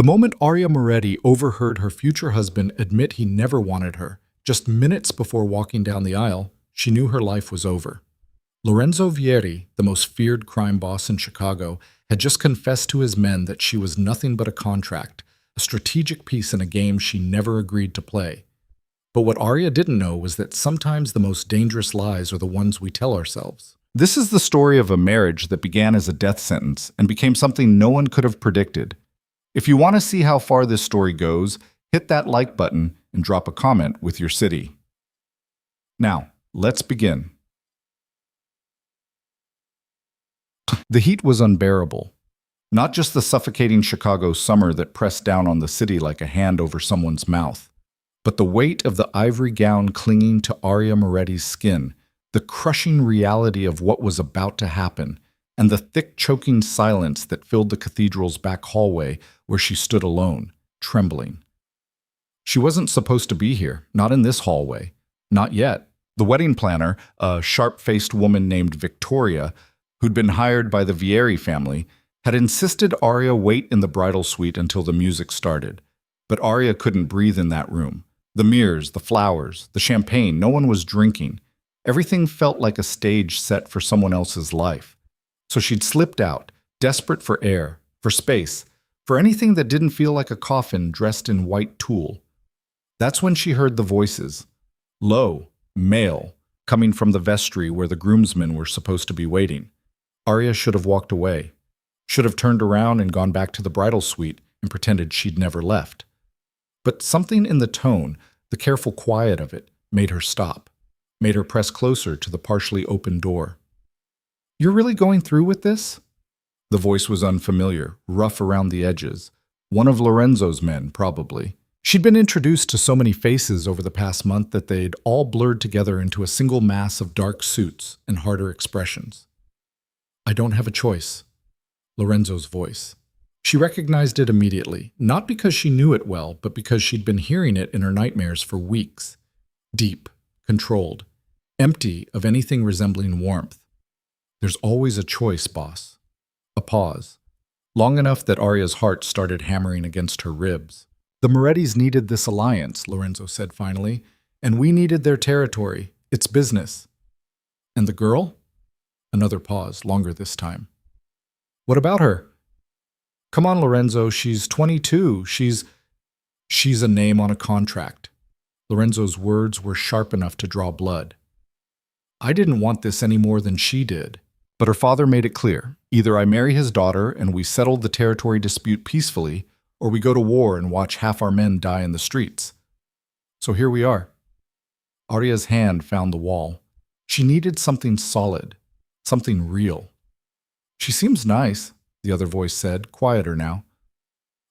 The moment Aria Moretti overheard her future husband admit he never wanted her, just minutes before walking down the aisle, she knew her life was over. Lorenzo Vieri, the most feared crime boss in Chicago, had just confessed to his men that she was nothing but a contract, a strategic piece in a game she never agreed to play. But what Aria didn't know was that sometimes the most dangerous lies are the ones we tell ourselves. This is the story of a marriage that began as a death sentence and became something no one could have predicted. If you want to see how far this story goes, hit that like button and drop a comment with your city. Now, let's begin. The heat was unbearable. Not just the suffocating Chicago summer that pressed down on the city like a hand over someone's mouth, but the weight of the ivory gown clinging to Aria Moretti's skin, the crushing reality of what was about to happen, and the thick, choking silence that filled the cathedral's back hallway where she stood alone, trembling. She wasn't supposed to be here, not in this hallway. Not yet. The wedding planner, a sharp-faced woman named Victoria, who'd been hired by the Vieri family, had insisted Aria wait in the bridal suite until the music started. But Aria couldn't breathe in that room. The mirrors, the flowers, the champagne, no one was drinking. Everything felt like a stage set for someone else's life. So she'd slipped out, desperate for air, for space, for anything that didn't feel like a coffin dressed in white tulle. That's when she heard the voices. Low, male, coming from the vestry where the groomsmen were supposed to be waiting. Aria should have walked away, should have turned around and gone back to the bridal suite and pretended she'd never left. But something in the tone, the careful quiet of it, made her stop, made her press closer to the partially open door. "You're really going through with this?" The voice was unfamiliar, rough around the edges. One of Lorenzo's men, probably. She'd been introduced to so many faces over the past month that they'd all blurred together into a single mass of dark suits and harder expressions. "I don't have a choice." Lorenzo's voice. She recognized it immediately, not because she knew it well, but because she'd been hearing it in her nightmares for weeks. Deep, controlled, empty of anything resembling warmth. "There's always a choice, boss." A pause, long enough that Aria's heart started hammering against her ribs. "The Morettis needed this alliance," Lorenzo said finally, "and we needed their territory. It's business." "And the girl?" Another pause, longer this time. "What about her?" "Come on, Lorenzo, she's 22. She's a name on a contract." Lorenzo's words were sharp enough to draw blood. "I didn't want this any more than she did." But her father made it clear. Either I marry his daughter and we settle the territory dispute peacefully, or we go to war and watch half our men die in the streets. So here we are. Aria's hand found the wall. She needed something solid, something real. "She seems nice," the other voice said, quieter now.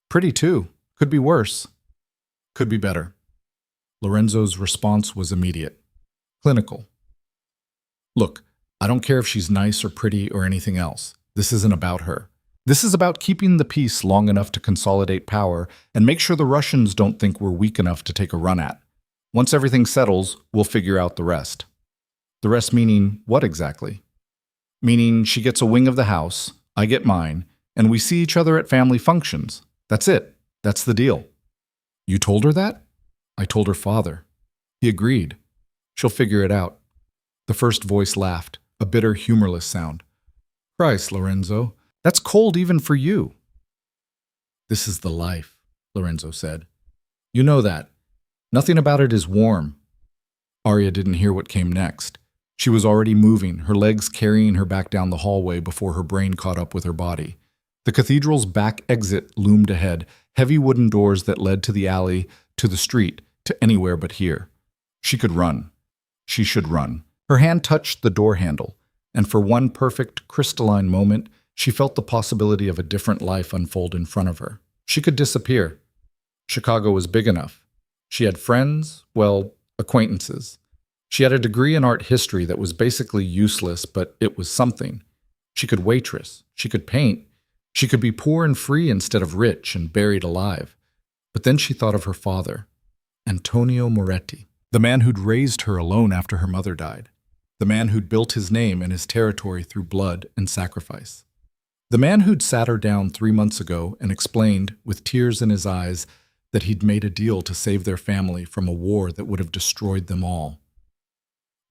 "Pretty too. Could be worse. Could be better." Lorenzo's response was immediate. Clinical. "Look, I don't care if she's nice or pretty or anything else. This isn't about her. This is about keeping the peace long enough to consolidate power and make sure the Russians don't think we're weak enough to take a run at. Once everything settles, we'll figure out the rest." The rest meaning what exactly? Meaning she gets a wing of the house, I get mine, and we see each other at family functions. That's it. That's the deal. "You told her that?" "I told her father." He agreed. "She'll figure it out." The first voice laughed, a bitter, humorless sound. "Christ, Lorenzo, that's cold even for you." "This is the life," Lorenzo said. "You know that. Nothing about it is warm." Aria didn't hear what came next. She was already moving, her legs carrying her back down the hallway before her brain caught up with her body. The cathedral's back exit loomed ahead, heavy wooden doors that led to the alley, to the street, to anywhere but here. She could run. She should run. Her hand touched the door handle, and for one perfect, crystalline moment, she felt the possibility of a different life unfold in front of her. She could disappear. Chicago was big enough. She had friends, well, acquaintances. She had a degree in art history that was basically useless, but it was something. She could waitress. She could paint. She could be poor and free instead of rich and buried alive. But then she thought of her father, Antonio Moretti, the man who'd raised her alone after her mother died, the man who'd built his name and his territory through blood and sacrifice. The man who'd sat her down 3 months ago and explained, with tears in his eyes, that he'd made a deal to save their family from a war that would have destroyed them all.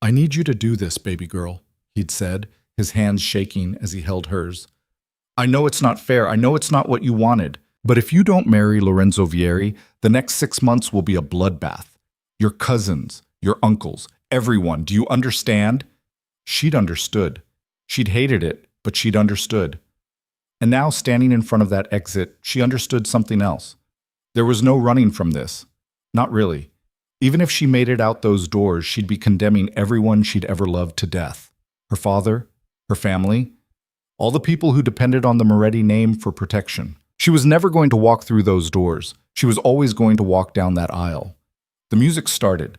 "I need you to do this, baby girl," he'd said, his hands shaking as he held hers. "I know it's not fair. I know it's not what you wanted. But if you don't marry Lorenzo Vieri, the next 6 months will be a bloodbath. Your cousins, your uncles, everyone. Do you understand?" She'd understood. She'd hated it, but she'd understood. And now, standing in front of that exit, she understood something else. There was no running from this. Not really. Even if she made it out those doors, she'd be condemning everyone she'd ever loved to death. Her father, her family, all the people who depended on the Moretti name for protection. She was never going to walk through those doors. She was always going to walk down that aisle. The music started.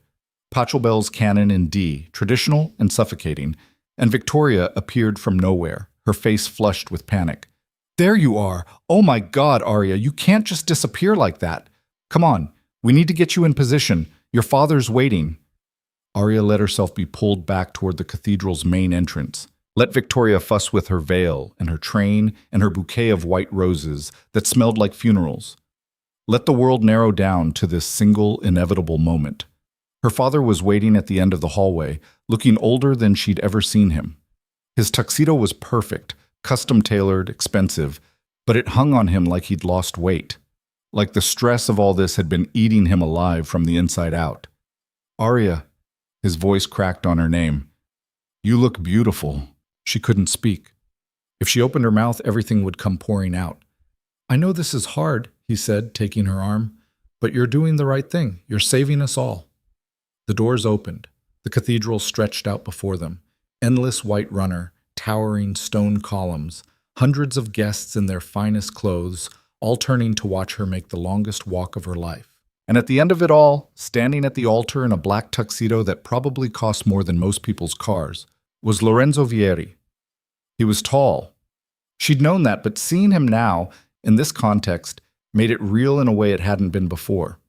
Pachelbel's canon in D, traditional and suffocating, and Victoria appeared from nowhere, her face flushed with panic. "There you are! Oh my God, Arya, you can't just disappear like that. Come on, we need to get you in position. Your father's waiting." Arya let herself be pulled back toward the cathedral's main entrance. Let Victoria fuss with her veil and her train and her bouquet of white roses that smelled like funerals. Let the world narrow down to this single, inevitable moment. Her father was waiting at the end of the hallway, looking older than she'd ever seen him. His tuxedo was perfect, custom-tailored, expensive, but it hung on him like he'd lost weight. Like the stress of all this had been eating him alive from the inside out. "Arya," his voice cracked on her name. "You look beautiful." She couldn't speak. If she opened her mouth, everything would come pouring out. "I know this is hard," he said, taking her arm, "but you're doing the right thing. You're saving us all." The doors opened. The cathedral stretched out before them. Endless white runner, towering stone columns, hundreds of guests in their finest clothes, all turning to watch her make the longest walk of her life. And at the end of it all, standing at the altar in a black tuxedo that probably cost more than most people's cars, was Lorenzo Vieri. He was tall. She'd known that, but seeing him now, in this context, made it real in a way it hadn't been before.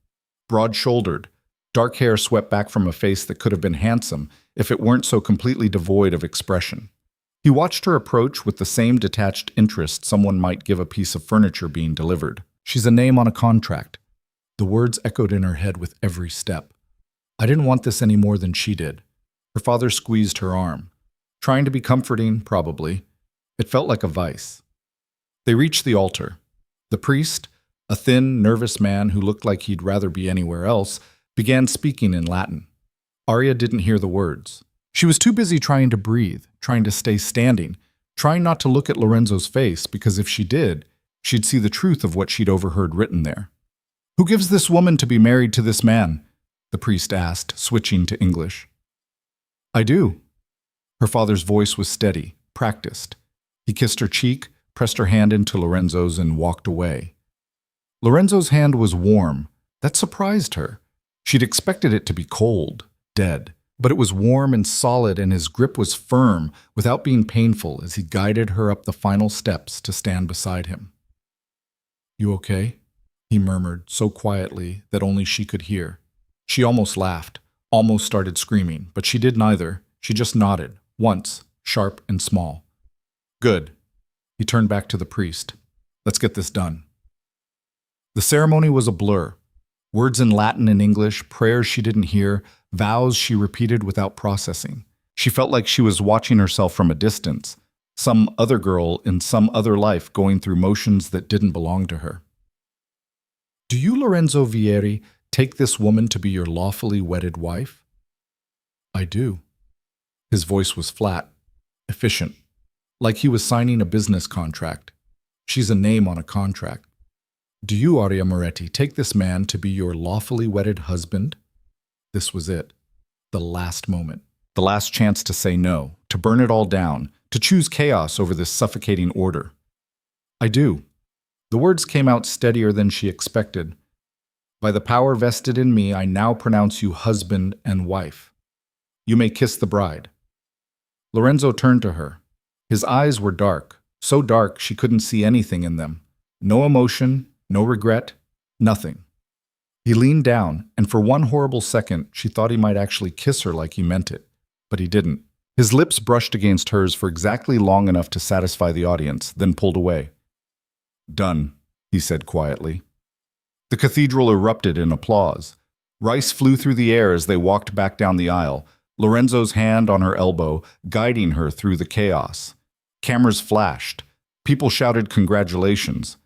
Broad-shouldered, dark hair swept back from a face that could have been handsome if it weren't so completely devoid of expression. He watched her approach with the same detached interest someone might give a piece of furniture being delivered. "She's a name on a contract." The words echoed in her head with every step. "I didn't want this any more than she did." Her father squeezed her arm. Trying to be comforting, probably. It felt like a vice. They reached the altar. The priest, a thin, nervous man who looked like he'd rather be anywhere else, began speaking in Latin. Arya didn't hear the words. She was too busy trying to breathe, trying to stay standing, trying not to look at Lorenzo's face, because if she did, she'd see the truth of what she'd overheard written there. "Who gives this woman to be married to this man?" the priest asked, switching to English. "I do." Her father's voice was steady, practiced. He kissed her cheek, pressed her hand into Lorenzo's, and walked away. Lorenzo's hand was warm. That surprised her. She'd expected it to be cold, dead, but it was warm and solid, and his grip was firm without being painful as he guided her up the final steps to stand beside him. "You okay?" he murmured so quietly that only she could hear. She almost laughed, almost started screaming, but she did neither. She just nodded, once, sharp and small. "Good." He turned back to the priest. "Let's get this done." The ceremony was a blur. Words in Latin and English, prayers she didn't hear, vows she repeated without processing. She felt like she was watching herself from a distance, some other girl in some other life going through motions that didn't belong to her. "Do you, Lorenzo Vieri, take this woman to be your lawfully wedded wife?" "I do." His voice was flat, efficient, like he was signing a business contract. She's a name on a contract. "Do you, Arya Moretti, take this man to be your lawfully wedded husband?" This was it. The last moment. The last chance to say no, to burn it all down, to choose chaos over this suffocating order. "I do." The words came out steadier than she expected. "By the power vested in me, I now pronounce you husband and wife. You may kiss the bride." Lorenzo turned to her. His eyes were dark, so dark she couldn't see anything in them. No emotion, no regret, nothing. He leaned down, and for one horrible second, she thought he might actually kiss her like he meant it. But he didn't. His lips brushed against hers for exactly long enough to satisfy the audience, then pulled away. "Done," he said quietly. The cathedral erupted in applause. Rice flew through the air as they walked back down the aisle, Lorenzo's hand on her elbow, guiding her through the chaos. Cameras flashed. People shouted congratulations.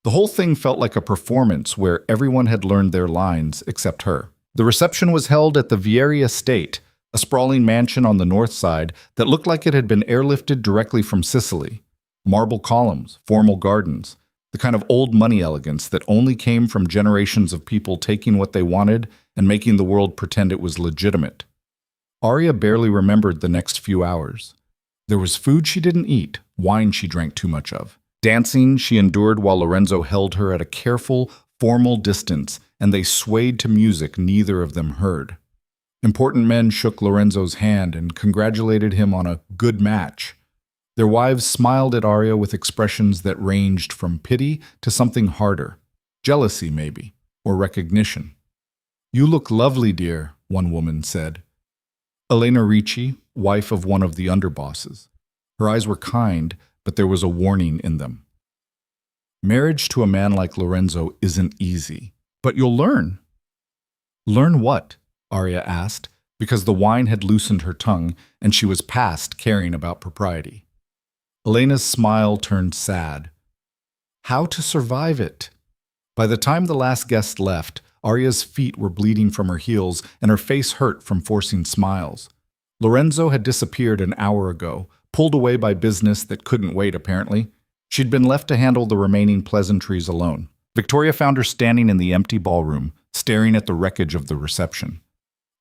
The whole thing felt like a performance where everyone had learned their lines except her. The reception was held at the Vieri Estate, a sprawling mansion on the north side that looked like it had been airlifted directly from Sicily. Marble columns, formal gardens, the kind of old money elegance that only came from generations of people taking what they wanted and making the world pretend it was legitimate. Arya barely remembered the next few hours. There was food she didn't eat, wine she drank too much of. Dancing she endured while Lorenzo held her at a careful, formal distance, and they swayed to music neither of them heard. Important men shook Lorenzo's hand and congratulated him on a good match. Their wives smiled at Arya with expressions that ranged from pity to something harder, jealousy maybe, or recognition. "You look lovely, dear," one woman said. Elena Ricci, wife of one of the underbosses. Her eyes were kind, but there was a warning in them. "Marriage to a man like Lorenzo isn't easy, but you'll learn." "Learn what?" Arya asked, because the wine had loosened her tongue and she was past caring about propriety. Elena's smile turned sad. "How to survive it." By the time the last guest left, Arya's feet were bleeding from her heels and her face hurt from forcing smiles. Lorenzo had disappeared an hour ago, pulled away by business that couldn't wait apparently. She'd been left to handle the remaining pleasantries alone. Victoria found her standing in the empty ballroom, staring at the wreckage of the reception.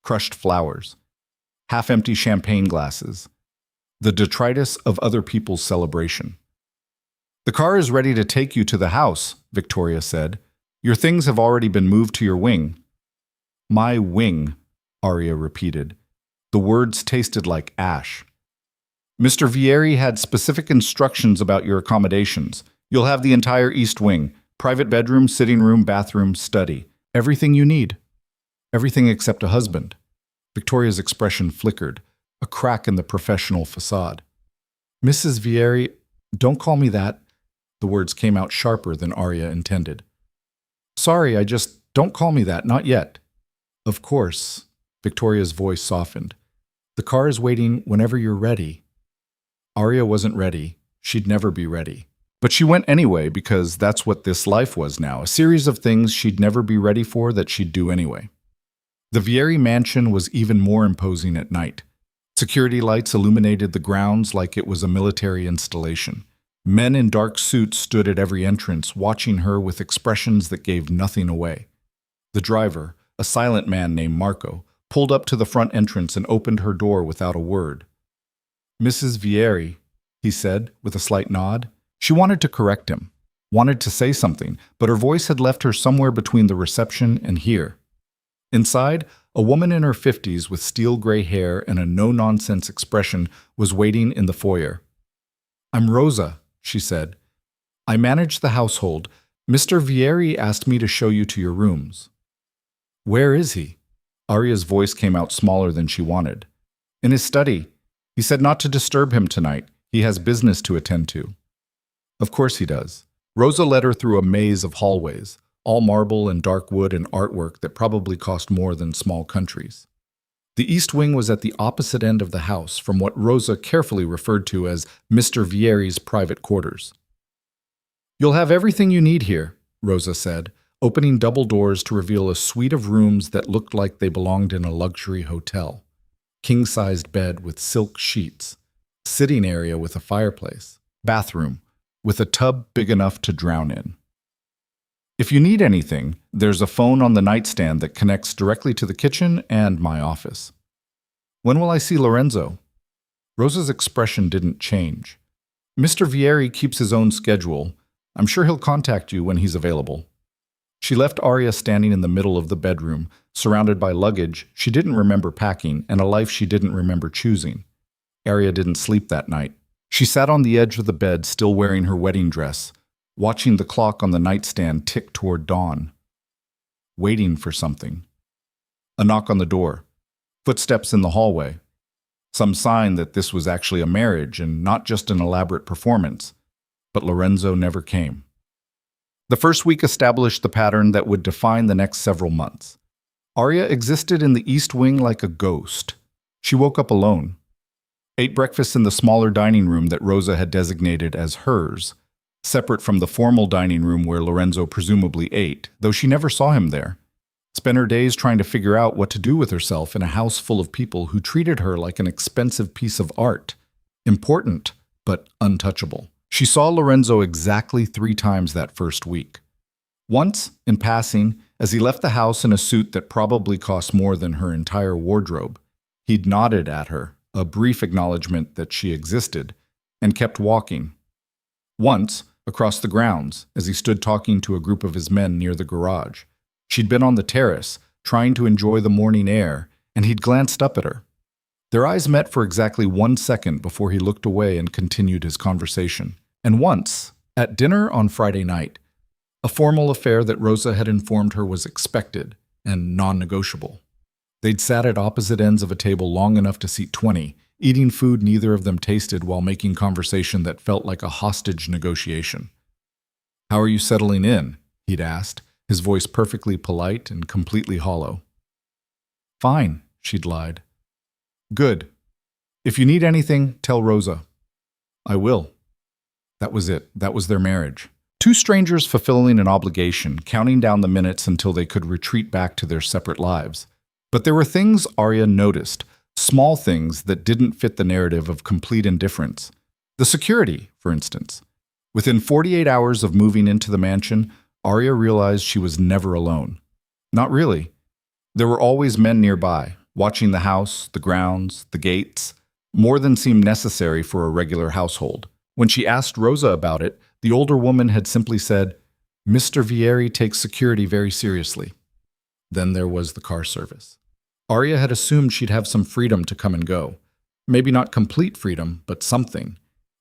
Crushed flowers, half-empty champagne glasses, the detritus of other people's celebration. "The car is ready to take you to the house," Victoria said. "Your things have already been moved to your wing." "My wing," Arya repeated. The words tasted like ash. "Mr. Vieri had specific instructions about your accommodations. You'll have the entire east wing, private bedroom, sitting room, bathroom, study. Everything you need. Everything except a husband." Victoria's expression flickered, a crack in the professional facade. "Mrs. Vieri, don't call me that." The words came out sharper than Arya intended. "Sorry, don't call me that, not yet." "Of course." Victoria's voice softened. "The car is waiting whenever you're ready." Arya wasn't ready. She'd never be ready. But she went anyway because that's what this life was now, a series of things she'd never be ready for that she'd do anyway. The Vieri mansion was even more imposing at night. Security lights illuminated the grounds like it was a military installation. Men in dark suits stood at every entrance, watching her with expressions that gave nothing away. The driver, a silent man named Marco, pulled up to the front entrance and opened her door without a word. "Mrs. Vieri," he said, with a slight nod. She wanted to correct him, wanted to say something, but her voice had left her somewhere between the reception and here. Inside, a woman in her 50s with steel gray hair and a no-nonsense expression was waiting in the foyer. "I'm Rosa," she said. "I manage the household. Mr. Vieri asked me to show you to your rooms." "Where is he?" Arya's voice came out smaller than she wanted. "In his study. He said not to disturb him tonight. He has business to attend to." "Of course he does." Rosa led her through a maze of hallways, all marble and dark wood and artwork that probably cost more than small countries. The east wing was at the opposite end of the house from what Rosa carefully referred to as Mr. Vieri's private quarters. "You'll have everything you need here," Rosa said, opening double doors to reveal a suite of rooms that looked like they belonged in a luxury hotel. King-sized bed with silk sheets, sitting area with a fireplace, bathroom with a tub big enough to drown in. "If you need anything, there's a phone on the nightstand that connects directly to the kitchen and my office." "When will I see Lorenzo?" Rosa's expression didn't change. "Mr. Vieri keeps his own schedule. I'm sure he'll contact you when he's available." She left Arya standing in the middle of the bedroom, surrounded by luggage she didn't remember packing and a life she didn't remember choosing. Arya didn't sleep that night. She sat on the edge of the bed, still wearing her wedding dress, watching the clock on the nightstand tick toward dawn, waiting for something. A knock on the door, footsteps in the hallway. some sign that this was actually a marriage and not just an elaborate performance. But Lorenzo never came. The first week established the pattern that would define the next several months. Arya existed in the East Wing like a ghost. She woke up alone, ate breakfast in the smaller dining room that Rosa had designated as hers, separate from the formal dining room where Lorenzo presumably ate, though she never saw him there. Spent her days trying to figure out what to do with herself in a house full of people who treated her like an expensive piece of art, important but untouchable. She saw Lorenzo exactly 3 times that first week. Once, in passing, as he left the house in a suit that probably cost more than her entire wardrobe. He'd nodded at her, a brief acknowledgement that she existed, and kept walking. Once, across the grounds, as he stood talking to a group of his men near the garage. She'd been on the terrace, trying to enjoy the morning air, and he'd glanced up at her. Their eyes met for exactly 1 second before he looked away and continued his conversation. And once, at dinner on Friday night, a formal affair that Rosa had informed her was expected and non-negotiable. They'd sat at opposite ends of a table long enough to seat 20, eating food neither of them tasted while making conversation that felt like a hostage negotiation. "How are you settling in?" he'd asked, his voice perfectly polite and completely hollow. "Fine," she'd lied. "Good. If you need anything, tell Rosa." "I will." That was it. That was their marriage. 2 strangers fulfilling an obligation, counting down the minutes until they could retreat back to their separate lives. But there were things Arya noticed, small things that didn't fit the narrative of complete indifference. The security, for instance. Within 48 hours of moving into the mansion, Arya realized she was never alone. Not really. There were always men nearby, watching the house, the grounds, the gates, more than seemed necessary for a regular household. When she asked Rosa about it, the older woman had simply said, "Mr. Vieri takes security very seriously." Then there was the car service. Arya had assumed she'd have some freedom to come and go. Maybe not complete freedom, but something.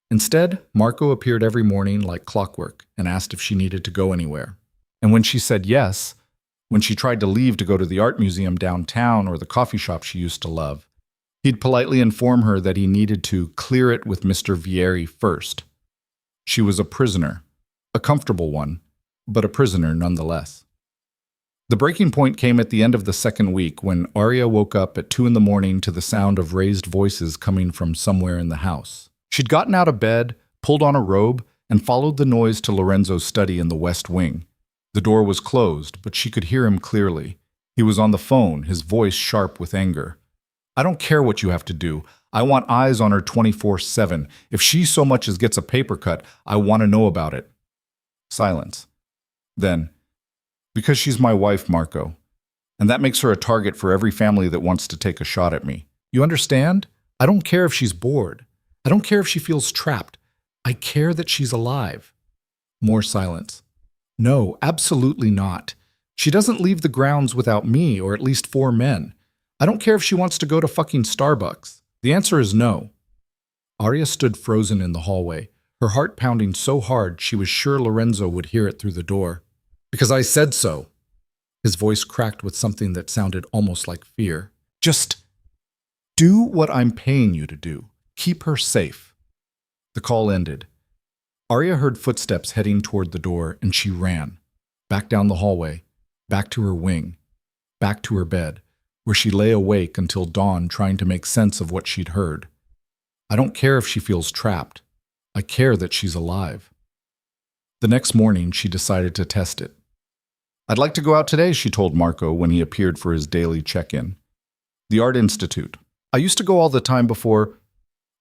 Instead, Marco appeared every morning like clockwork and asked if she needed to go anywhere. And when she said yes, when she tried to leave to go to the art museum downtown or the coffee shop she used to love, he'd politely inform her that he needed to clear it with Mr. Vieri first. She was a prisoner, a comfortable one, but a prisoner nonetheless. The breaking point came at the end of the second week when Arya woke up at 2 a.m. to the sound of raised voices coming from somewhere in the house. She'd gotten out of bed, pulled on a robe, and followed the noise to Lorenzo's study in the West Wing. The door was closed, but she could hear him clearly. He was on the phone, his voice sharp with anger. "I don't care what you have to do. I want eyes on her 24/7. If she so much as gets a paper cut, I want to know about it." Silence. Then, "Because she's my wife, Marco. And that makes her a target for every family that wants to take a shot at me. You understand? I don't care if she's bored. I don't care if she feels trapped. I care that she's alive." More silence. "No, absolutely not. She doesn't leave the grounds without me or at least 4 men. I don't care if she wants to go to fucking Starbucks. The answer is no." Arya stood frozen in the hallway, her heart pounding so hard she was sure Lorenzo would hear it through the door. "Because I said so." His voice cracked with something that sounded almost like fear. "Just do what I'm paying you to do. Keep her safe." The call ended. Arya heard footsteps heading toward the door, and she ran. Back down the hallway, back to her wing, back to her bed, where she lay awake until dawn trying to make sense of what she'd heard. I don't care if she feels trapped. I care that she's alive. The next morning, she decided to test it. "I'd like to go out today," she told Marco when he appeared for his daily check-in. "The Art Institute. I used to go all the time before—"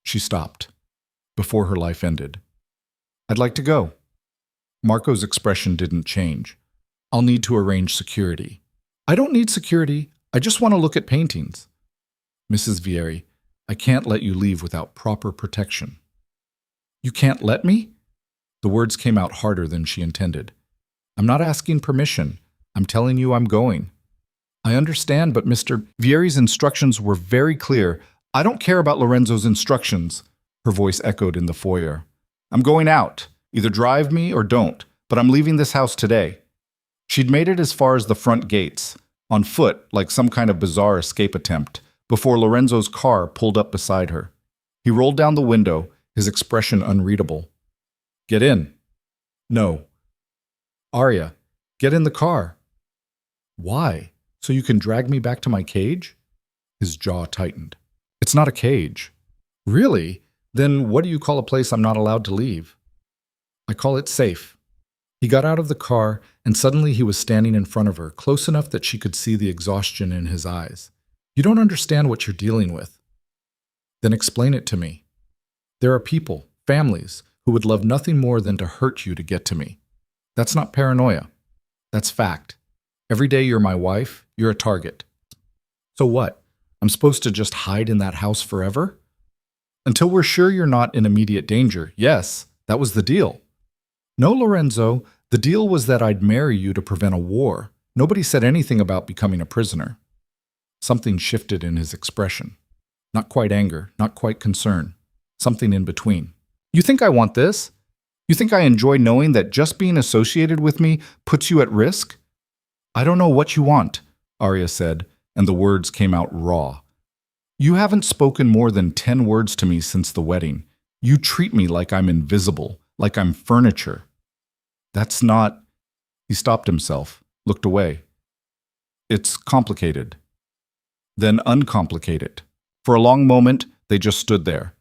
She stopped, before her life ended. "I'd like to go." Marco's expression didn't change. "I'll need to arrange security." "I don't need security. I just want to look at paintings." "Mrs. Vieri, I can't let you leave without proper protection." "You can't let me?" The words came out harder than she intended. "I'm not asking permission. I'm telling you I'm going." "I understand, but Mr. Vieri's instructions were very clear." "I don't care about Lorenzo's instructions," her voice echoed in the foyer. "I'm going out. Either drive me or don't, but I'm leaving this house today." She'd made it as far as the front gates, on foot like some kind of bizarre escape attempt, before Lorenzo's car pulled up beside her. He rolled down the window, his expression unreadable. "Get in." "No." "Arya, get in the car." "Why? So you can drag me back to my cage?" His jaw tightened. "It's not a cage." "Really? Then what do you call a place I'm not allowed to leave?" "I call it safe." He got out of the car, and suddenly he was standing in front of her, close enough that she could see the exhaustion in his eyes. "You don't understand what you're dealing with." "Then explain it to me." "There are people, families, who would love nothing more than to hurt you to get to me. That's not paranoia. That's fact. Every day you're my wife, you're a target." "So what? I'm supposed to just hide in that house forever?" "Until we're sure you're not in immediate danger. Yes, that was the deal." "No, Lorenzo, the deal was that I'd marry you to prevent a war. Nobody said anything about becoming a prisoner." Something shifted in his expression. Not quite anger, not quite concern. Something in between. "You think I want this? You think I enjoy knowing that just being associated with me puts you at risk?" "I don't know what you want," Arya said, and the words came out raw. "You haven't spoken more than 10 words to me since the wedding. You treat me like I'm invisible, like I'm furniture. That's not—" He stopped himself, looked away. "It's complicated." "Then uncomplicate it." For a long moment, they just stood there.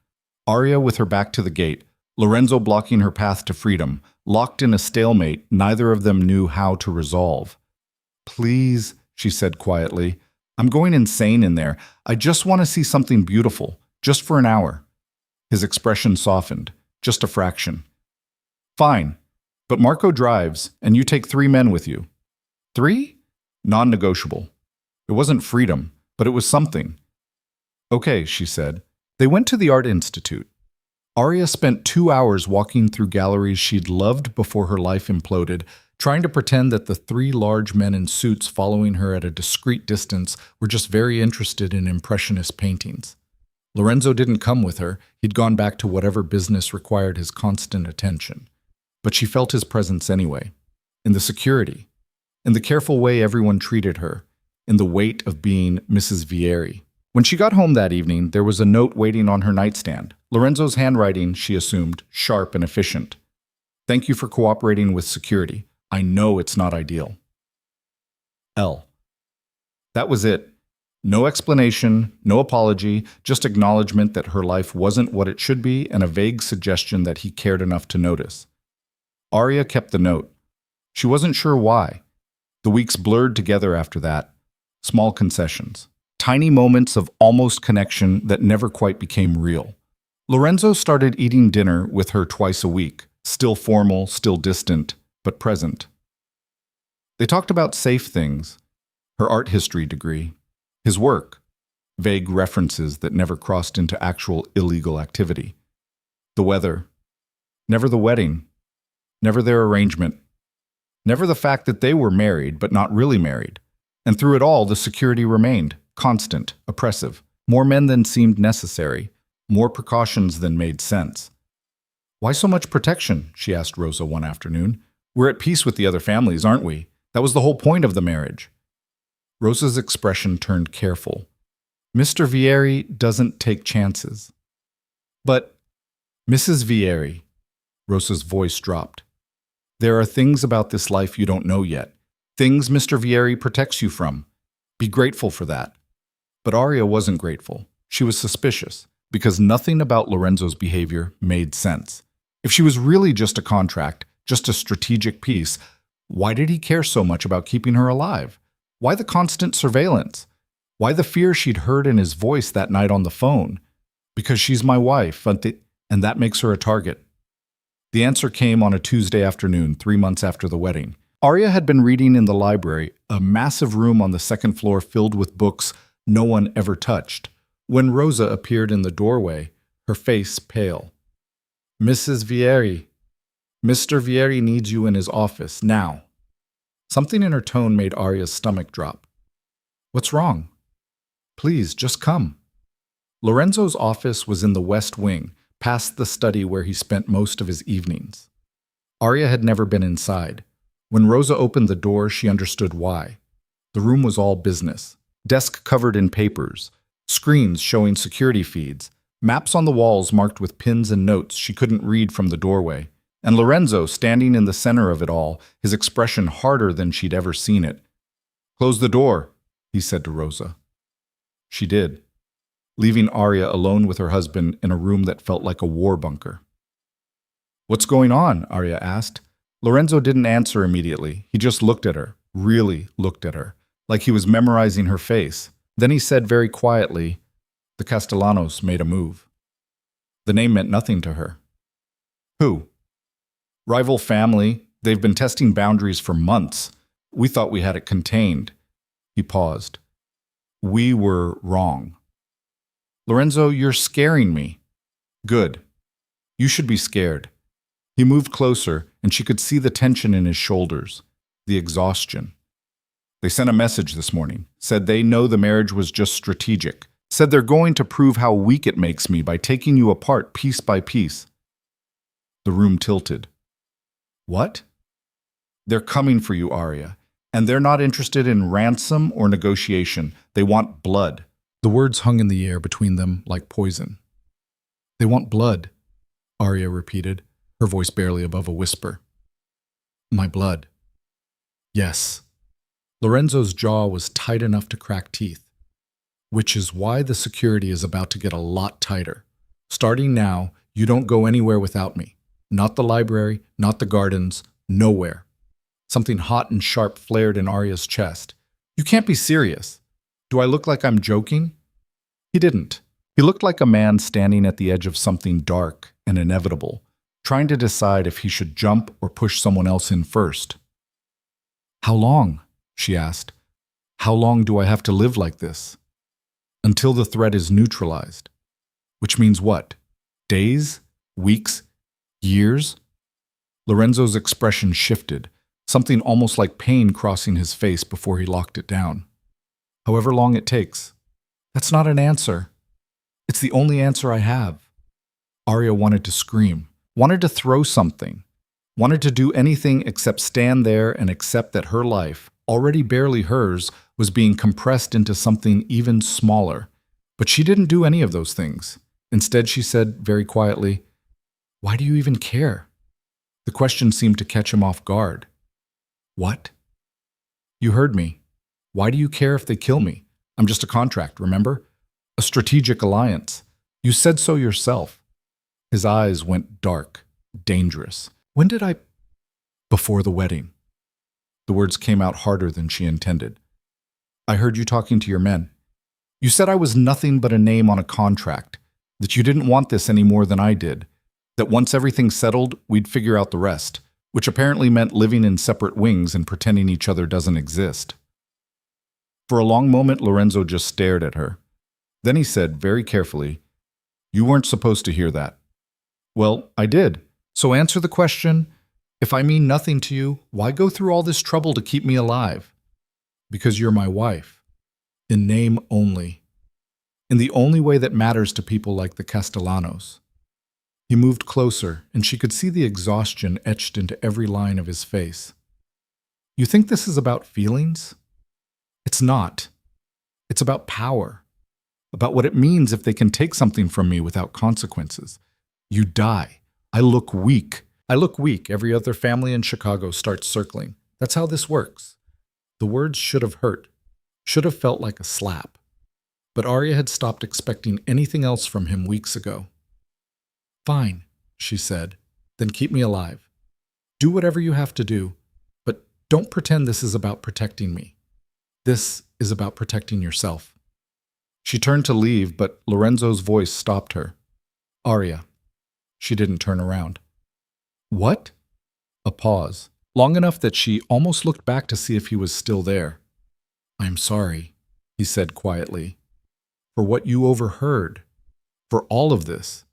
Arya with her back to the gate, Lorenzo blocking her path to freedom, locked in a stalemate neither of them knew how to resolve. "Please," she said quietly, "I'm going insane in there. I just want to see something beautiful, just for an hour." His expression softened, just a fraction. "Fine, but Marco drives, and you take 3 men with you." 3? Non-negotiable. It wasn't freedom, but it was something. "Okay," she said. They went to the Art Institute. Arya spent 2 hours walking through galleries she'd loved before her life imploded, trying to pretend that the 3 large men in suits following her at a discreet distance were just very interested in impressionist paintings. Lorenzo didn't come with her. He'd gone back to whatever business required his constant attention. But she felt his presence anyway. In the security. In the careful way everyone treated her. In the weight of being Mrs. Vieri. When she got home that evening, there was a note waiting on her nightstand. Lorenzo's handwriting, she assumed, sharp and efficient. "Thank you for cooperating with security. I know it's not ideal. L." That was it. No explanation, no apology, just acknowledgement that her life wasn't what it should be and a vague suggestion that he cared enough to notice. Arya kept the note. She wasn't sure why. The weeks blurred together after that. Small concessions. Tiny moments of almost connection that never quite became real. Lorenzo started eating dinner with her twice a week, still formal, still distant, but present. They talked about safe things, her art history degree, his work, vague references that never crossed into actual illegal activity, the weather, never the wedding, never their arrangement, never the fact that they were married but not really married, and through it all the security remained. Constant, oppressive, more men than seemed necessary, more precautions than made sense. "Why so much protection?" she asked Rosa one afternoon. "We're at peace with the other families, aren't we? That was the whole point of the marriage." Rosa's expression turned careful. "Mr. Vieri doesn't take chances." "But, Mrs. Vieri," Rosa's voice dropped. "There are things about this life you don't know yet, things Mr. Vieri protects you from. Be grateful for that." But Arya wasn't grateful. She was suspicious, because nothing about Lorenzo's behavior made sense. If she was really just a contract, just a strategic piece, why did he care so much about keeping her alive? Why the constant surveillance? Why the fear she'd heard in his voice that night on the phone? Because she's my wife, and that makes her a target. The answer came on a Tuesday afternoon, 3 months after the wedding. Arya had been reading in the library, a massive room on the 2nd floor filled with books no one ever touched, when Rosa appeared in the doorway, her face pale. "Mrs. Vieri, Mr. Vieri needs you in his office, now." Something in her tone made Arya's stomach drop. "What's wrong?" "Please, just come." Lorenzo's office was in the West Wing, past the study where he spent most of his evenings. Arya had never been inside. When Rosa opened the door, she understood why. The room was all business. Desk covered in papers, Screens showing security feeds, maps on the walls marked with pins and notes she couldn't read from the doorway, and Lorenzo standing in the center of it all, his expression harder than she'd ever seen it. "Close the door," he said to Rosa. She did, leaving Arya alone with her husband in a room that felt like a war bunker. "What's going on?" Arya asked. Lorenzo didn't answer immediately. He just looked at her, really looked at her, like he was memorizing her face. Then he said very quietly, "The Castellanos made a move." The name meant nothing to her. "Who?" "Rival family. They've been testing boundaries for months. We thought we had it contained." He paused. "We were wrong." "Lorenzo, you're scaring me." "Good. You should be scared." He moved closer, and she could see the tension in his shoulders, the exhaustion. "They sent a message this morning, said they know the marriage was just strategic, said they're going to prove how weak it makes me by taking you apart piece by piece." The room tilted. "What?" "They're coming for you, Arya, and they're not interested in ransom or negotiation. They want blood." The words hung in the air between them like poison. "They want blood," Arya repeated, her voice barely above a whisper. "My blood." "Yes." Lorenzo's jaw was tight enough to crack teeth, which is why the security is about to get a lot tighter. Starting now, you don't go anywhere without me. Not the library, not the gardens, nowhere. Something hot and sharp flared in Arya's chest. "You can't be serious. Do I look like I'm joking?" He didn't. He looked like a man standing at the edge of something dark and inevitable, trying to decide if he should jump or push someone else in first. "How long?" she asked. "How long do I have to live like this?" "Until the threat is neutralized." "Which means what? Days? Weeks? Years?" Lorenzo's expression shifted, something almost like pain crossing his face before he locked it down. "However long it takes." "That's not an answer. It's the only answer I have." Arya wanted to scream, wanted to throw something, wanted to do anything except stand there and accept that her life, already barely hers, was being compressed into something even smaller. But she didn't do any of those things. Instead, she said very quietly, "Why do you even care?" The question seemed to catch him off guard. "What?" "You heard me. Why do you care if they kill me? I'm just a contract, remember? A strategic alliance. You said so yourself." His eyes went dark, dangerous. "When did I—" "Before the wedding." The words came out harder than she intended. "I heard you talking to your men. You said I was nothing but a name on a contract, that you didn't want this any more than I did, that once everything settled, we'd figure out the rest, which apparently meant living in separate wings and pretending each other doesn't exist." For a long moment, Lorenzo just stared at her. Then he said, very carefully, "You weren't supposed to hear that." "Well, I did. So answer the question. If I mean nothing to you, why go through all this trouble to keep me alive?" "Because you're my wife. In name only. In the only way that matters to people like the Castellanos." He moved closer, and she could see the exhaustion etched into every line of his face. "You think this is about feelings? It's not. It's about power. About what it means if they can take something from me without consequences. You die. I look weak. I look weak. Every other family in Chicago starts circling. That's how this works." The words should have hurt, should have felt like a slap. But Arya had stopped expecting anything else from him weeks ago. "Fine," she said, "then keep me alive. Do whatever you have to do, but don't pretend this is about protecting me. This is about protecting yourself." She turned to leave, but Lorenzo's voice stopped her. "Arya." She didn't turn around. "What?" A pause, long enough that she almost looked back to see if he was still there. "I'm sorry," he said quietly, "for what you overheard, for all of this.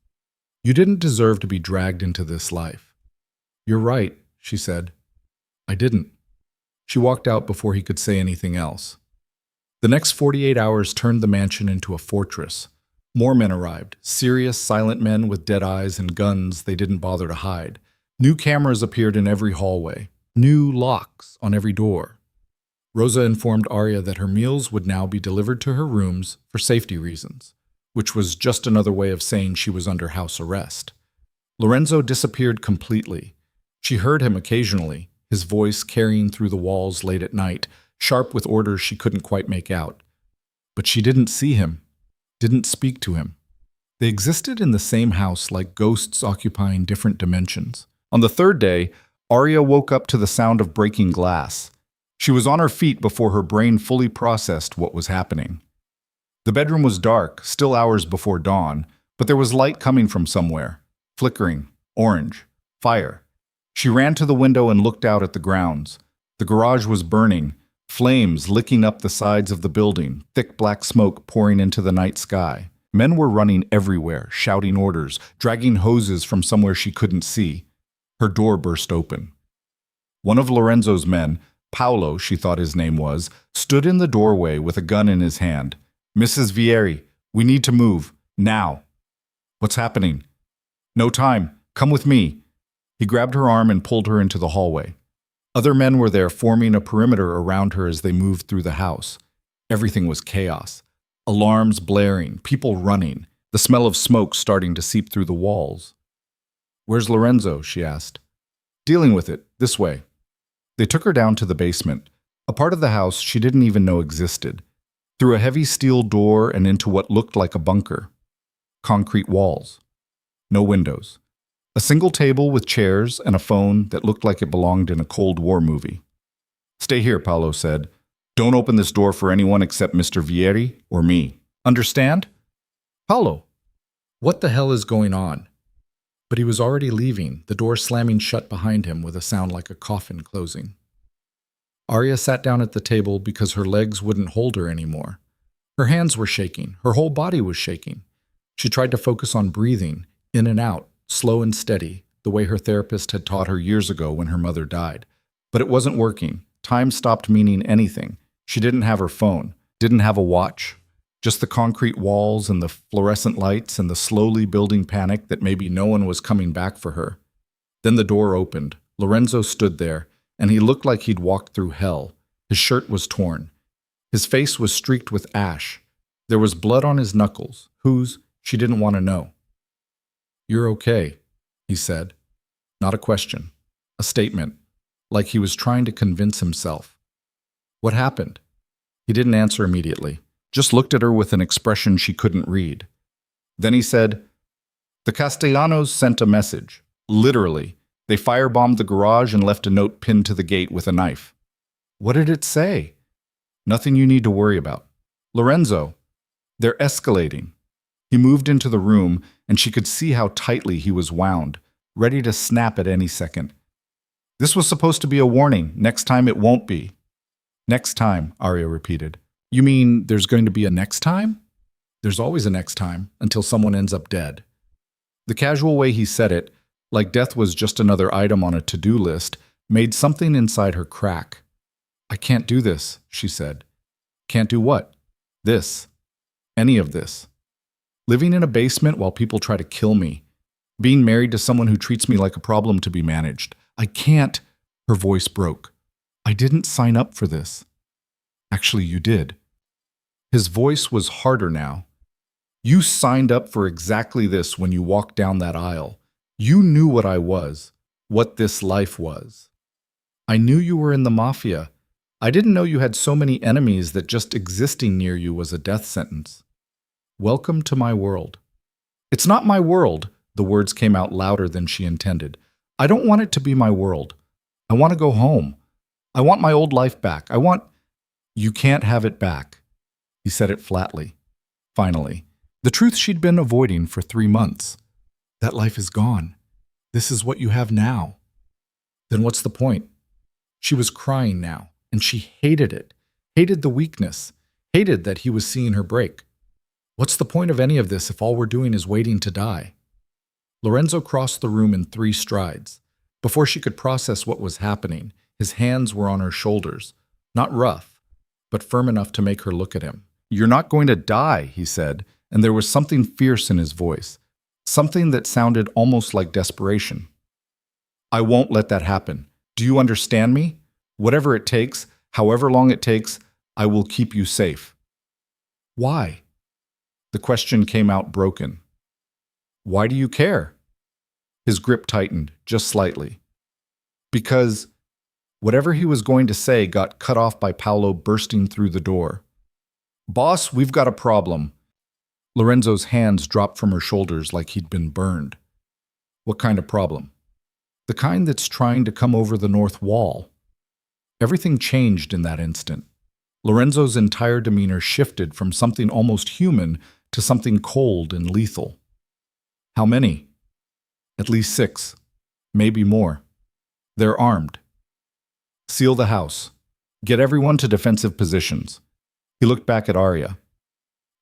You didn't deserve to be dragged into this life." "You're right," she said. "I didn't." She walked out before he could say anything else. The next 48 hours turned the mansion into a fortress. More men arrived, serious, silent men with dead eyes and guns they didn't bother to hide. New cameras appeared in every hallway, new locks on every door. Rosa informed Arya that her meals would now be delivered to her rooms for safety reasons, which was just another way of saying she was under house arrest. Lorenzo disappeared completely. She heard him occasionally, his voice carrying through the walls late at night, sharp with orders she couldn't quite make out. But she didn't see him, didn't speak to him. They existed in the same house like ghosts occupying different dimensions. On the third day, Arya woke up to the sound of breaking glass. She was on her feet before her brain fully processed what was happening. The bedroom was dark, still hours before dawn, but there was light coming from somewhere. Flickering, orange, fire. She ran to the window and looked out at the grounds. The garage was burning, flames licking up the sides of the building, thick black smoke pouring into the night sky. Men were running everywhere, shouting orders, dragging hoses from somewhere she couldn't see. Her door burst open. One of Lorenzo's men, Paolo, she thought his name was, stood in the doorway with a gun in his hand. "Mrs. Vieri, we need to move. Now." "What's happening?" "No time. Come with me." He grabbed her arm and pulled her into the hallway. Other men were there, forming a perimeter around her as they moved through the house. Everything was chaos. Alarms blaring, people running, the smell of smoke starting to seep through the walls. "Where's Lorenzo?" she asked. "Dealing with it. This way." They took her down to the basement, a part of the house she didn't even know existed, through a heavy steel door and into what looked like a bunker. Concrete walls. No windows. A single table with chairs and a phone that looked like it belonged in a Cold War movie. "Stay here," Paolo said. "Don't open this door for anyone except Mr. Vieri or me. Understand?" "Paolo, what the hell is going on?" But he was already leaving, the door slamming shut behind him with a sound like a coffin closing. Arya sat down at the table because her legs wouldn't hold her anymore. Her hands were shaking, her whole body was shaking. She tried to focus on breathing, in and out, slow and steady, the way her therapist had taught her years ago when her mother died. But it wasn't working. Time stopped meaning anything. She didn't have her phone, didn't have a watch. Just the concrete walls and the fluorescent lights and the slowly building panic that maybe no one was coming back for her. Then the door opened. Lorenzo stood there, and he looked like he'd walked through hell. His shirt was torn. His face was streaked with ash. There was blood on his knuckles, whose she didn't want to know. "You're okay," he said. Not a question, a statement, like he was trying to convince himself. "What happened?" He didn't answer immediately, just looked at her with an expression she couldn't read. Then he said, "The Castellanos sent a message. Literally. They firebombed the garage and left a note pinned to the gate with a knife." "What did it say?" "Nothing you need to worry about." "Lorenzo, they're escalating." He moved into the room, and she could see how tightly he was wound, ready to snap at any second. "This was supposed to be a warning. Next time it won't be." "Next time," Arya repeated. "You mean there's going to be a next time?" "There's always a next time, until someone ends up dead." The casual way he said it, like death was just another item on a to-do list, made something inside her crack. "I can't do this," she said. "Can't do what?" "This. Any of this. Living in a basement while people try to kill me. Being married to someone who treats me like a problem to be managed. I can't." Her voice broke. "I didn't sign up for this." "Actually, you did." His voice was harder now. "You signed up for exactly this when you walked down that aisle. You knew what I was, what this life was. I knew you were in the Mafia. I didn't know you had so many enemies that just existing near you was a death sentence. Welcome to my world." "It's not my world." The words came out louder than she intended. "I don't want it to be my world. I want to go home. I want my old life back. I want—" "You can't have it back." He said it flatly. Finally. The truth she'd been avoiding for 3 months. That life is gone. This is what you have now. Then what's the point? She was crying now, and she hated it. Hated the weakness. Hated that he was seeing her break. What's the point of any of this if all we're doing is waiting to die? Lorenzo crossed the room in 3 strides. Before she could process what was happening, his hands were on her shoulders, not rough, but firm enough to make her look at him. "You're not going to die," he said, and there was something fierce in his voice, something that sounded almost like desperation. "I won't let that happen. Do you understand me? Whatever it takes, However long it takes, I will keep you safe. Why? The question came out broken. Why do you care? His grip tightened, just slightly. Because whatever he was going to say got cut off by Paolo bursting through the door. Boss, we've got a problem. Lorenzo's hands dropped from her shoulders like he'd been burned. What kind of problem? The kind that's trying to come over the north wall. Everything changed in that instant. Lorenzo's entire demeanor shifted from something almost human to something cold and lethal. How many? At least 6, maybe more. They're armed. Seal the house. Get everyone to defensive positions. He looked back at Arya.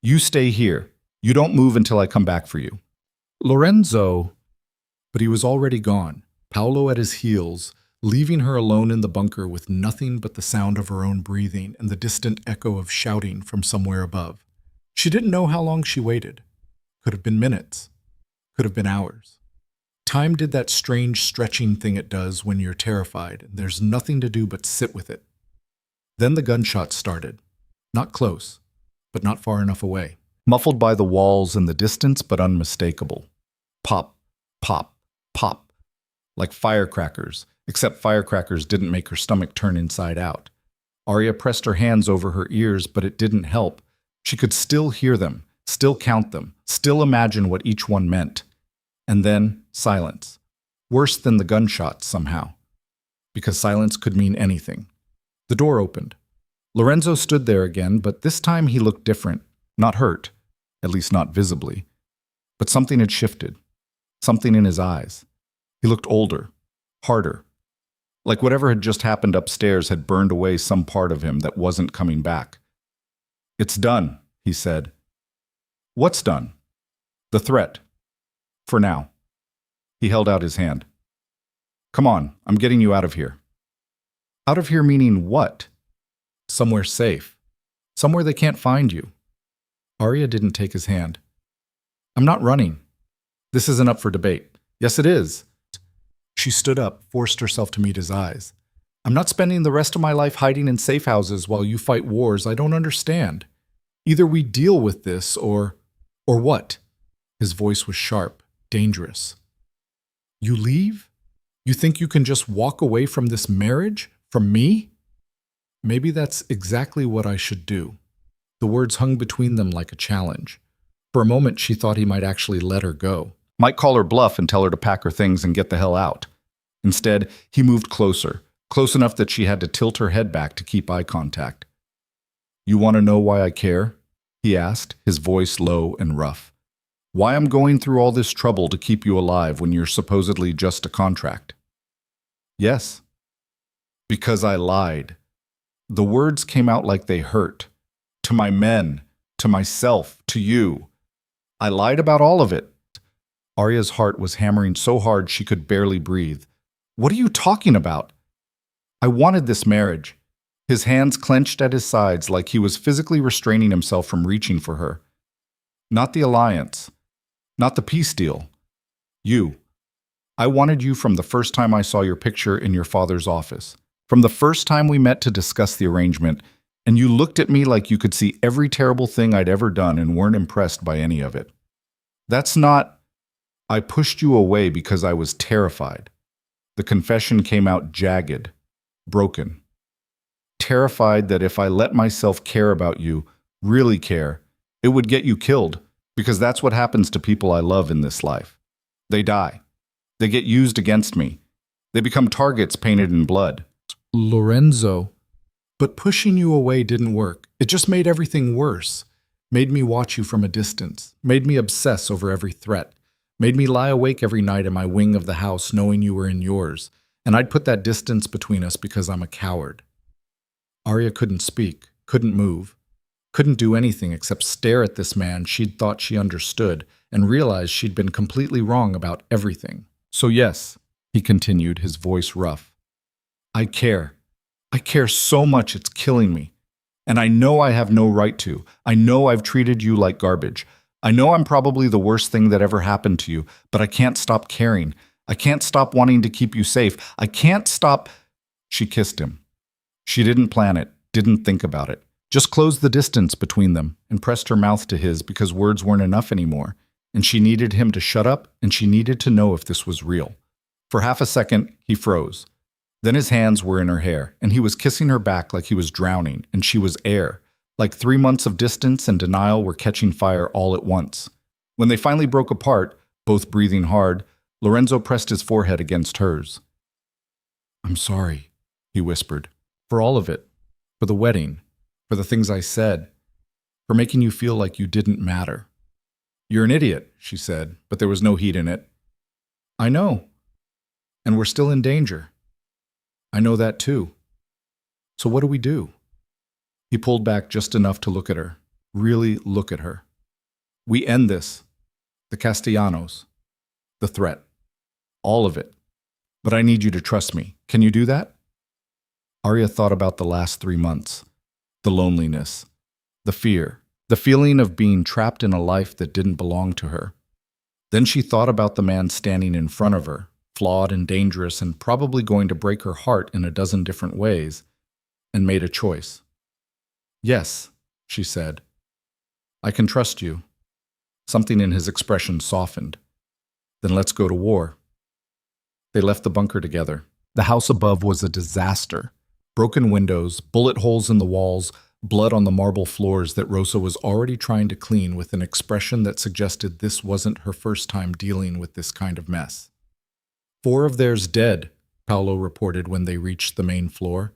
You stay here. You don't move until I come back for you. Lorenzo. But he was already gone, Paolo at his heels, leaving her alone in the bunker with nothing but the sound of her own breathing and the distant echo of shouting from somewhere above. She didn't know how long she waited. Could have been minutes. Could have been hours. Time did that strange stretching thing it does when you're terrified and there's nothing to do but sit with it. Then the gunshots started. Not close, but not far enough away. Muffled by the walls in the distance, but unmistakable. Pop, pop, pop. Like firecrackers, except firecrackers didn't make her stomach turn inside out. Arya pressed her hands over her ears, but it didn't help. She could still hear them, still count them, still imagine what each one meant. And then silence. Worse than the gunshots somehow. Because silence could mean anything. The door opened. Lorenzo stood there again, but this time he looked different. Not hurt, at least not visibly. But something had shifted. Something in his eyes. He looked older, harder. Like whatever had just happened upstairs had burned away some part of him that wasn't coming back. It's done, he said. What's done? The threat. For now. He held out his hand. Come on, I'm getting you out of here. Out of here meaning what? Somewhere safe. Somewhere they can't find you. Arya didn't take his hand. I'm not running. This isn't up for debate. Yes, it is. She stood up, forced herself to meet his eyes. I'm not spending the rest of my life hiding in safe houses while you fight wars I don't understand. Either we deal with this or what? His voice was sharp, dangerous. You leave? You think you can just walk away from this marriage? From me? Maybe that's exactly what I should do. The words hung between them like a challenge. For a moment, she thought he might actually let her go. Might call her bluff and tell her to pack her things and get the hell out. Instead, he moved closer, close enough that she had to tilt her head back to keep eye contact. You want to know why I care? He asked, his voice low and rough. Why I'm going through all this trouble to keep you alive when you're supposedly just a contract? Yes. Because I lied. The words came out like they hurt. To my men, to myself, to you. I lied about all of it. Arya's heart was hammering so hard she could barely breathe. What are you talking about? I wanted this marriage. His hands clenched at his sides like he was physically restraining himself from reaching for her. Not the alliance. Not the peace deal. You. I wanted you from the first time I saw your picture in your father's office. From the first time we met to discuss the arrangement, and you looked at me like you could see every terrible thing I'd ever done and weren't impressed by any of it. That's not... I pushed you away because I was terrified. The confession came out jagged, broken. Terrified that if I let myself care about you, really care, it would get you killed, because that's what happens to people I love in this life. They die. They get used against me. They become targets painted in blood. Lorenzo. But pushing you away didn't work. It just made everything worse. Made me watch you from a distance. Made me obsess over every threat. Made me lie awake every night in my wing of the house knowing you were in yours. And I'd put that distance between us because I'm a coward. Arya couldn't speak, couldn't move, couldn't do anything except stare at this man she'd thought she understood and realize she'd been completely wrong about everything. So yes, he continued, his voice rough. I care. I care so much it's killing me. And I know I have no right to. I know I've treated you like garbage. I know I'm probably the worst thing that ever happened to you, but I can't stop caring. I can't stop wanting to keep you safe. I can't stop... She kissed him. She didn't plan it, didn't think about it. Just closed the distance between them and pressed her mouth to his because words weren't enough anymore, and she needed him to shut up, and she needed to know if this was real. For half a second, he froze. Then his hands were in her hair, and he was kissing her back like he was drowning, and she was air. Like 3 months of distance and denial were catching fire all at once. When they finally broke apart, both breathing hard, Lorenzo pressed his forehead against hers. "I'm sorry," he whispered. "For all of it. For the wedding. For the things I said. For making you feel like you didn't matter." "You're an idiot," she said, but there was no heat in it. "I know. And we're still in danger." "I know that too. So what do we do?" He pulled back just enough to look at her. Really look at her. "We end this. The Castellanos. The threat. All of it. But I need you to trust me. Can you do that?" Arya thought about the last 3 months. The loneliness. The fear. The feeling of being trapped in a life that didn't belong to her. Then she thought about the man standing in front of her, flawed and dangerous and probably going to break her heart in a dozen different ways, and made a choice. "Yes," she said. "I can trust you." Something in his expression softened. "Then let's go to war." They left the bunker together. The house above was a disaster. Broken windows, bullet holes in the walls, blood on the marble floors that Rosa was already trying to clean with an expression that suggested this wasn't her first time dealing with this kind of mess. 4 of theirs dead, Paolo reported when they reached the main floor.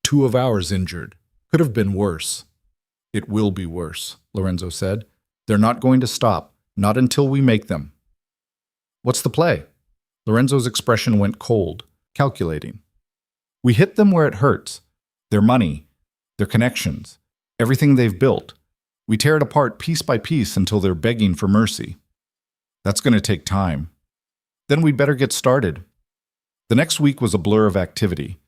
2 of ours injured. Could have been worse. "It will be worse," Lorenzo said. "They're not going to stop, not until we make them." "What's the play?" Lorenzo's expression went cold, calculating. "We hit them where it hurts. Their money, their connections, everything they've built. We tear it apart piece by piece until they're begging for mercy. That's going to take time. Then we'd better get started." The next week was a blur of activity.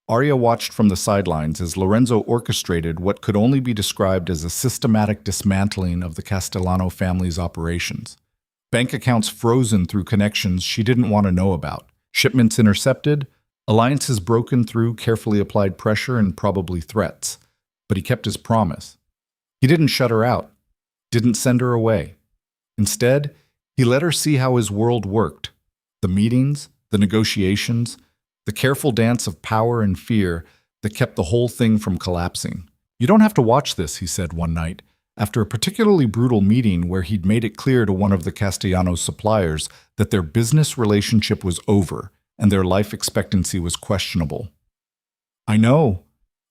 Arya watched from the sidelines as Lorenzo orchestrated what could only be described as a systematic dismantling of the Castellano family's operations. Bank accounts frozen through connections she didn't want to know about, shipments intercepted, alliances broken through carefully applied pressure and probably threats. But he kept his promise. He didn't shut her out, didn't send her away. Instead, he let her see how his world worked. The meetings, the negotiations, the careful dance of power and fear that kept the whole thing from collapsing. "You don't have to watch this," he said one night, after a particularly brutal meeting where he'd made it clear to one of the Castellanos' suppliers that their business relationship was over and their life expectancy was questionable. "I know,"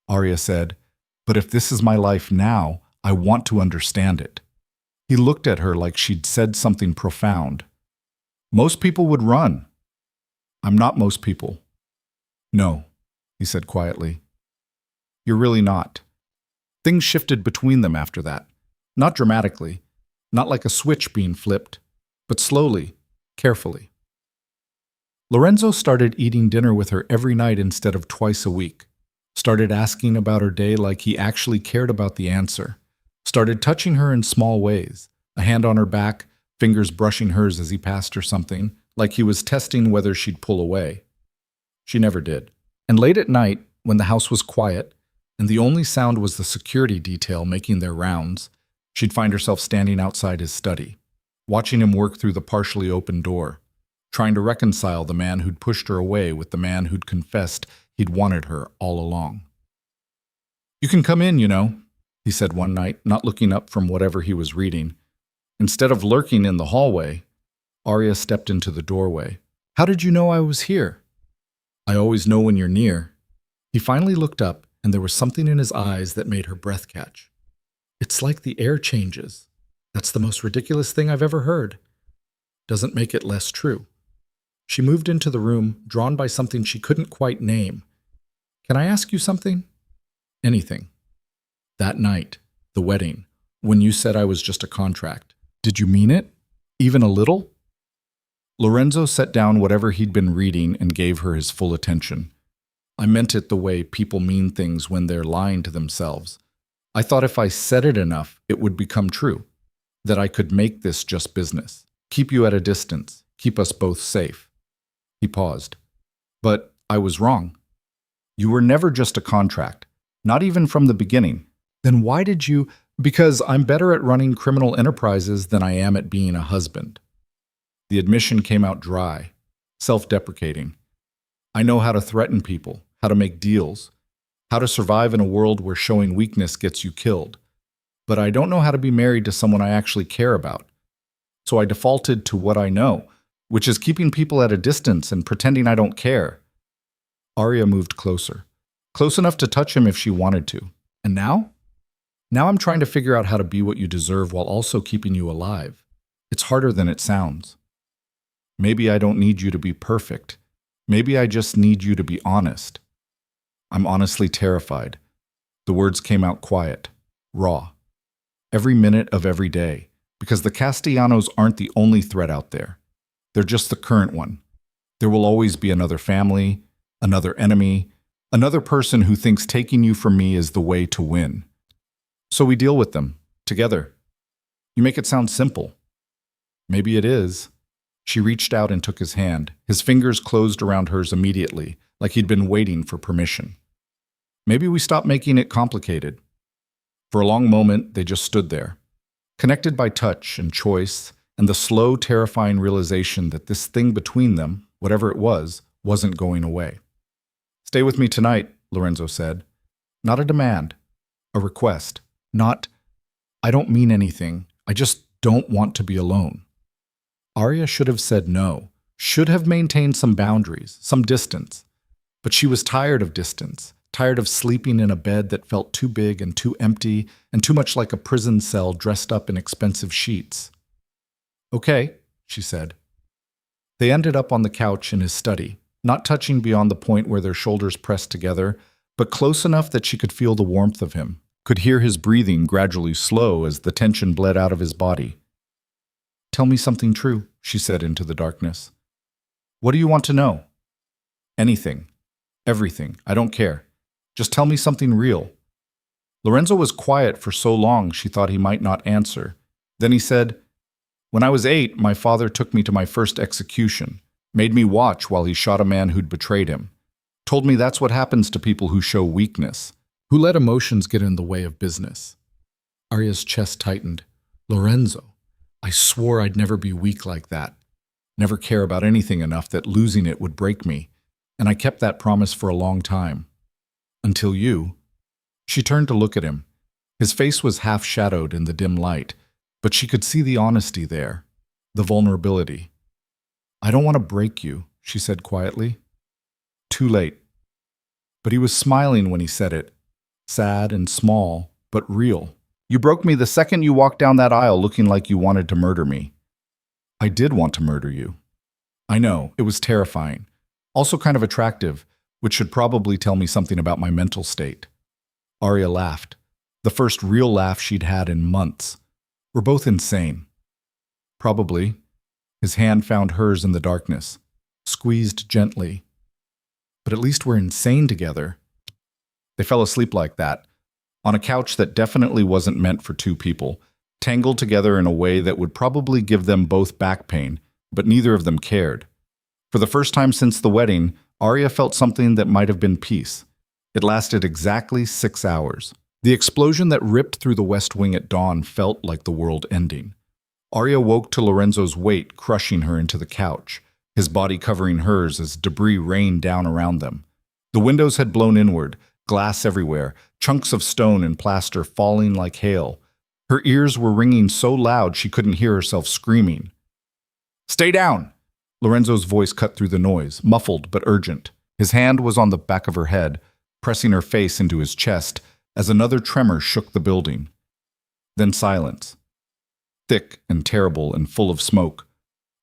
Arya said, "but if this is my life now, I want to understand it." He looked at her like she'd said something profound. "Most people would run." "I'm not most people." "No," he said quietly. "You're really not." Things shifted between them after that. Not dramatically, not like a switch being flipped, but slowly, carefully. Lorenzo started eating dinner with her every night instead of twice a week. Started asking about her day like he actually cared about the answer. Started touching her in small ways, a hand on her back, fingers brushing hers as he passed her something, like he was testing whether she'd pull away. She never did. And late at night, when the house was quiet, and the only sound was the security detail making their rounds, she'd find herself standing outside his study, watching him work through the partially open door, trying to reconcile the man who'd pushed her away with the man who'd confessed he'd wanted her all along. "You can come in, you know," he said one night, not looking up from whatever he was reading. Instead of lurking in the hallway, Arya stepped into the doorway. "How did you know I was here?" "I always know when you're near." He finally looked up, and there was something in his eyes that made her breath catch. "It's like the air changes. That's the most ridiculous thing I've ever heard. Doesn't make it less true." She moved into the room, drawn by something she couldn't quite name. "Can I ask you something?" "Anything." "That night, the wedding, when you said I was just a contract, did you mean it? Even a little?" Lorenzo set down whatever he'd been reading and gave her his full attention. "I meant it the way people mean things when they're lying to themselves. I thought if I said it enough, it would become true. That I could make this just business. Keep you at a distance. Keep us both safe." He paused. "But I was wrong." You were never just a contract, not even from the beginning. Then why did you? Because I'm better at running criminal enterprises than I am at being a husband. The admission came out dry, self-deprecating. I know how to threaten people, how to make deals, how to survive in a world where showing weakness gets you killed. But I don't know how to be married to someone I actually care about. So I defaulted to what I know, which is keeping people at a distance and pretending I don't care. Arya moved closer, close enough to touch him if she wanted to. And now? Now I'm trying to figure out how to be what you deserve while also keeping you alive. It's harder than it sounds. Maybe I don't need you to be perfect. Maybe I just need you to be honest. I'm honestly terrified. The words came out quiet, raw. Every minute of every day, because the Castellanos aren't the only threat out there. They're just the current one. There will always be another family, another enemy, another person who thinks taking you from me is the way to win. So we deal with them, together. You make it sound simple. Maybe it is. She reached out and took his hand. His fingers closed around hers immediately, like he'd been waiting for permission. Maybe we stop making it complicated. For a long moment, they just stood there, connected by touch and choice, and the slow, terrifying realization that this thing between them, whatever it was, wasn't going away. Stay with me tonight, Lorenzo said. Not a demand, a request. Not, I don't mean anything, I just don't want to be alone. Arya should have said no, should have maintained some boundaries, some distance. But she was tired of distance, tired of sleeping in a bed that felt too big and too empty and too much like a prison cell dressed up in expensive sheets. Okay, she said. They ended up on the couch in his study, not touching beyond the point where their shoulders pressed together, but close enough that she could feel the warmth of him, could hear his breathing gradually slow as the tension bled out of his body. Tell me something true, she said into the darkness. What do you want to know? Anything. Everything. I don't care. Just tell me something real. Lorenzo was quiet for so long she thought he might not answer. Then he said, When I was 8, my father took me to my first execution, made me watch while he shot a man who'd betrayed him. Told me that's what happens to people who show weakness. Who let emotions get in the way of business? Arya's chest tightened. Lorenzo, I swore I'd never be weak like that. Never care about anything enough that losing it would break me. And I kept that promise for a long time. Until you. She turned to look at him. His face was half-shadowed in the dim light, but she could see the honesty there, the vulnerability. I don't want to break you, she said quietly. Too late. But he was smiling when he said it, sad and small, but real. You broke me the second you walked down that aisle looking like you wanted to murder me. I did want to murder you. I know, it was terrifying. Also kind of attractive, which should probably tell me something about my mental state. Arya laughed, the first real laugh she'd had in months. We're both insane. Probably. His hand found hers in the darkness, squeezed gently. But at least we're insane together. They fell asleep like that, on a couch that definitely wasn't meant for two people, tangled together in a way that would probably give them both back pain, but neither of them cared. For the first time since the wedding, Arya felt something that might have been peace. It lasted exactly 6 hours. The explosion that ripped through the West Wing at dawn felt like the world ending. Arya woke to Lorenzo's weight crushing her into the couch, his body covering hers as debris rained down around them. The windows had blown inward, glass everywhere, chunks of stone and plaster falling like hail. Her ears were ringing so loud she couldn't hear herself screaming. Stay down! Lorenzo's voice cut through the noise, muffled but urgent. His hand was on the back of her head, pressing her face into his chest as another tremor shook the building. Then silence. Thick and terrible and full of smoke.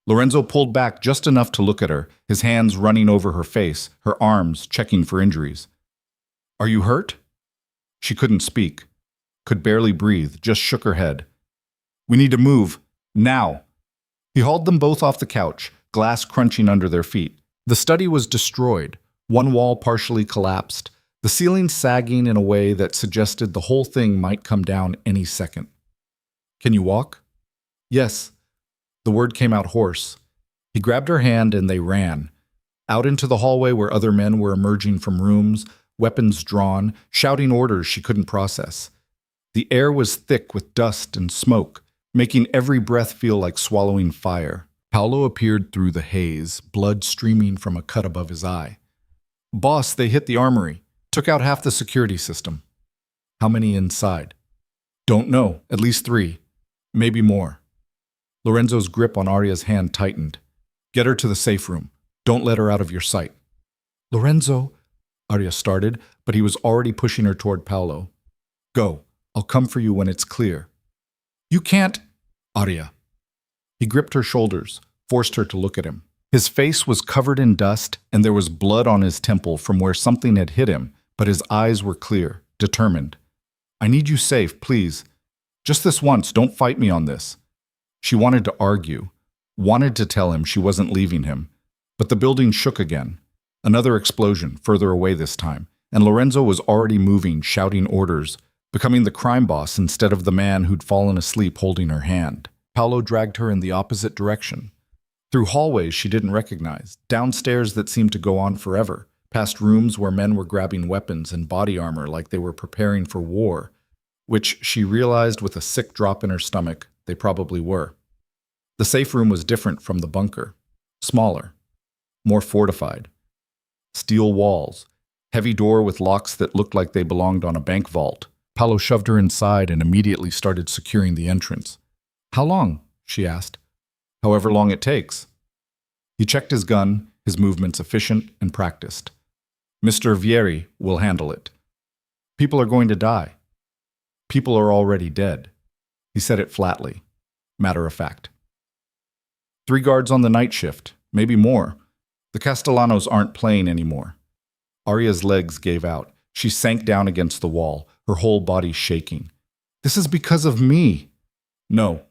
Lorenzo pulled back just enough to look at her, his hands running over her face, her arms checking for injuries. Are you hurt? She couldn't speak, could barely breathe, just shook her head. We need to move, now. He hauled them both off the couch, glass crunching under their feet. The study was destroyed, one wall partially collapsed, the ceiling sagging in a way that suggested the whole thing might come down any second. Can you walk? Yes. The word came out hoarse. He grabbed her hand and they ran, out into the hallway where other men were emerging from rooms, weapons drawn, shouting orders she couldn't process. The air was thick with dust and smoke, making every breath feel like swallowing fire. Paolo appeared through the haze, blood streaming from a cut above his eye. "Boss, they hit the armory. Took out half the security system." "How many inside?" "Don't know. At least 3. Maybe more." Lorenzo's grip on Aria's hand tightened. "Get her to the safe room. Don't let her out of your sight." "Lorenzo," Aria started, but he was already pushing her toward Paolo. "Go. I'll come for you when it's clear." "You can't." "Aria." He gripped her shoulders, forced her to look at him. His face was covered in dust, and there was blood on his temple from where something had hit him, but his eyes were clear, determined. "I need you safe, please. Just this once, don't fight me on this." She wanted to argue, wanted to tell him she wasn't leaving him, but the building shook again. Another explosion, further away this time, and Lorenzo was already moving, shouting orders, becoming the crime boss instead of the man who'd fallen asleep holding her hand. Paolo dragged her in the opposite direction. Through hallways she didn't recognize, downstairs that seemed to go on forever, past rooms where men were grabbing weapons and body armor like they were preparing for war, which she realized with a sick drop in her stomach they probably were. The safe room was different from the bunker. Smaller, more fortified. Steel walls, heavy door with locks that looked like they belonged on a bank vault. Paolo shoved her inside and immediately started securing the entrance. "How long?" she asked. "However long it takes." He checked his gun, his movements efficient and practiced. "Mr. Vieri will handle it. People are going to die. People are already dead." He said it flatly, matter of fact. 3 guards on the night shift, maybe more. The Castellanos aren't playing anymore. Aria's legs gave out. She sank down against the wall, her whole body shaking. "This is because of me." "No."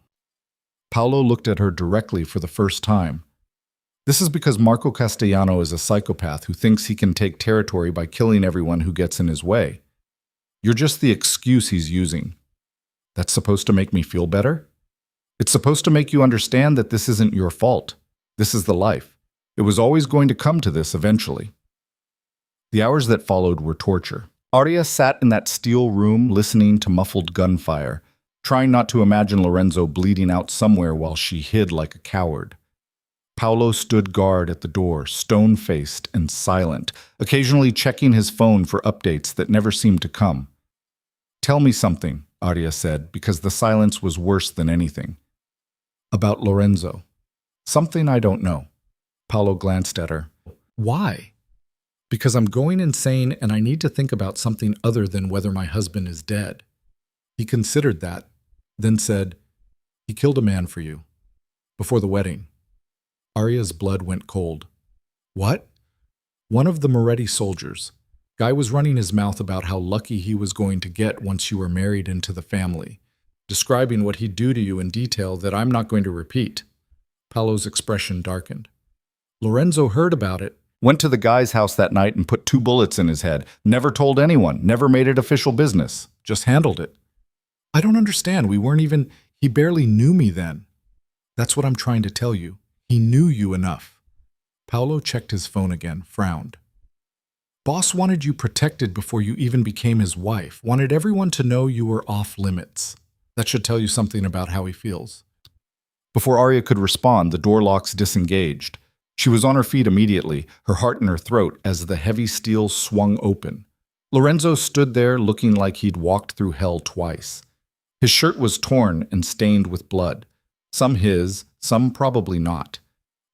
Paolo looked at her directly for the first time. "This is because Marco Castellano is a psychopath who thinks he can take territory by killing everyone who gets in his way. You're just the excuse he's using." "That's supposed to make me feel better?" "It's supposed to make you understand that this isn't your fault. This is the life. It was always going to come to this eventually." The hours that followed were torture. Aria sat in that steel room listening to muffled gunfire, trying not to imagine Lorenzo bleeding out somewhere while she hid like a coward. Paolo stood guard at the door, stone-faced and silent, occasionally checking his phone for updates that never seemed to come. "Tell me something," Aria said, because the silence was worse than anything. "About Lorenzo." "Something I don't know." Paolo glanced at her. "Why?" "Because I'm going insane and I need to think about something other than whether my husband is dead." He considered that, then said, "He killed a man for you. Before the wedding." Aria's blood went cold. "What?" "One of the Moretti soldiers. Guy was running his mouth about how lucky he was going to get once you were married into the family, describing what he'd do to you in detail that I'm not going to repeat." Paolo's expression darkened. "Lorenzo heard about it. Went to the guy's house that night and put 2 bullets in his head. Never told anyone, never made it official business. Just handled it." "I don't understand. We weren't even... He barely knew me then." "That's what I'm trying to tell you. He knew you enough." Paolo checked his phone again, frowned. "Boss wanted you protected before you even became his wife. Wanted everyone to know you were off limits. That should tell you something about how he feels." Before Aria could respond, the door locks disengaged. She was on her feet immediately, her heart in her throat as the heavy steel swung open. Lorenzo stood there looking like he'd walked through hell twice. His shirt was torn and stained with blood. Some his, some probably not.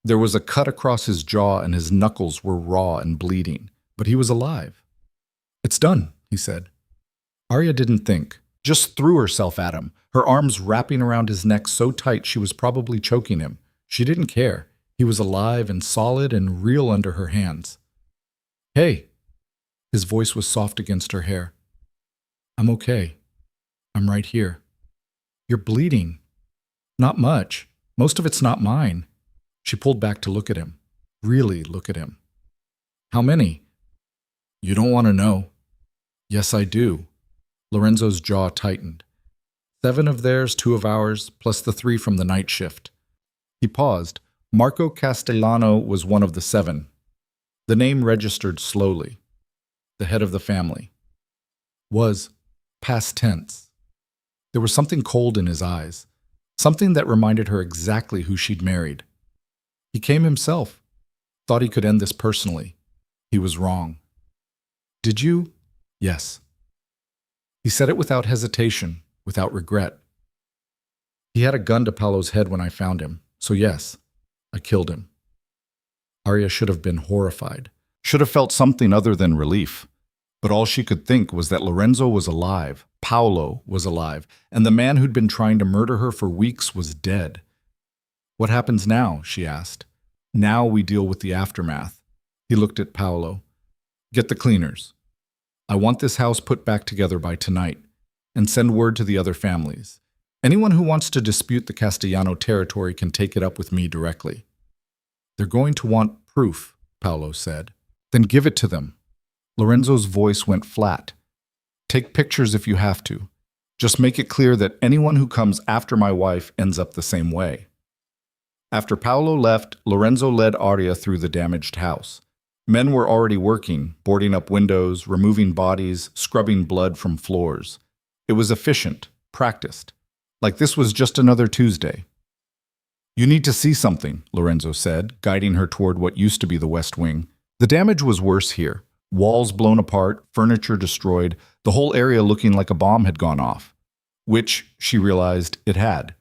There was a cut across his jaw and his knuckles were raw and bleeding, but he was alive. "It's done," he said. Aria didn't think, just threw herself at him, her arms wrapping around his neck so tight she was probably choking him. She didn't care. He was alive and solid and real under her hands. "Hey." His voice was soft against her hair. "I'm okay. I'm right here." "You're bleeding." "Not much. Most of it's not mine." She pulled back to look at him. Really look at him. "How many?" "You don't want to know." "Yes, I do." Lorenzo's jaw tightened. 7 of theirs, 2 of ours, plus the 3 from the night shift. He paused. Marco Castellano was one of the 7. The name registered slowly. the head of the family. Was past tense. There was something cold in his eyes, something that reminded her exactly who she'd married. He came himself, thought he could end this personally. He was wrong. Did you? Yes. He said it without hesitation, without regret. He had a gun to Paolo's head when I found him, so yes, I killed him. Arya should have been horrified, Should have felt something other than relief. But all she could think was that Lorenzo was alive, Paolo was alive, and the man who'd been trying to murder her for weeks was dead. What happens now? She asked. Now we deal with the aftermath. He looked at Paolo. Get the cleaners. I want this house put back together by tonight, and send word to the other families. Anyone who wants to dispute the Castellano territory can take it up with me directly. They're going to want proof, Paolo said. Then give it to them. Lorenzo's voice went flat. Take pictures if you have to. Just make it clear that anyone who comes after my wife ends up the same way. After Paolo left, Lorenzo led Arya through the damaged house. Men were already working, boarding up windows, removing bodies, scrubbing blood from floors. It was efficient, practiced, like this was just another Tuesday. You need to see something, Lorenzo said, guiding her toward what used to be the West Wing. The damage was worse here. Walls blown apart, furniture destroyed, the whole area looking like a bomb had gone off. Which, she realized, it had.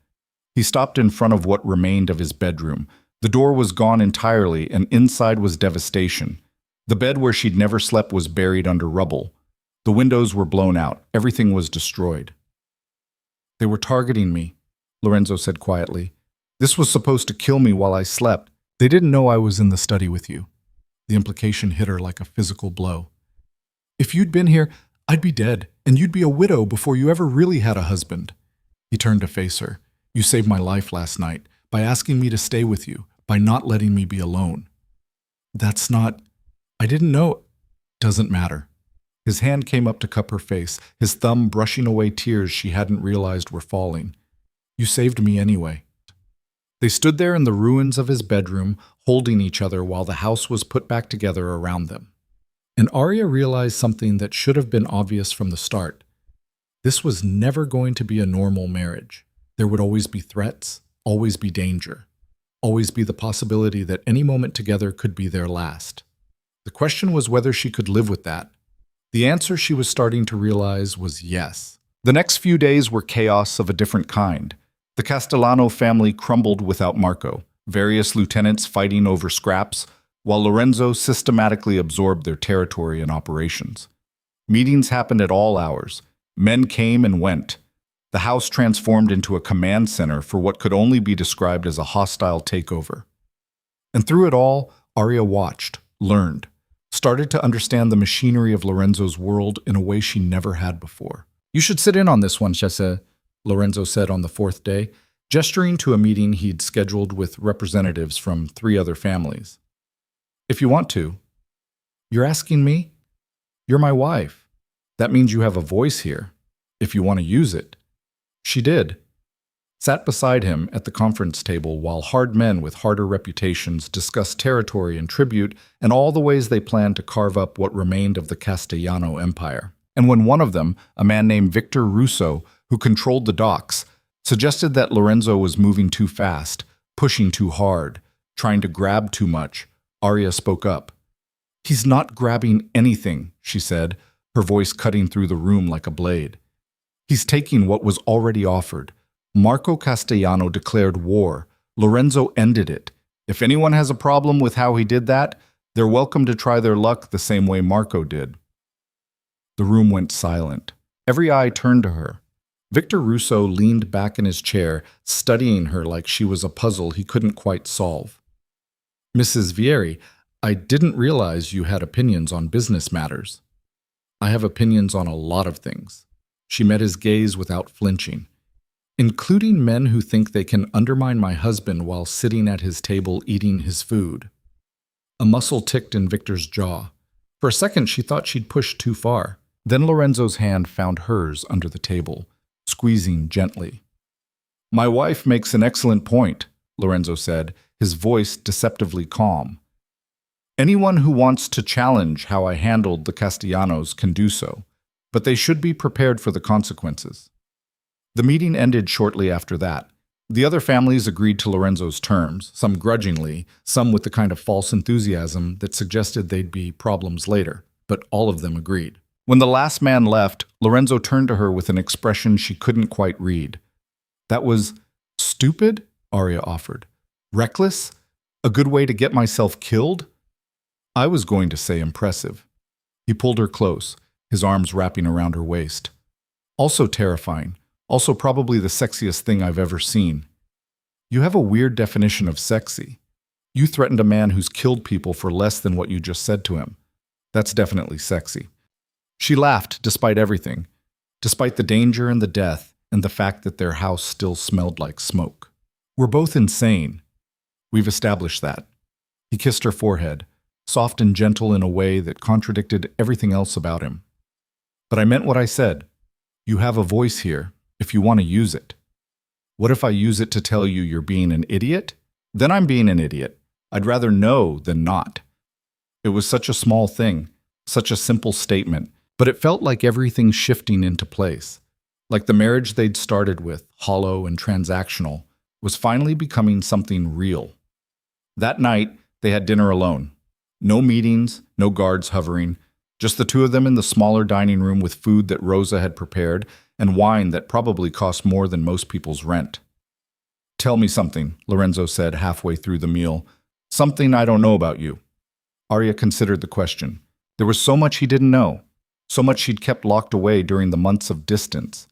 He stopped in front of what remained of his bedroom. The door was gone entirely, and inside was devastation. The bed where she'd never slept was buried under rubble. The windows were blown out. Everything was destroyed. They were targeting me, Lorenzo said quietly. This was supposed to kill me while I slept. They didn't know I was in the study with you. The implication hit her like a physical blow. If you'd been here, I'd be dead, and you'd be a widow before you ever really had a husband. He turned to face her. You saved my life last night by asking me to stay with you, by not letting me be alone. That's not... I didn't know... Doesn't matter. His hand came up to cup her face, his thumb brushing away tears she hadn't realized were falling. You saved me anyway. They stood there in the ruins of his bedroom, holding each other while the house was put back together around them. And Arya realized something that should have been obvious from the start. This was never going to be a normal marriage. There would always be threats, always be danger, always be the possibility that any moment together could be their last. The question was whether she could live with that. The answer she was starting to realize was yes. The next few days were chaos of a different kind. The Castellano family crumbled without Marco, various lieutenants fighting over scraps, while Lorenzo systematically absorbed their territory and operations. Meetings happened at all hours. Men came and went. The house transformed into a command center for what could only be described as a hostile takeover. And through it all, Arya watched, learned, started to understand the machinery of Lorenzo's world in a way she never had before. You should sit in on this one, Chese, Lorenzo said on the fourth day, gesturing to a meeting he'd scheduled with representatives from 3 other families. If you want to. You're asking me? You're my wife. That means you have a voice here, if you want to use it. She did. Sat beside him at the conference table while hard men with harder reputations discussed territory and tribute and all the ways they planned to carve up what remained of the Castellano Empire. And when one of them, a man named Victor Russo, who controlled the docks, suggested that Lorenzo was moving too fast, pushing too hard, trying to grab too much, Arya spoke up. He's not grabbing anything, she said, her voice cutting through the room like a blade. He's taking what was already offered. Marco Castellano declared war. Lorenzo ended it. If anyone has a problem with how he did that, they're welcome to try their luck the same way Marco did. The room went silent. Every eye turned to her. Victor Russo leaned back in his chair, studying her like she was a puzzle he couldn't quite solve. Mrs. Vieri, I didn't realize you had opinions on business matters. I have opinions on a lot of things. She met his gaze without flinching. Including men who think they can undermine my husband while sitting at his table eating his food. A muscle ticked in Victor's jaw. For a second, she thought she'd pushed too far. Then Lorenzo's hand found hers under the table, squeezing gently. My wife makes an excellent point, Lorenzo said, his voice deceptively calm. Anyone who wants to challenge how I handled the Castellanos can do so, but they should be prepared for the consequences. The meeting ended shortly after that. The other families agreed to Lorenzo's terms, some grudgingly, some with the kind of false enthusiasm that suggested they'd be problems later, but all of them agreed. When the last man left, Lorenzo turned to her with an expression she couldn't quite read. That was stupid, Arya offered. Reckless? A good way to get myself killed? I was going to say impressive. He pulled her close, his arms wrapping around her waist. Also terrifying. Also probably the sexiest thing I've ever seen. You have a weird definition of sexy. You threatened a man who's killed people for less than what you just said to him. That's definitely sexy. She laughed despite everything, despite the danger and the death and the fact that their house still smelled like smoke. We're both insane. We've established that. He kissed her forehead, soft and gentle in a way that contradicted everything else about him. But I meant what I said. You have a voice here, if you want to use it. What if I use it to tell you you're being an idiot? Then I'm being an idiot. I'd rather know than not. It was such a small thing, such a simple statement, but it felt like everything shifting into place. Like the marriage they'd started with, hollow and transactional, was finally becoming something real. That night, they had dinner alone. No meetings, no guards hovering, just the two of them in the smaller dining room with food that Rosa had prepared and wine that probably cost more than most people's rent. Tell me something, Lorenzo said halfway through the meal. Something I don't know about you. Arya considered the question. There was so much he didn't know, so much she'd kept locked away during the months of distance.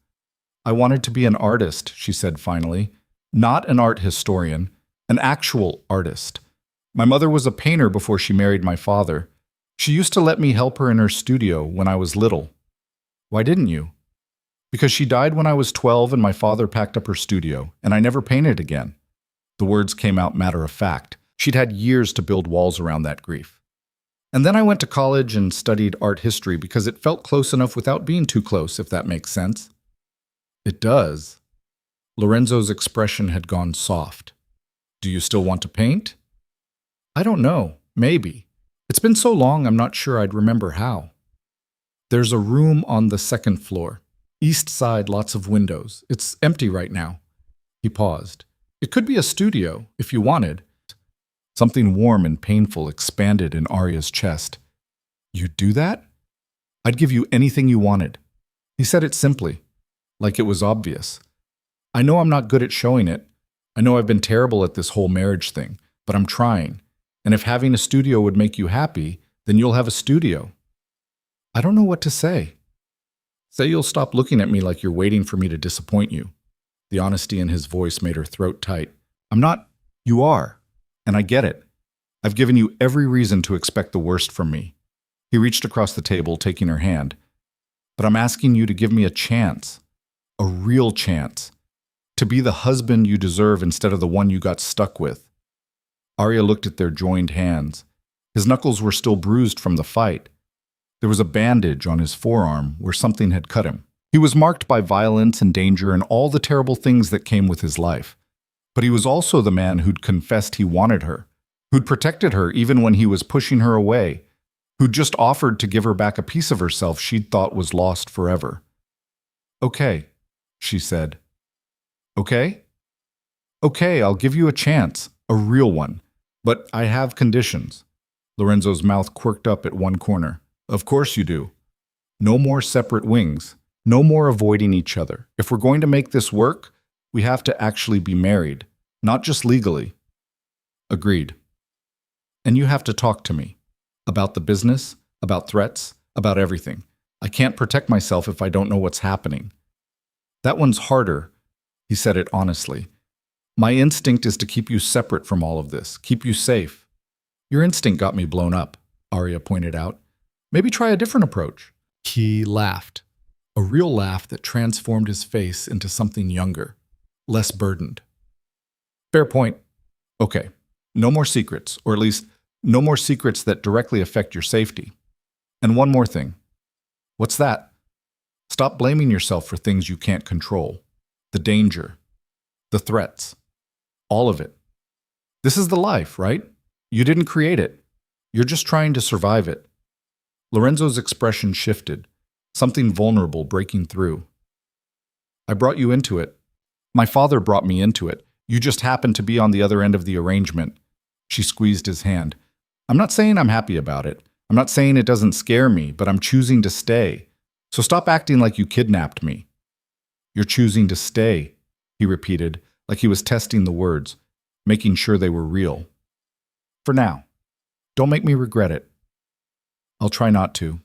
I wanted to be an artist, she said finally. Not an art historian, an actual artist. My mother was a painter before she married my father. She used to let me help her in her studio when I was little. Why didn't you? Because she died when I was 12 and my father packed up her studio, and I never painted again. The words came out matter of fact. She'd had years to build walls around that grief. And then I went to college and studied art history because it felt close enough without being too close, if that makes sense. It does. Lorenzo's expression had gone soft. Do you still want to paint? I don't know. Maybe. It's been so long I'm not sure I'd remember how. There's a room on the second floor. East side, lots of windows. It's empty right now. He paused. It could be a studio, if you wanted. Something warm and painful expanded in Arya's chest. You'd do that? I'd give you anything you wanted. He said it simply, like it was obvious. I know I'm not good at showing it. I know I've been terrible at this whole marriage thing, but I'm trying. And if having a studio would make you happy, then you'll have a studio. I don't know what to say. Say you'll stop looking at me like you're waiting for me to disappoint you. The honesty in his voice made her throat tight. I'm not. You are. And I get it. I've given you every reason to expect the worst from me. He reached across the table, taking her hand. But I'm asking you to give me a chance. A real chance. To be the husband you deserve instead of the one you got stuck with. Arya looked at their joined hands. His knuckles were still bruised from the fight. There was a bandage on his forearm where something had cut him. He was marked by violence and danger and all the terrible things that came with his life. But he was also the man who'd confessed he wanted her, who'd protected her even when he was pushing her away, who'd just offered to give her back a piece of herself she'd thought was lost forever. Okay, she said. Okay? Okay, I'll give you a chance, a real one. But I have conditions. Lorenzo's mouth quirked up at one corner. Of course you do. No more separate wings. No more avoiding each other. If we're going to make this work, we have to actually be married, not just legally. Agreed. And you have to talk to me. About the business, about threats, about everything. I can't protect myself if I don't know what's happening. That one's harder, he said it honestly. My instinct is to keep you separate from all of this, keep you safe. Your instinct got me blown up, Arya pointed out. Maybe try a different approach. He laughed, a real laugh that transformed his face into something younger, less burdened. Fair point. Okay, no more secrets, or at least no more secrets that directly affect your safety. And one more thing. What's that? Stop blaming yourself for things you can't control. The danger, the threats, all of it. This is the life, right? You didn't create it. You're just trying to survive it. Lorenzo's expression shifted, something vulnerable breaking through. I brought you into it. My father brought me into it. You just happened to be on the other end of the arrangement. She squeezed his hand. I'm not saying I'm happy about it. I'm not saying it doesn't scare me, but I'm choosing to stay. So stop acting like you kidnapped me. You're choosing to stay, he repeated, like he was testing the words, making sure they were real. For now. Don't make me regret it. I'll try not to.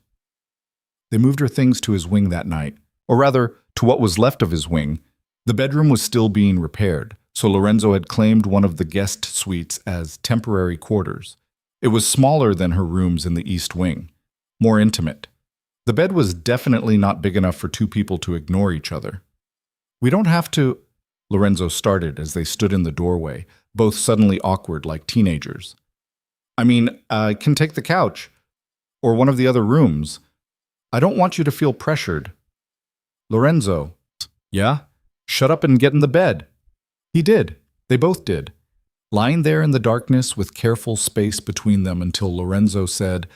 They moved her things to his wing that night, or rather, to what was left of his wing. The bedroom was still being repaired, so Lorenzo had claimed one of the guest suites as temporary quarters. It was smaller than her rooms in the East Wing, more intimate. The bed was definitely not big enough for two people to ignore each other. We don't have to, Lorenzo started as they stood in the doorway, both suddenly awkward like teenagers. I mean, I can take the couch, or one of the other rooms. I don't want you to feel pressured. Lorenzo. Yeah? Shut up and get in the bed. He did. They both did. Lying there in the darkness with careful space between them until Lorenzo said,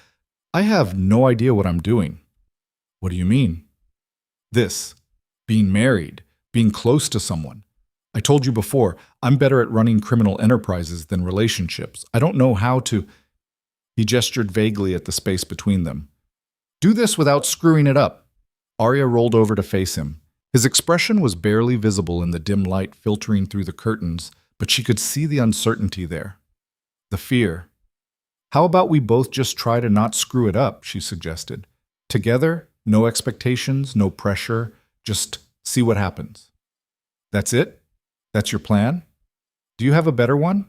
I have no idea what I'm doing. What do you mean? This. Being married. Being close to someone. I told you before, I'm better at running criminal enterprises than relationships. I don't know how to... He gestured vaguely at the space between them. Do this without screwing it up. Arya rolled over to face him. His expression was barely visible in the dim light filtering through the curtains, but she could see the uncertainty there. The fear. How about we both just try to not screw it up, she suggested. Together, no expectations, no pressure, just see what happens. That's it? That's your plan? Do you have a better one?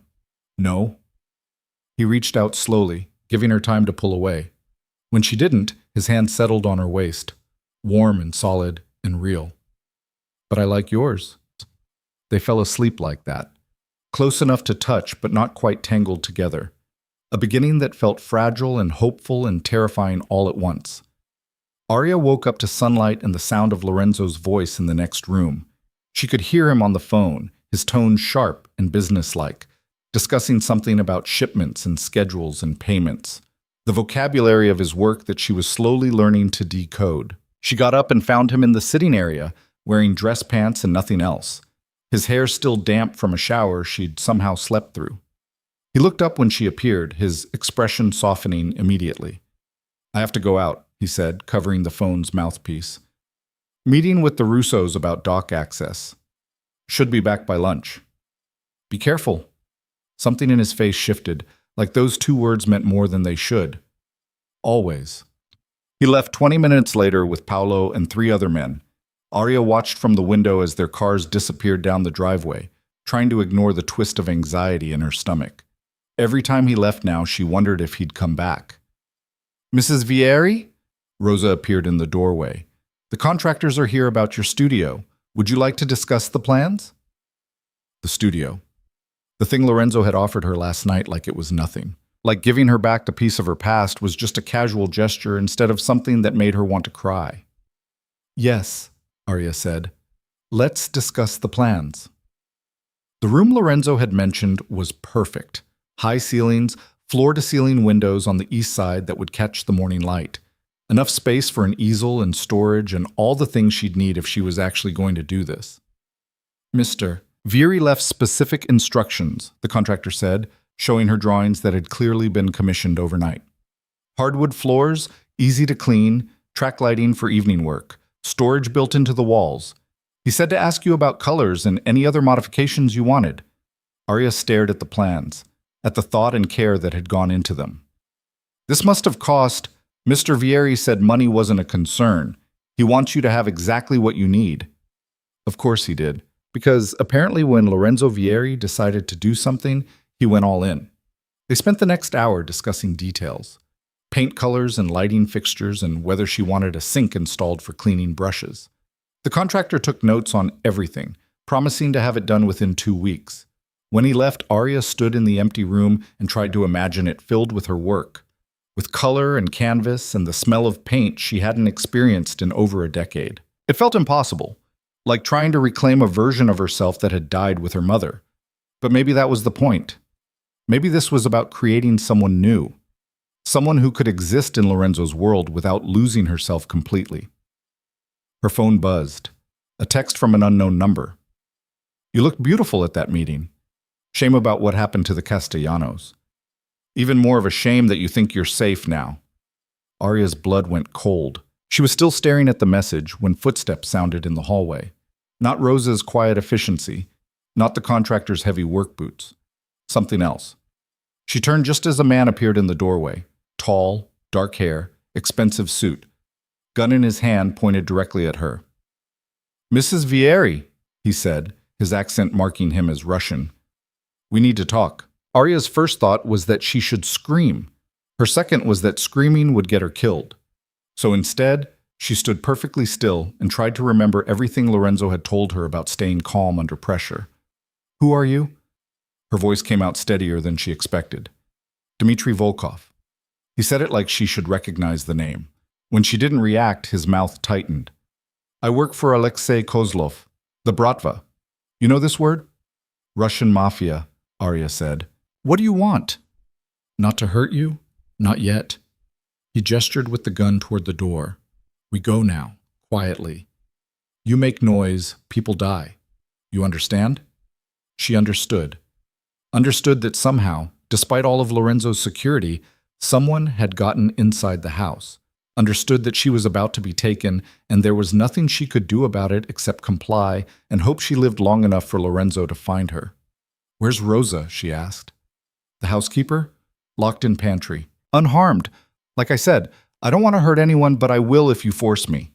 No. He reached out slowly, giving her time to pull away. When she didn't, his hand settled on her waist, warm and solid and real. But I like yours. They fell asleep like that, close enough to touch but not quite tangled together. A beginning that felt fragile and hopeful and terrifying all at once. Arya woke up to sunlight and the sound of Lorenzo's voice in the next room. She could hear him on the phone, his tone sharp and businesslike, discussing something about shipments and schedules and payments. The vocabulary of his work that she was slowly learning to decode. She got up and found him in the sitting area, wearing dress pants and nothing else. His hair still damp from a shower she'd somehow slept through. He looked up when she appeared, his expression softening immediately. I have to go out, he said, covering the phone's mouthpiece. Meeting with the Russos about dock access. Should be back by lunch. Be careful. Something in his face shifted, like those two words meant more than they should. Always. He left 20 minutes later with Paolo and 3 other men. Arya watched from the window as their cars disappeared down the driveway, trying to ignore the twist of anxiety in her stomach. Every time he left now, she wondered if he'd come back. Mrs. Vieri? Rosa appeared in the doorway. The contractors are here about your studio. Would you like to discuss the plans? The studio. The thing Lorenzo had offered her last night like it was nothing. Like giving her back a piece of her past was just a casual gesture instead of something that made her want to cry. Yes, Arya said. Let's discuss the plans. The room Lorenzo had mentioned was perfect. High ceilings, floor-to-ceiling windows on the east side that would catch the morning light. Enough space for an easel and storage and all the things she'd need if she was actually going to do this. Mr. Vieri left specific instructions, the contractor said, showing her drawings that had clearly been commissioned overnight. Hardwood floors, easy to clean, track lighting for evening work, storage built into the walls. He said to ask you about colors and any other modifications you wanted. Arya stared at the plans, at the thought and care that had gone into them. This must have cost... Mr. Vieri said money wasn't a concern. He wants you to have exactly what you need. Of course he did, because apparently when Lorenzo Vieri decided to do something, he went all in. They spent the next hour discussing details. Paint colors and lighting fixtures and whether she wanted a sink installed for cleaning brushes. The contractor took notes on everything, promising to have it done within 2 weeks. When he left, Arya stood in the empty room and tried to imagine it filled with her work. With color and canvas and the smell of paint she hadn't experienced in over a decade. It felt impossible, like trying to reclaim a version of herself that had died with her mother. But maybe that was the point. Maybe this was about creating someone new. Someone who could exist in Lorenzo's world without losing herself completely. Her phone buzzed. A text from an unknown number. You looked beautiful at that meeting. Shame about what happened to the Castellanos. Even more of a shame that you think you're safe now. Aria's blood went cold. She was still staring at the message when footsteps sounded in the hallway. Not Rosa's quiet efficiency, not the contractor's heavy work boots. Something else. She turned just as a man appeared in the doorway. Tall, dark hair, expensive suit. Gun in his hand pointed directly at her. Mrs. Vieri, he said, his accent marking him as Russian. We need to talk. Aria's first thought was that she should scream. Her second was that screaming would get her killed. So instead, she stood perfectly still and tried to remember everything Lorenzo had told her about staying calm under pressure. Who are you? Her voice came out steadier than she expected. Dmitry Volkov. He said it like she should recognize the name. When she didn't react, his mouth tightened. I work for Alexei Kozlov, the Bratva. You know this word? Russian mafia, Aria said. What do you want? Not to hurt you? Not yet. He gestured with the gun toward the door. We go now, quietly. You make noise, people die. You understand? She understood. Understood that somehow, despite all of Lorenzo's security, someone had gotten inside the house. Understood that she was about to be taken, and there was nothing she could do about it except comply and hope she lived long enough for Lorenzo to find her. Where's Rosa? She asked. The housekeeper? Locked in pantry. Unharmed. Like I said, I don't want to hurt anyone, but I will if you force me.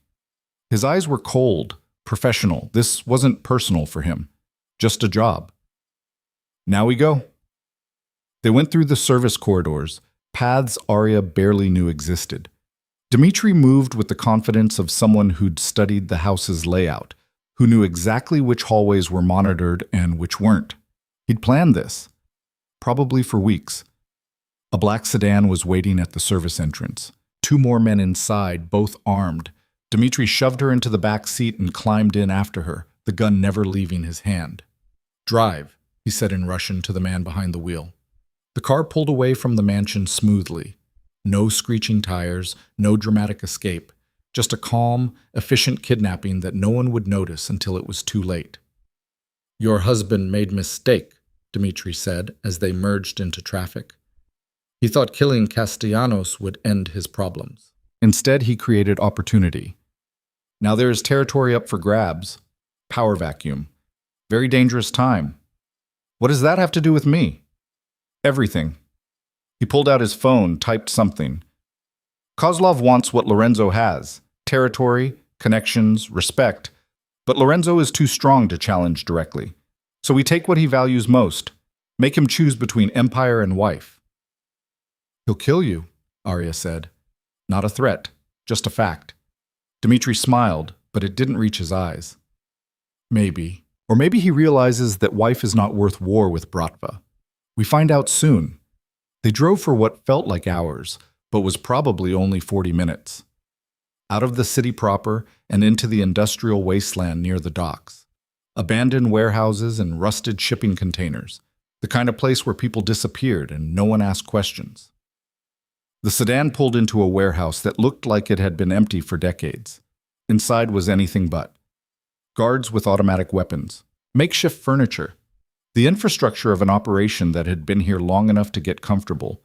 His eyes were cold, professional. This wasn't personal for him. Just a job. Now we go. They went through the service corridors, paths Aria barely knew existed. Dmitry moved with the confidence of someone who'd studied the house's layout, who knew exactly which hallways were monitored and which weren't. He'd planned this, probably for weeks. A black sedan was waiting at the service entrance. 2 more men inside, both armed. Dmitry shoved her into the back seat and climbed in after her, the gun never leaving his hand. Drive, he said in Russian to the man behind the wheel. The car pulled away from the mansion smoothly. No screeching tires, no dramatic escape, just a calm, efficient kidnapping that no one would notice until it was too late. Your husband made mistake, Dmitry said as they merged into traffic. He thought killing Castellanos would end his problems. Instead, he created opportunity. Now there is territory up for grabs. Power vacuum. Very dangerous time. What does that have to do with me? Everything. He pulled out his phone, typed something. Kozlov wants what Lorenzo has. Territory, connections, respect. But Lorenzo is too strong to challenge directly. So we take what he values most. Make him choose between empire and wife. He'll kill you, Aria said. Not a threat, just a fact. Dmitry smiled, but it didn't reach his eyes. Maybe. Or maybe he realizes that wife is not worth war with Bratva. We find out soon. They drove for what felt like hours, but was probably only 40 minutes. Out of the city proper and into the industrial wasteland near the docks. Abandoned warehouses and rusted shipping containers. The kind of place where people disappeared and no one asked questions. The sedan pulled into a warehouse that looked like it had been empty for decades. Inside was anything but. Guards with automatic weapons. Makeshift furniture. The infrastructure of an operation that had been here long enough to get comfortable.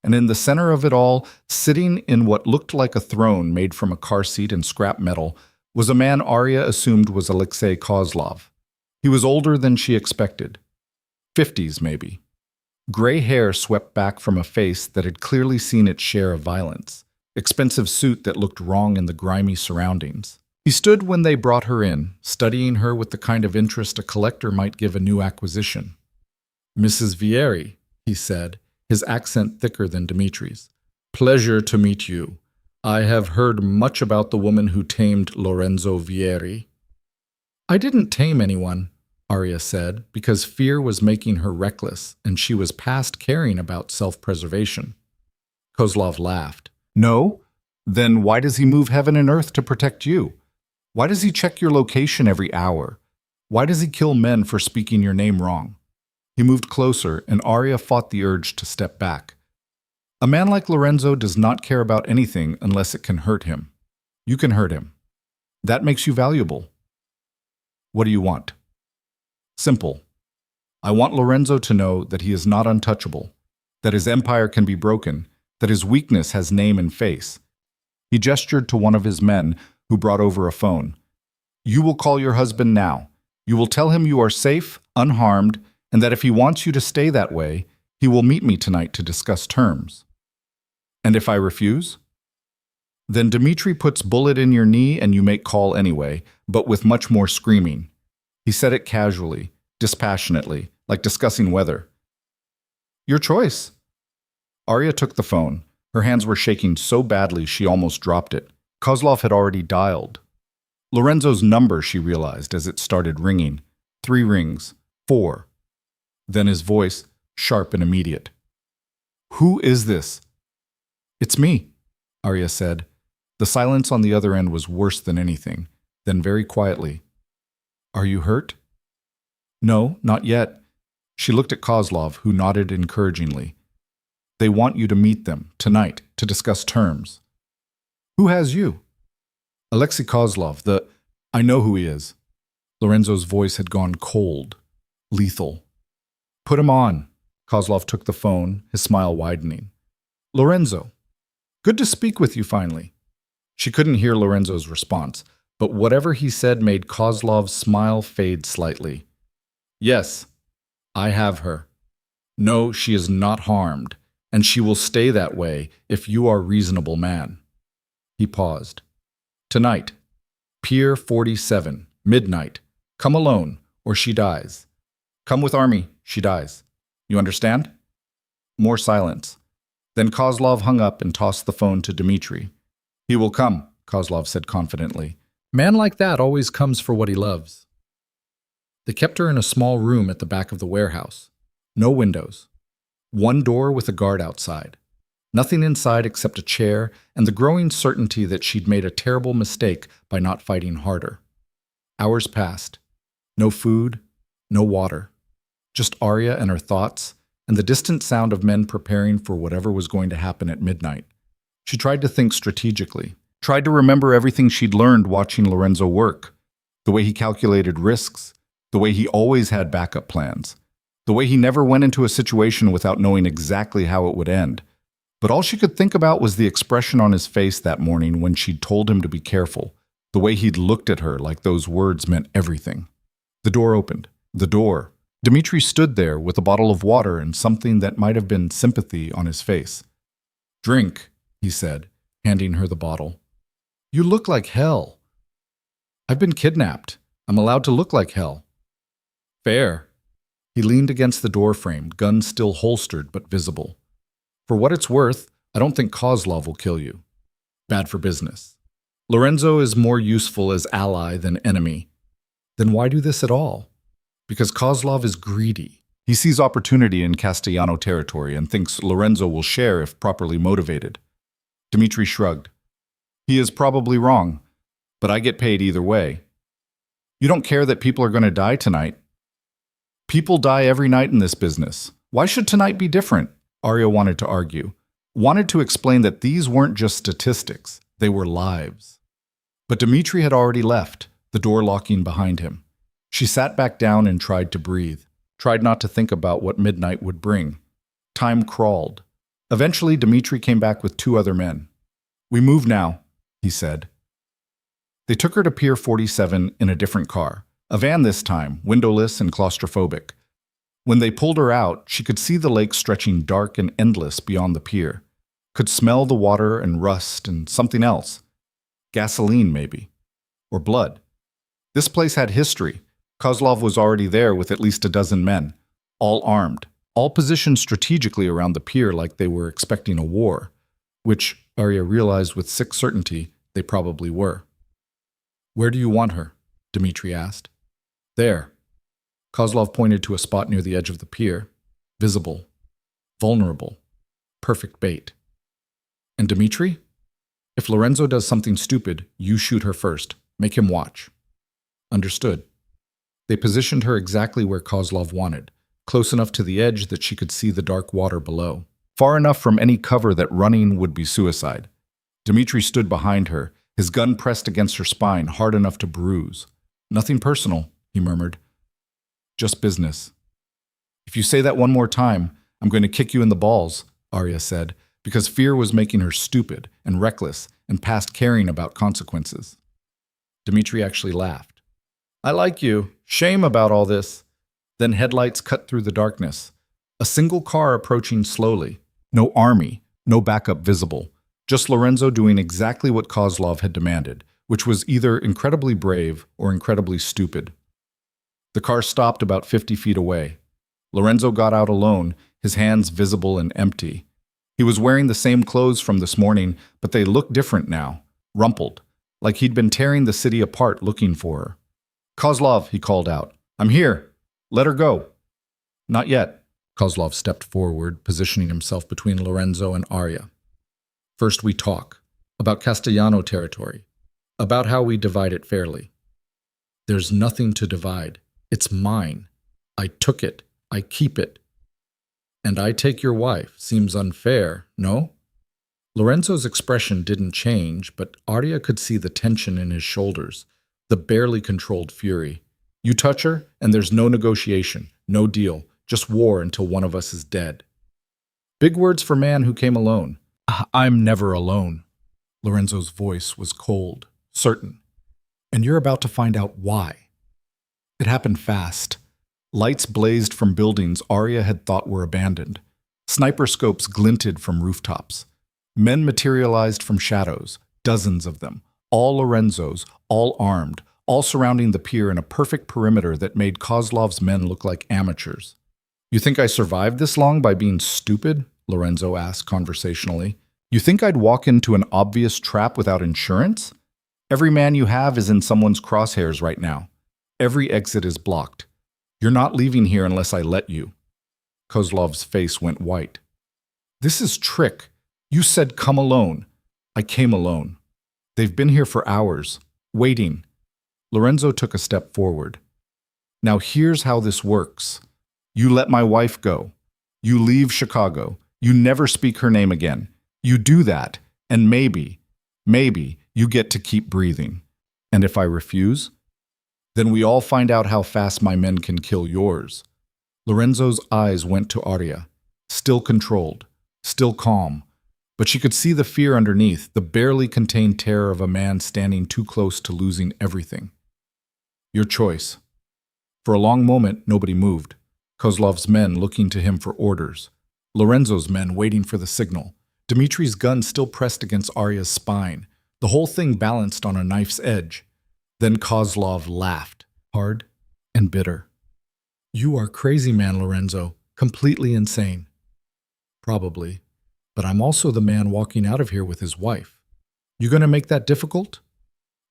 And in the center of it all, sitting in what looked like a throne made from a car seat and scrap metal, was a man Aria assumed was Alexei Kozlov. He was older than she expected. 50s, maybe. Gray hair swept back from a face that had clearly seen its share of violence. Expensive suit that looked wrong in the grimy surroundings. He stood when they brought her in, studying her with the kind of interest a collector might give a new acquisition. Mrs. Vieri, he said, his accent thicker than Dmitry's. Pleasure to meet you. I have heard much about the woman who tamed Lorenzo Vieri. I didn't tame anyone, Aria said, because fear was making her reckless, and she was past caring about self-preservation. Kozlov laughed. No? Then why does he move heaven and earth to protect you? Why does he check your location every hour? Why does he kill men for speaking your name wrong? He moved closer, and Aria fought the urge to step back. A man like Lorenzo does not care about anything unless it can hurt him. You can hurt him. That makes you valuable. What do you want? Simple. I want Lorenzo to know that he is not untouchable, that his empire can be broken, that his weakness has name and face. He gestured to one of his men, who brought over a phone. You will call your husband now. You will tell him you are safe, unharmed, and that if he wants you to stay that way, he will meet me tonight to discuss terms. And if I refuse? Then Dmitri puts bullet in your knee and you make call anyway, but with much more screaming. He said it casually, dispassionately, like discussing weather. Your choice. Arya took the phone. Her hands were shaking so badly she almost dropped it. Kozlov had already dialed. Lorenzo's number, she realized as it started ringing. 3 rings. 4. Then his voice, sharp and immediate. Who is this? It's me, Arya said. The silence on the other end was worse than anything. Then very quietly. Are you hurt? No, not yet. She looked at Kozlov, who nodded encouragingly. They want you to meet them, tonight, to discuss terms. Who has you? Alexei Kozlov, I know who he is. Lorenzo's voice had gone cold, lethal. Put him on. Kozlov took the phone, his smile widening. Lorenzo. Good to speak with you finally. She couldn't hear Lorenzo's response, but whatever he said made Kozlov's smile fade slightly. Yes, I have her. No, she is not harmed, and she will stay that way if you are a reasonable man. He paused. Tonight, Pier 47, midnight. Come alone, or she dies. Come with army, she dies. You understand? More silence. Then Kozlov hung up and tossed the phone to Dmitri. He will come, Kozlov said confidently. Man like that always comes for what he loves. They kept her in a small room at the back of the warehouse. No windows. One door with a guard outside. Nothing inside except a chair and the growing certainty that she'd made a terrible mistake by not fighting harder. Hours passed. No food, no water. Just Arya and her thoughts, and the distant sound of men preparing for whatever was going to happen at midnight. She tried to think strategically, tried to remember everything she'd learned watching Lorenzo work, the way he calculated risks, the way he always had backup plans, the way he never went into a situation without knowing exactly how it would end. But all she could think about was the expression on his face that morning when she'd told him to be careful, the way he'd looked at her like those words meant everything. The door opened. The door. Dmitri stood there with a bottle of water and something that might have been sympathy on his face. Drink, he said, handing her the bottle. You look like hell. I've been kidnapped. I'm allowed to look like hell. Fair. He leaned against the doorframe, gun still holstered but visible. For what it's worth, I don't think Kozlov will kill you. Bad for business. Lorenzo is more useful as ally than enemy. Then why do this at all? Because Kozlov is greedy. He sees opportunity in Castellano territory and thinks Lorenzo will share if properly motivated. Dmitri shrugged. He is probably wrong, but I get paid either way. You don't care that people are going to die tonight. People die every night in this business. Why should tonight be different? Arya wanted to argue, wanted to explain that these weren't just statistics, they were lives. But Dmitri had already left, the door locking behind him. She sat back down and tried to breathe, tried not to think about what midnight would bring. Time crawled. Eventually, Dmitri came back with 2 other men. We move now, he said. They took her to Pier 47 in a different car, a van this time, windowless and claustrophobic. When they pulled her out, she could see the lake stretching dark and endless beyond the pier, could smell the water and rust and something else. Gasoline, maybe. Or blood. This place had history. Kozlov was already there with at least a dozen men, all armed, all positioned strategically around the pier like they were expecting a war, which Arya realized with sick certainty they probably were. Where do you want her? Dmitri asked. There. Kozlov pointed to a spot near the edge of the pier. Visible. Vulnerable. Perfect bait. And Dmitri? If Lorenzo does something stupid, you shoot her first. Make him watch. Understood. They positioned her exactly where Kozlov wanted, close enough to the edge that she could see the dark water below. far enough from any cover that running would be suicide. Dmitri stood behind her, his gun pressed against her spine, hard enough to bruise. "Nothing personal," he murmured. "Just business." "If you say that one more time, I'm going to kick you in the balls," Arya said, because fear was making her stupid and reckless and past caring about consequences. Dmitri actually laughed. "I like you. Shame about all this." Then headlights cut through the darkness. A single car approaching slowly. No army, no backup visible. Just Lorenzo doing exactly what Kozlov had demanded, which was either incredibly brave or incredibly stupid. The car stopped about 50 feet away. Lorenzo got out alone, his hands visible and empty. He was wearing the same clothes from this morning, but they looked different now, rumpled, like he'd been tearing the city apart looking for her. "Kozlov," he called out. "I'm here. Let her go." "Not yet." Kozlov stepped forward, positioning himself between Lorenzo and Arya. "First we talk. About Castellano territory. About how we divide it fairly." "There's nothing to divide. It's mine. I took it. I keep it." "And I take your wife. Seems unfair, no?" Lorenzo's expression didn't change, but Arya could see the tension in his shoulders, the barely controlled fury. "You touch her, and there's no negotiation, no deal, just war until one of us is dead." Big words for man who came alone. "I'm never alone." Lorenzo's voice was cold, certain. "And you're about to find out why." It happened fast. Lights blazed from buildings Arya had thought were abandoned. Sniper scopes glinted from rooftops. Men materialized from shadows, dozens of them, all Lorenzos, all armed, all surrounding the pier in a perfect perimeter that made Kozlov's men look like amateurs. "You think I survived this long by being stupid?" Lorenzo asked conversationally. "You think I'd walk into an obvious trap without insurance? Every man you have is in someone's crosshairs right now. Every exit is blocked. You're not leaving here unless I let you." Kozlov's face went white. "This is trick. You said come alone. I came alone. They've been here for hours, waiting." Lorenzo took a step forward. "Now here's how this works. You let my wife go. You leave Chicago. You never speak her name again. You do that, and maybe you get to keep breathing. And if I refuse, then we all find out how fast my men can kill yours." Lorenzo's eyes went to Arya, still controlled, still calm, but she could see the fear underneath, the barely contained terror of a man standing too close to losing everything. "Your choice." For a long moment, nobody moved. Kozlov's men looking to him for orders. Lorenzo's men waiting for the signal. Dmitri's gun still pressed against Arya's spine. The whole thing balanced on a knife's edge. Then Kozlov laughed, hard and bitter. "You are crazy man, Lorenzo. Completely insane." "Probably. But I'm also the man walking out of here with his wife. You gonna make that difficult?"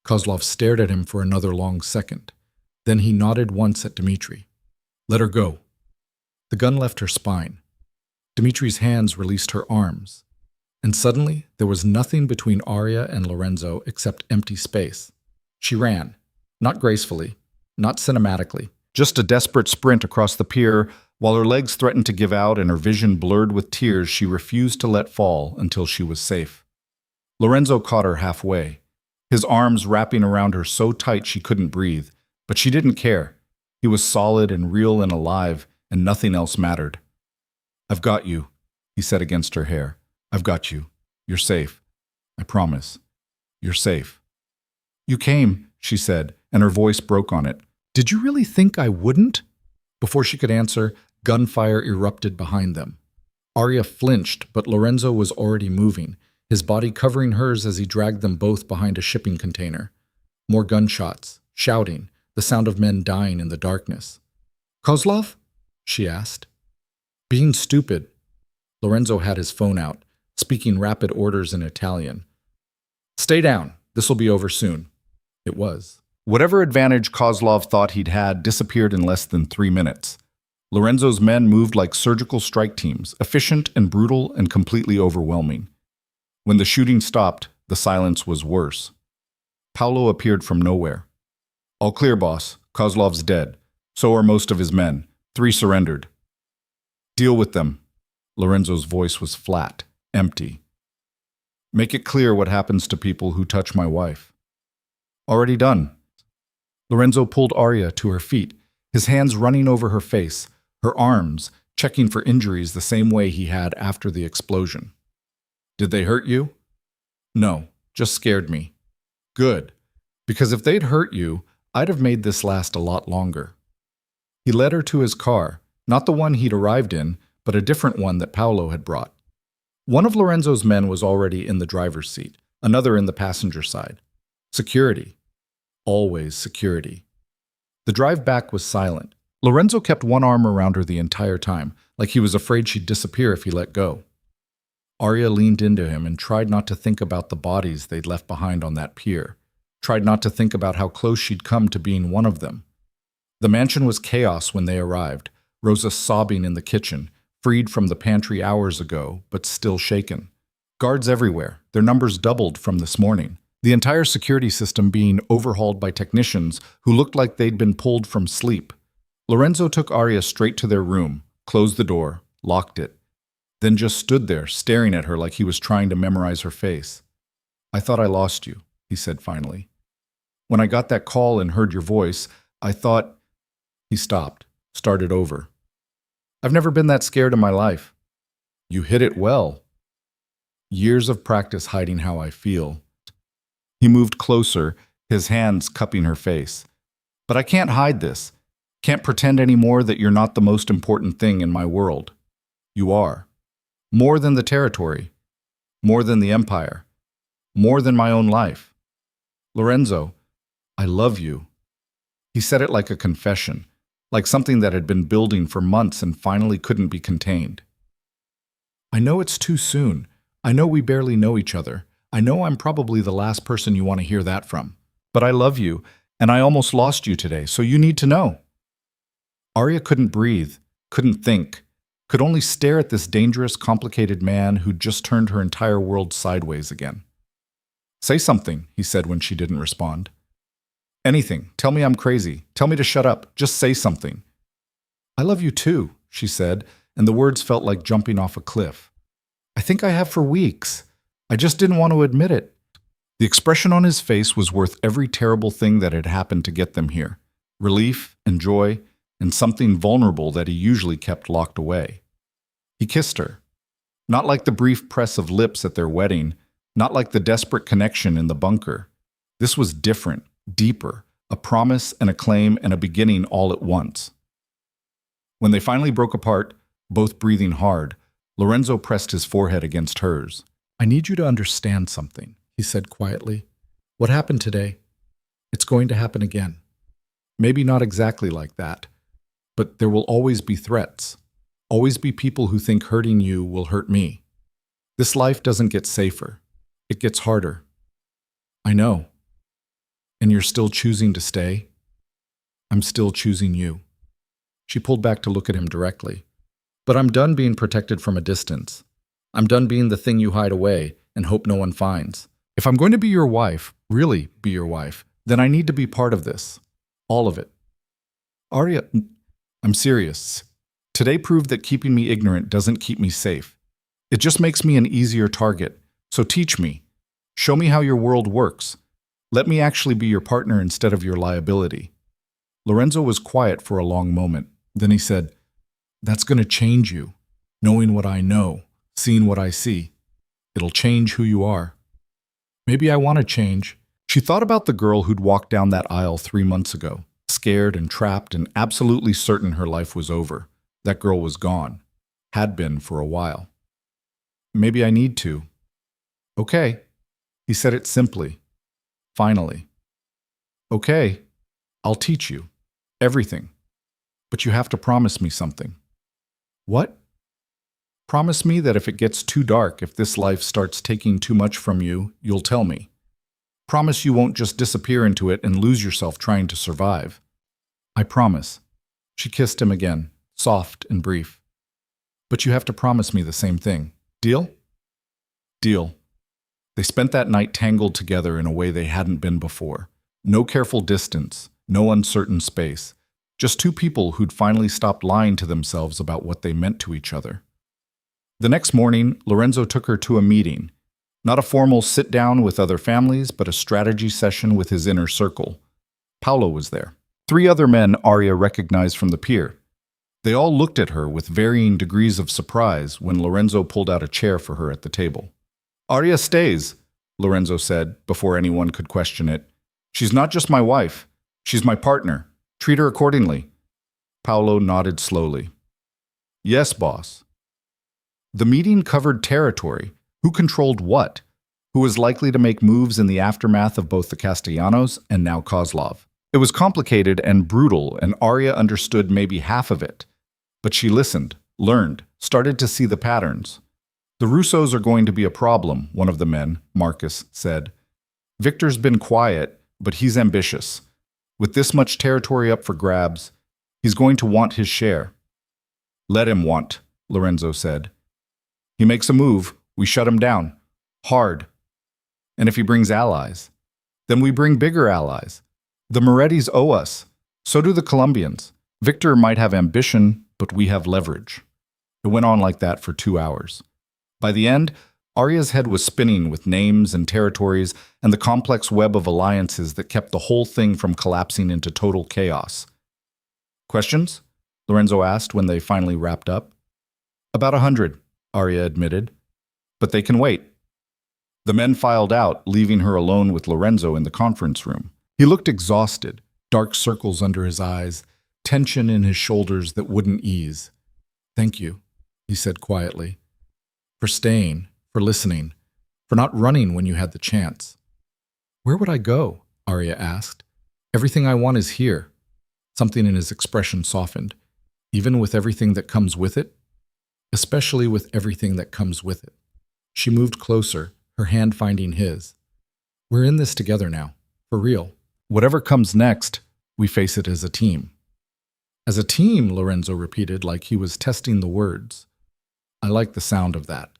Kozlov stared at him for another long second. Then he nodded once at Dmitri. "Let her go." The gun left her spine. Dmitri's hands released her arms. And suddenly, there was nothing between Arya and Lorenzo except empty space. She ran, not gracefully, not cinematically, just a desperate sprint across the pier. While her legs threatened to give out and her vision blurred with tears she refused to let fall until she was safe. Lorenzo caught her halfway, his arms wrapping around her so tight she couldn't breathe, but she didn't care. He was solid and real and alive, and nothing else mattered. "I've got you," he said against her hair. "I've got you. You're safe. I promise. You're safe." "You came," she said, and her voice broke on it. "Did you really think I wouldn't?" Before she could answer, gunfire erupted behind them. Arya flinched, but Lorenzo was already moving, his body covering hers as he dragged them both behind a shipping container. More gunshots, shouting, the sound of men dying in the darkness. "Kozlov?" she asked. Being stupid. Lorenzo had his phone out, speaking rapid orders in Italian. "Stay down. This'll be over soon." It was. Whatever advantage Kozlov thought he'd had disappeared in less than 3 minutes. Lorenzo's men moved like surgical strike teams, efficient and brutal and completely overwhelming. When the shooting stopped, the silence was worse. Paolo appeared from nowhere. "All clear, boss. Kozlov's dead. So are most of his men. 3 surrendered." "Deal with them." Lorenzo's voice was flat, empty. Make it clear what happens to people who touch my wife. Already done. Lorenzo pulled Arya to her feet, his hands running over her face, her arms, checking for injuries the same way he had after the explosion. Did they hurt you? No, just scared me. Good, because if they'd hurt you, I'd have made this last a lot longer. He led her to his car, not the one he'd arrived in, but a different one that Paolo had brought. One of Lorenzo's men was already in the driver's seat, another in the passenger side. Security. Always security. The drive back was silent. Lorenzo kept one arm around her the entire time, like he was afraid she'd disappear if he let go. Arya leaned into him and tried not to think about the bodies they'd left behind on that pier, tried not to think about how close she'd come to being one of them. The mansion was chaos when they arrived, Rosa sobbing in the kitchen, freed from the pantry hours ago, but still shaken. Guards everywhere, their numbers doubled from this morning. The entire security system being overhauled by technicians who looked like they'd been pulled from sleep. Lorenzo took Arya straight to their room, closed the door, locked it, then just stood there staring at her like he was trying to memorize her face. I thought I lost you, he said finally. When I got that call and heard your voice, I thought... He stopped, started over. I've never been that scared in my life. You hit it well. Years of practice hiding how I feel. He moved closer, his hands cupping her face. But I can't hide this. Can't pretend anymore that you're not the most important thing in my world. You are. More than the territory. More than the empire. More than my own life. Lorenzo, I love you. He said it like a confession, like something that had been building for months and finally couldn't be contained. I know it's too soon. I know we barely know each other. I know I'm probably the last person you want to hear that from. But I love you, and I almost lost you today, so you need to know. Arya couldn't breathe, couldn't think, could only stare at this dangerous, complicated man who'd just turned her entire world sideways again. Say something, he said when she didn't respond. Anything. Tell me I'm crazy. Tell me to shut up. Just say something. I love you too, she said, and the words felt like jumping off a cliff. I think I have for weeks. I just didn't want to admit it. The expression on his face was worth every terrible thing that had happened to get them here. Relief and joy, and something vulnerable that he usually kept locked away. He kissed her. Not like the brief press of lips at their wedding, not like the desperate connection in the bunker. This was different, deeper, a promise and a claim and a beginning all at once. When they finally broke apart, both breathing hard, Lorenzo pressed his forehead against hers. I need you to understand something, he said quietly. What happened today? It's going to happen again. Maybe not exactly like that, but there will always be threats. Always be people who think hurting you will hurt me. This life doesn't get safer. It gets harder. I know. And you're still choosing to stay? I'm still choosing you. She pulled back to look at him directly. But I'm done being protected from a distance. I'm done being the thing you hide away and hope no one finds. If I'm going to be your wife, really be your wife, then I need to be part of this. All of it. Arya, I'm serious. Today proved that keeping me ignorant doesn't keep me safe. It just makes me an easier target. So teach me. Show me how your world works. Let me actually be your partner instead of your liability. Lorenzo was quiet for a long moment. Then he said, That's going to change you. Knowing what I know, seeing what I see. It'll change who you are. Maybe I want to change. She thought about the girl who'd walked down that aisle 3 months ago, scared and trapped and absolutely certain her life was over. That girl was gone. Had been for a while. Maybe I need to. Okay. He said it simply. Finally. Okay. I'll teach you. Everything. But you have to promise me something. What? Promise me that if it gets too dark, if this life starts taking too much from you, you'll tell me. Promise you won't just disappear into it and lose yourself trying to survive. I promise. She kissed him again, soft and brief. But you have to promise me the same thing. Deal? Deal. They spent that night tangled together in a way they hadn't been before. No careful distance, no uncertain space. Just two people who'd finally stopped lying to themselves about what they meant to each other. The next morning, Lorenzo took her to a meeting. Not a formal sit-down with other families, but a strategy session with his inner circle. Paolo was there. 3 other men Arya recognized from the pier. They all looked at her with varying degrees of surprise when Lorenzo pulled out a chair for her at the table. "Arya stays," Lorenzo said, before anyone could question it. "She's not just my wife. She's my partner. Treat her accordingly." Paolo nodded slowly. "Yes, boss." The meeting covered territory. Who controlled what? Who was likely to make moves in the aftermath of both the Castellanos and now Kozlov? It was complicated and brutal, and Arya understood maybe half of it. But she listened, learned, started to see the patterns. "The Russos are going to be a problem," one of the men, Marcus, said. "Victor's been quiet, but he's ambitious. With this much territory up for grabs, he's going to want his share." "Let him want," Lorenzo said. "He makes a move, we shut him down. Hard. And if he brings allies, then we bring bigger allies. The Morettis owe us. So do the Colombians. Victor might have ambition, but we have leverage." It went on like that for 2 hours. By the end, Arya's head was spinning with names and territories and the complex web of alliances that kept the whole thing from collapsing into total chaos. "Questions?" Lorenzo asked when they finally wrapped up. "About 100, Arya admitted. "But they can wait." The men filed out, leaving her alone with Lorenzo in the conference room. He looked exhausted, dark circles under his eyes, tension in his shoulders that wouldn't ease. "Thank you," he said quietly. "For staying, for listening, for not running when you had the chance." "Where would I go?" Arya asked. "Everything I want is here." Something in his expression softened. "Even with everything that comes with it?" "Especially with everything that comes with it." She moved closer, her hand finding his. "We're in this together now, for real. Whatever comes next, we face it as a team." "As a team," Lorenzo repeated like he was testing the words. I like the sound of that.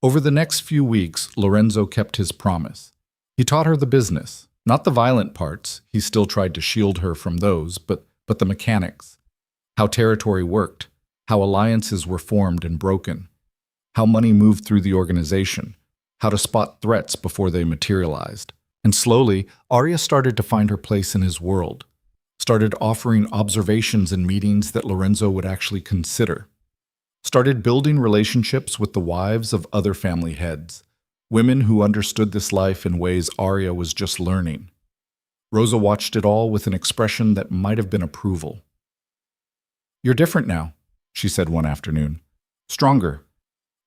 Over the next few weeks, Lorenzo kept his promise. He taught her the business, not the violent parts. He still tried to shield her from those, but the mechanics. How territory worked, how alliances were formed and broken, how money moved through the organization, how to spot threats before they materialized. And slowly, Arya started to find her place in his world, started offering observations in meetings that Lorenzo would actually consider, started building relationships with the wives of other family heads, women who understood this life in ways Arya was just learning. Rosa watched it all with an expression that might have been approval. "You're different now," she said one afternoon. "Stronger.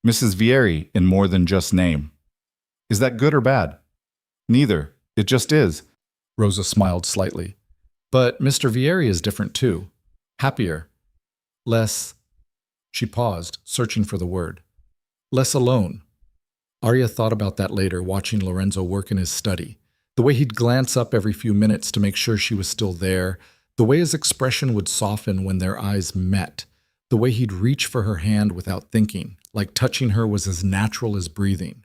Mrs. Vieri in more than just name." "Is that good or bad?" "Neither. It just is." Rosa smiled slightly. "But Mr. Vieri is different too. Happier. Less..." She paused, searching for the word. "Less alone." Arya thought about that later, watching Lorenzo work in his study. The way he'd glance up every few minutes to make sure she was still there, the way his expression would soften when their eyes met, the way he'd reach for her hand without thinking, like touching her was as natural as breathing.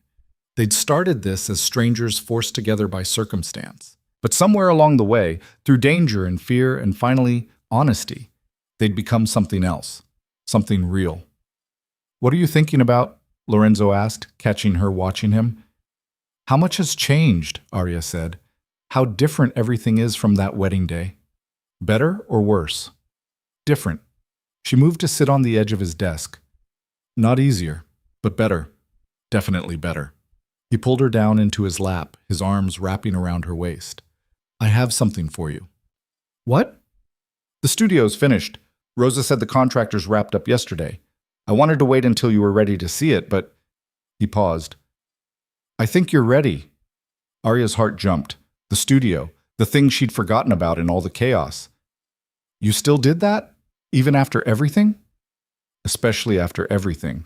They'd started this as strangers forced together by circumstance. But somewhere along the way, through danger and fear and finally honesty, they'd become something else, something real. "What are you thinking about?" Lorenzo asked, catching her watching him. "How much has changed," Arya said. "How different everything is from that wedding day. Better or worse?" "Different." She moved to sit on the edge of his desk. "Not easier, but better. Definitely better." He pulled her down into his lap, his arms wrapping around her waist. "I have something for you." "What?" "The studio's finished. Rosa said the contractors wrapped up yesterday. I wanted to wait until you were ready to see it, but..." He paused. "I think you're ready." Arya's heart jumped. The studio, the thing she'd forgotten about in all the chaos. "You still did that? Even after everything?" "Especially after everything."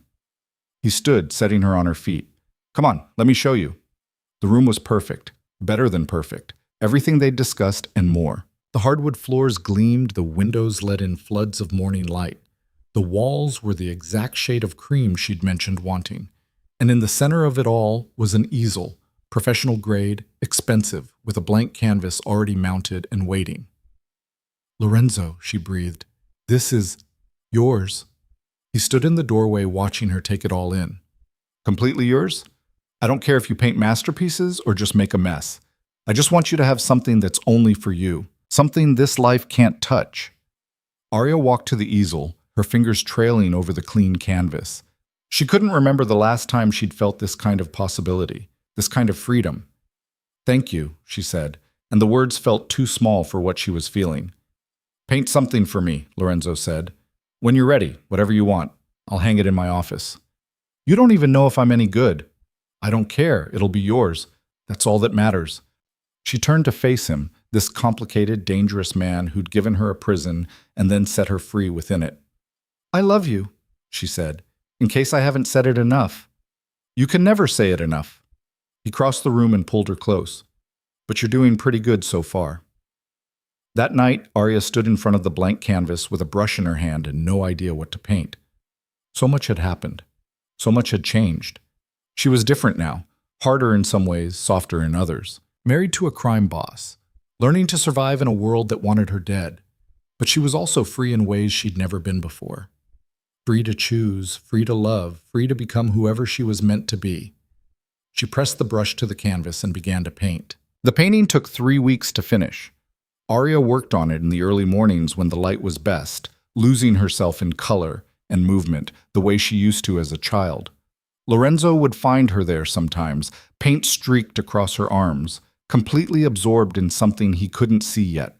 He stood, setting her on her feet. "Come on, let me show you." The room was perfect, better than perfect. Everything they'd discussed and more. The hardwood floors gleamed, the windows let in floods of morning light. The walls were the exact shade of cream she'd mentioned wanting. And in the center of it all was an easel, professional grade, expensive, with a blank canvas already mounted and waiting. "Lorenzo," she breathed, "this is yours." He stood in the doorway watching her take it all in. Completely yours? I don't care if you paint masterpieces or just make a mess. I just want you to have something that's only for you, something this life can't touch. Arya walked to the easel, her fingers trailing over the clean canvas. She couldn't remember the last time she'd felt this kind of possibility, this kind of freedom. "Thank you," she said, and the words felt too small for what she was feeling. "Paint something for me," Lorenzo said. "When you're ready, whatever you want. I'll hang it in my office." "You don't even know if I'm any good." "I don't care. It'll be yours. That's all that matters." She turned to face him, this complicated, dangerous man who'd given her a prison and then set her free within it. "I love you," she said, "in case I haven't said it enough." "You can never say it enough." He crossed the room and pulled her close. "But you're doing pretty good so far." That night, Arya stood in front of the blank canvas with a brush in her hand and no idea what to paint. So much had happened. So much had changed. She was different now, harder in some ways, softer in others. Married to a crime boss, learning to survive in a world that wanted her dead. But she was also free in ways she'd never been before. Free to choose, free to love, free to become whoever she was meant to be. She pressed the brush to the canvas and began to paint. The painting took 3 weeks to finish. Arya worked on it in the early mornings when the light was best, losing herself in color and movement the way she used to as a child. Lorenzo would find her there sometimes, paint streaked across her arms, completely absorbed in something he couldn't see yet.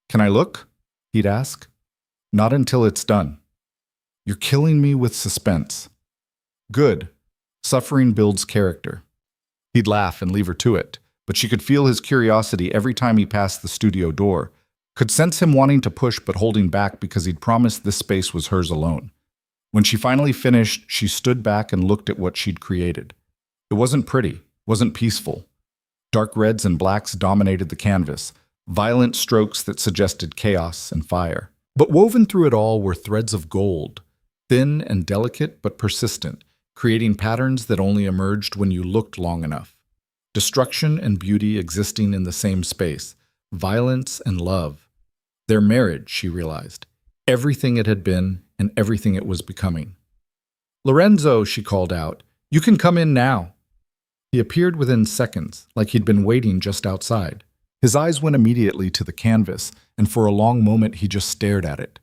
"Can I look?" he'd ask. "Not until it's done." "You're killing me with suspense." "Good. Suffering builds character." He'd laugh and leave her to it, but she could feel his curiosity every time he passed the studio door, could sense him wanting to push but holding back because he'd promised this space was hers alone. When she finally finished, she stood back and looked at what she'd created. It wasn't pretty, wasn't peaceful. Dark reds and blacks dominated the canvas, violent strokes that suggested chaos and fire. But woven through it all were threads of gold, thin and delicate but persistent, creating patterns that only emerged when you looked long enough. Destruction and beauty existing in the same space, violence and love. Their marriage, she realized. Everything it had been and everything it was becoming. "Lorenzo," she called out, "you can come in now." He appeared within seconds, like he'd been waiting just outside. His eyes went immediately to the canvas, and for a long moment he just stared at it.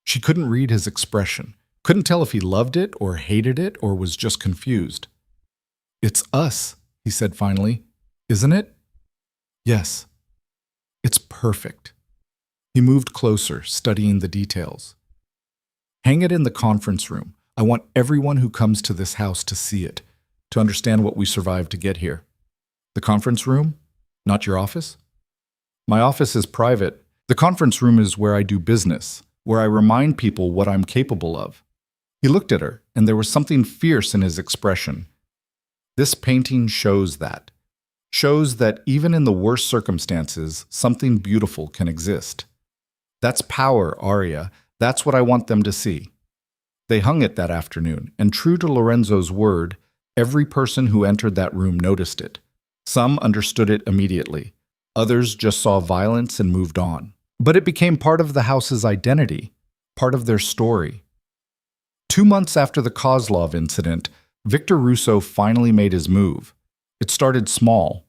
She couldn't read his expression, couldn't tell if he loved it or hated it or was just confused. "It's us," he said finally. "Isn't it?" "Yes." "It's perfect." He moved closer, studying the details. "Hang it in the conference room. I want everyone who comes to this house to see it, to understand what we survived to get here." "The conference room? Not your office?" "My office is private. The conference room is where I do business, where I remind people what I'm capable of." He looked at her, and there was something fierce in his expression. "This painting shows that. Shows that even in the worst circumstances, something beautiful can exist. That's power, Arya. That's what I want them to see." They hung it that afternoon, and true to Lorenzo's word, every person who entered that room noticed it. Some understood it immediately. Others just saw violence and moved on. But it became part of the house's identity, part of their story. 2 months after the Kozlov incident, Victor Russo finally made his move. It started small.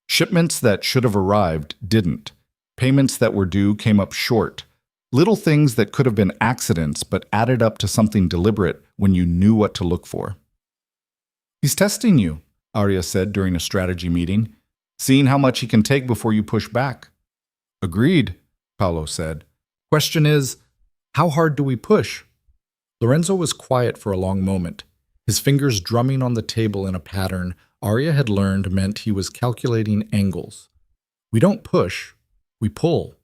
Shipments that should have arrived didn't. Payments that were due came up short. Little things that could have been accidents but added up to something deliberate when you knew what to look for. "He's testing you," Arya said during a strategy meeting, "seeing how much he can take before you push back." "Agreed," Paolo said. "Question is, how hard do we push?" Lorenzo was quiet for a long moment, his fingers drumming on the table in a pattern Arya had learned meant he was calculating angles. "We don't push, we pull."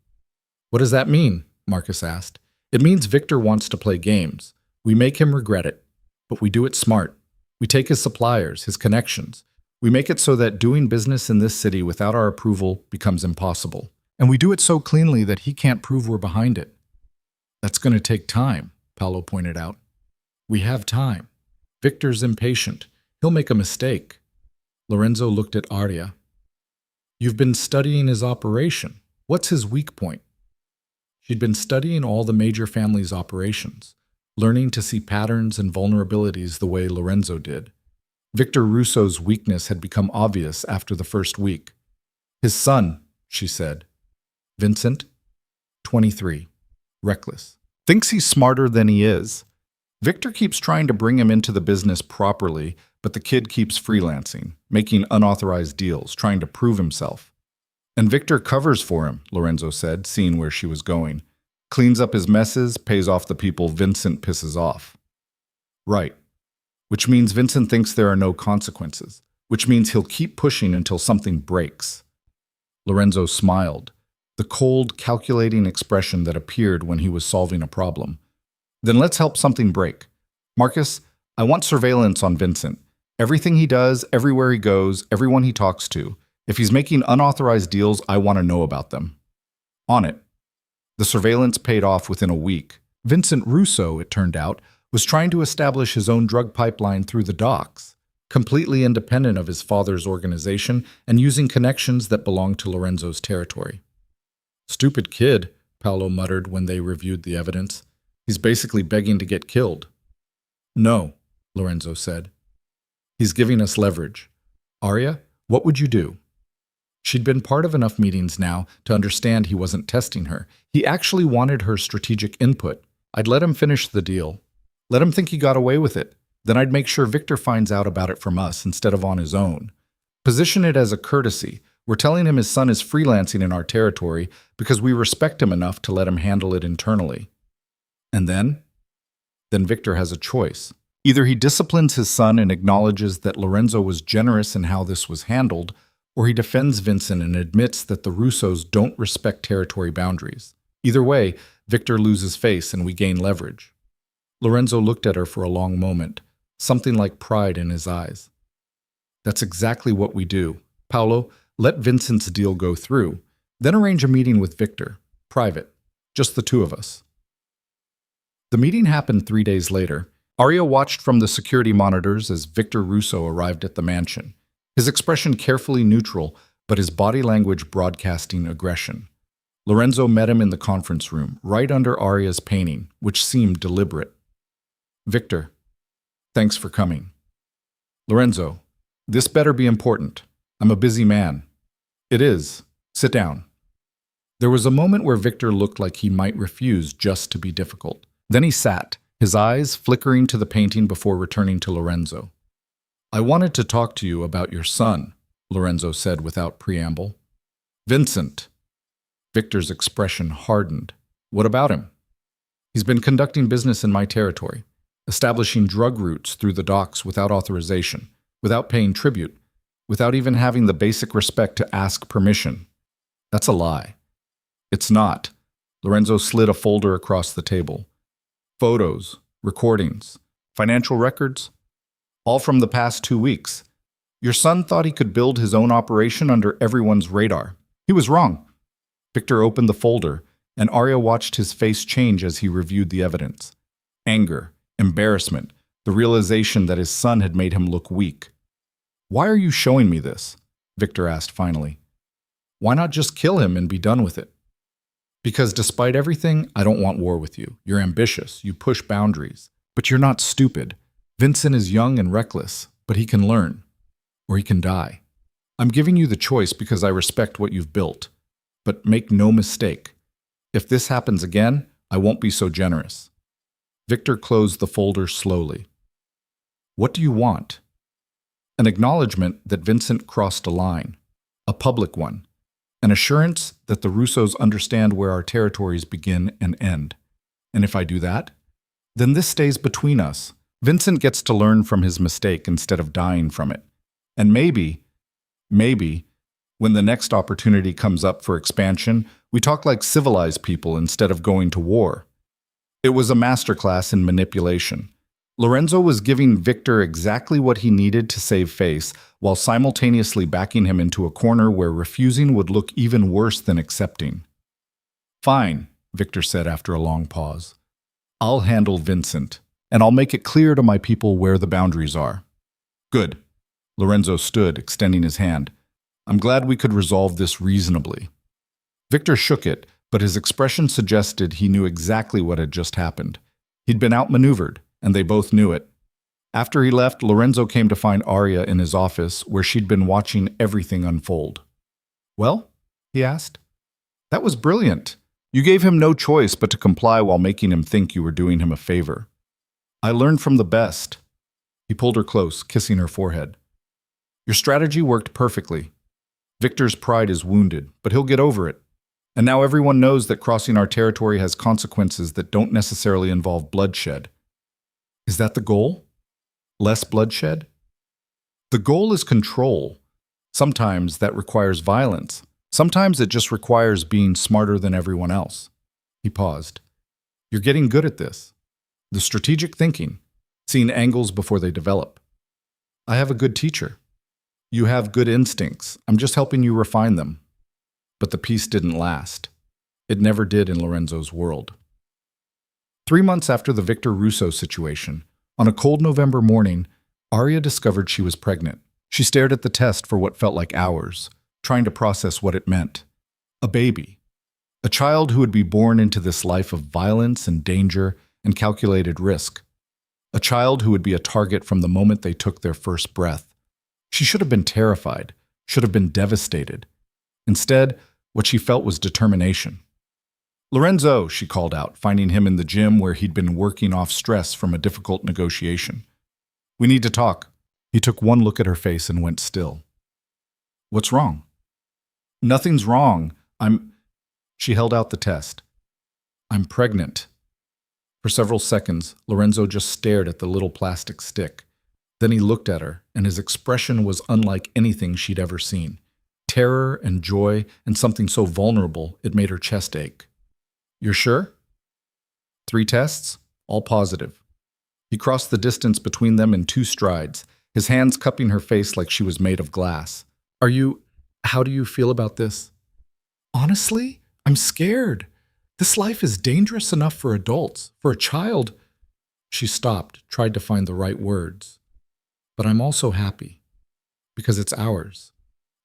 "What does that mean?" Marcus asked. "It means Victor wants to play games. We make him regret it, but we do it smart. We take his suppliers, his connections. We make it so that doing business in this city without our approval becomes impossible. And we do it so cleanly that he can't prove we're behind it." "That's going to take time," Paolo pointed out. "We have time. Victor's impatient. He'll make a mistake." Lorenzo looked at Arya. "You've been studying his operation. What's his weak point?" She'd been studying all the major families' operations. learning to see patterns and vulnerabilities the way Lorenzo did. Victor Russo's weakness had become obvious after the first week. His son, she said. Vincent, 23, reckless. Thinks he's smarter than he is. Victor keeps trying to bring him into the business properly, but the kid keeps freelancing, making unauthorized deals, trying to prove himself. And Victor covers for him, Lorenzo said, seeing where she was going. Cleans up his messes, pays off the people Vincent pisses off. Right. Which means Vincent thinks there are no consequences, which means he'll keep pushing until something breaks. Lorenzo smiled, the cold, calculating expression that appeared when he was solving a problem. Then let's help something break. Marcus, I want surveillance on Vincent. Everything he does, everywhere he goes, everyone he talks to. If he's making unauthorized deals, I want to know about them. On it. The surveillance paid off within a week. Vincent Russo, it turned out, was trying to establish his own drug pipeline through the docks, completely independent of his father's organization and using connections that belonged to Lorenzo's territory. Stupid kid, Paolo muttered when they reviewed the evidence. He's basically begging to get killed. No, Lorenzo said. He's giving us leverage. Arya, what would you do? She'd been part of enough meetings now to understand he wasn't testing her. He actually wanted her strategic input. I'd let him finish the deal. Let him think he got away with it. Then I'd make sure Victor finds out about it from us instead of on his own. Position it as a courtesy. We're telling him his son is freelancing in our territory because we respect him enough to let him handle it internally. And then? Then Victor has a choice. Either he disciplines his son and acknowledges that Lorenzo was generous in how this was handled, or he defends Vincent and admits that the Russos don't respect territory boundaries. Either way, Victor loses face and we gain leverage. Lorenzo looked at her for a long moment, something like pride in his eyes. That's exactly what we do. Paolo, let Vincent's deal go through, then arrange a meeting with Victor, private, just the two of us. The meeting happened 3 days later. Arya watched from the security monitors as Victor Russo arrived at the mansion, his expression carefully neutral, but his body language broadcasting aggression. Lorenzo met him in the conference room, right under Arya's painting, which seemed deliberate. Victor, thanks for coming. Lorenzo, this better be important. I'm a busy man. It is. Sit down. There was a moment where Victor looked like he might refuse just to be difficult. Then he sat, his eyes flickering to the painting before returning to Lorenzo. I wanted to talk to you about your son, Lorenzo said without preamble. Vincent. Victor's expression hardened. What about him? He's been conducting business in my territory, establishing drug routes through the docks without authorization, without paying tribute, without even having the basic respect to ask permission. That's a lie. It's not. Lorenzo slid a folder across the table. Photos, recordings, financial records, all from the past 2 weeks. Your son thought he could build his own operation under everyone's radar. He was wrong. Victor opened the folder, and Arya watched his face change as he reviewed the evidence. Anger, embarrassment, the realization that his son had made him look weak. Why are you showing me this? Victor asked finally. Why not just kill him and be done with it? Because despite everything, I don't want war with you. You're ambitious, you push boundaries, but you're not stupid. Vincent is young and reckless, but he can learn, or he can die. I'm giving you the choice because I respect what you've built. But make no mistake, if this happens again, I won't be so generous. Victor closed the folder slowly. What do you want? An acknowledgement that Vincent crossed a line, a public one. An assurance that the Russos understand where our territories begin and end. And if I do that, then this stays between us. Vincent gets to learn from his mistake instead of dying from it. And maybe, when the next opportunity comes up for expansion, we talk like civilized people instead of going to war. It was a masterclass in manipulation. Lorenzo was giving Victor exactly what he needed to save face, while simultaneously backing him into a corner where refusing would look even worse than accepting. Fine, Victor said after a long pause. I'll handle Vincent, and I'll make it clear to my people where the boundaries are. Good. Lorenzo stood, extending his hand. I'm glad we could resolve this reasonably. Victor shook it, but his expression suggested he knew exactly what had just happened. He'd been outmaneuvered, and they both knew it. After he left, Lorenzo came to find Arya in his office, where she'd been watching everything unfold. "Well?" he asked. "That was brilliant. You gave him no choice but to comply while making him think you were doing him a favor. I learned from the best." He pulled her close, kissing her forehead. "Your strategy worked perfectly. Victor's pride is wounded, but he'll get over it. And now everyone knows that crossing our territory has consequences that don't necessarily involve bloodshed." "Is that the goal? Less bloodshed?" "The goal is control. Sometimes that requires violence. Sometimes it just requires being smarter than everyone else." He paused. "You're getting good at this. The strategic thinking, seeing angles before they develop. I have a good teacher. You have good instincts. I'm just helping you refine them." But the peace didn't last. It never did in Lorenzo's world. 3 months after the Victor Russo situation, on a cold November morning, Arya discovered she was pregnant. She stared at the test for what felt like hours, trying to process what it meant. A baby. A child who would be born into this life of violence and danger and calculated risk. A child who would be a target from the moment they took their first breath. She should have been terrified, should have been devastated. Instead, what she felt was determination. "Lorenzo," she called out, finding him in the gym where he'd been working off stress from a difficult negotiation. "We need to talk." He took one look at her face and went still. "What's wrong?" "Nothing's wrong. She held out the test. "I'm pregnant." For several seconds, Lorenzo just stared at the little plastic stick. Then he looked at her, and his expression was unlike anything she'd ever seen. Terror and joy and something so vulnerable it made her chest ache. "You're sure?" 3 tests, all positive. He crossed the distance between them in 2 strides, his hands cupping her face like she was made of glass. How do you feel about this?" "Honestly, I'm scared. This life is dangerous enough for adults. For a child—" She stopped, tried to find the right words. "But I'm also happy. Because it's ours.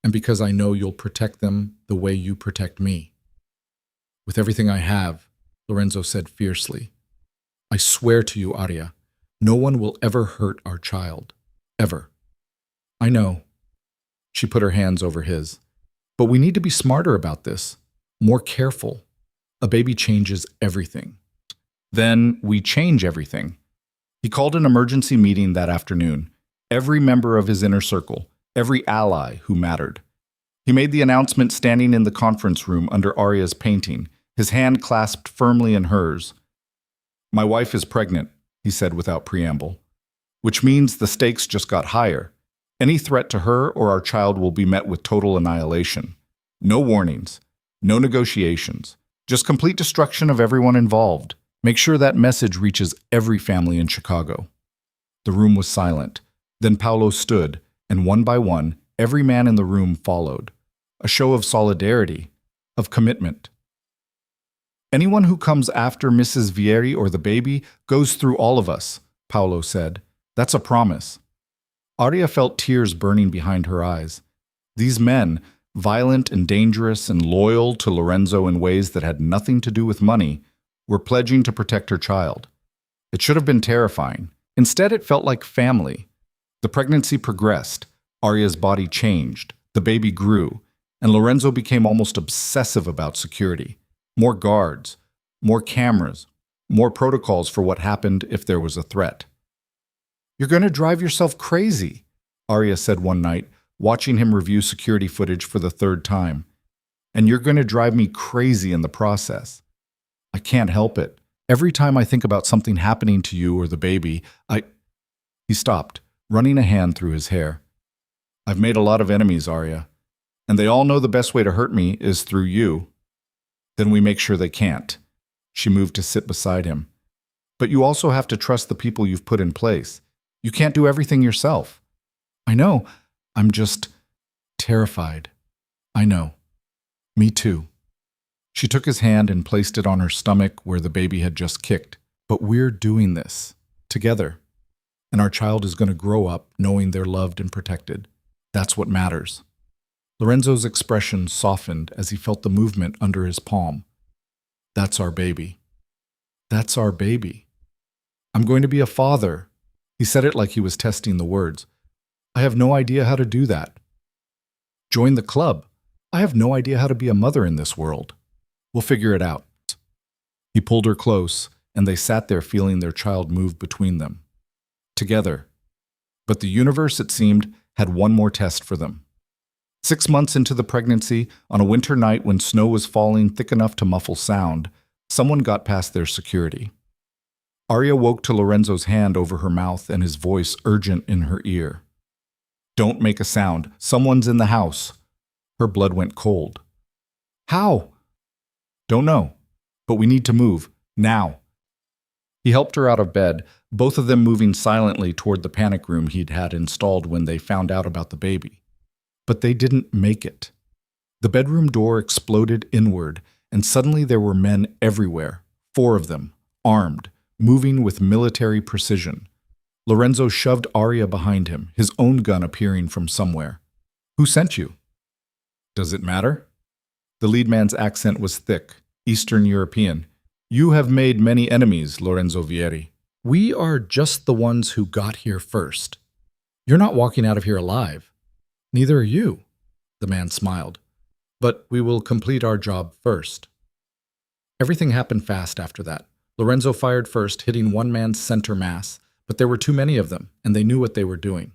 And because I know you'll protect them the way you protect me." "With everything I have," Lorenzo said fiercely. "I swear to you, Arya, no one will ever hurt our child. Ever." "I know." She put her hands over his. "But we need to be smarter about this. More careful. A baby changes everything." "Then we change everything." He called an emergency meeting that afternoon. Every member of his inner circle, every ally who mattered. He made the announcement standing in the conference room under Arya's painting, his hand clasped firmly in hers. "My wife is pregnant," he said without preamble. "Which means the stakes just got higher. Any threat to her or our child will be met with total annihilation. No warnings, no negotiations, just complete destruction of everyone involved. Make sure that message reaches every family in Chicago." The room was silent. Then Paolo stood, and one by one, every man in the room followed. A show of solidarity, of commitment. "Anyone who comes after Mrs. Vieri or the baby goes through all of us," Paolo said. "That's a promise." Arya felt tears burning behind her eyes. These men, violent and dangerous and loyal to Lorenzo in ways that had nothing to do with money, were pledging to protect her child. It should have been terrifying. Instead, it felt like family. The pregnancy progressed. Arya's body changed. The baby grew. And Lorenzo became almost obsessive about security. More guards, more cameras, more protocols for what happened if there was a threat. "You're going to drive yourself crazy," Arya said one night, watching him review security footage for the 3rd time. "And you're going to drive me crazy in the process. I can't help it. Every time I think about something happening to you or the baby, He stopped, running a hand through his hair. "I've made a lot of enemies, Arya, and they all know the best way to hurt me is through you. Then we make sure they can't." She moved to sit beside him. "But you also have to trust the people you've put in place. You can't do everything yourself." "I know. I'm just terrified." "I know. Me too." She took his hand and placed it on her stomach where the baby had just kicked. "But we're doing this together. And our child is going to grow up knowing they're loved and protected. That's what matters." Lorenzo's expression softened as he felt the movement under his palm. "That's our baby. That's our baby." I'm going to be a father. He said it like he was testing the words. I have no idea how to do that. Join the club. I have no idea how to be a mother in this world. We'll figure it out. He pulled her close, and they sat there feeling their child move between them. Together. But the universe, it seemed, had one more test for them. 6 months into the pregnancy, on a winter night when snow was falling thick enough to muffle sound, someone got past their security. Arya woke to Lorenzo's hand over her mouth and his voice urgent in her ear. Don't make a sound. Someone's in the house. Her blood went cold. How? Don't know. But we need to move. Now. He helped her out of bed, both of them moving silently toward the panic room he'd had installed when they found out about the baby. But they didn't make it. The bedroom door exploded inward, and suddenly there were men everywhere, 4 of them, armed, moving with military precision. Lorenzo shoved Arya behind him, his own gun appearing from somewhere. Who sent you? Does it matter? The lead man's accent was thick, Eastern European. You have made many enemies, Lorenzo Vieri. We are just the ones who got here first. You're not walking out of here alive. Neither are you, the man smiled. But we will complete our job first. Everything happened fast after that. Lorenzo fired first, hitting one man's center mass, but there were too many of them, and they knew what they were doing.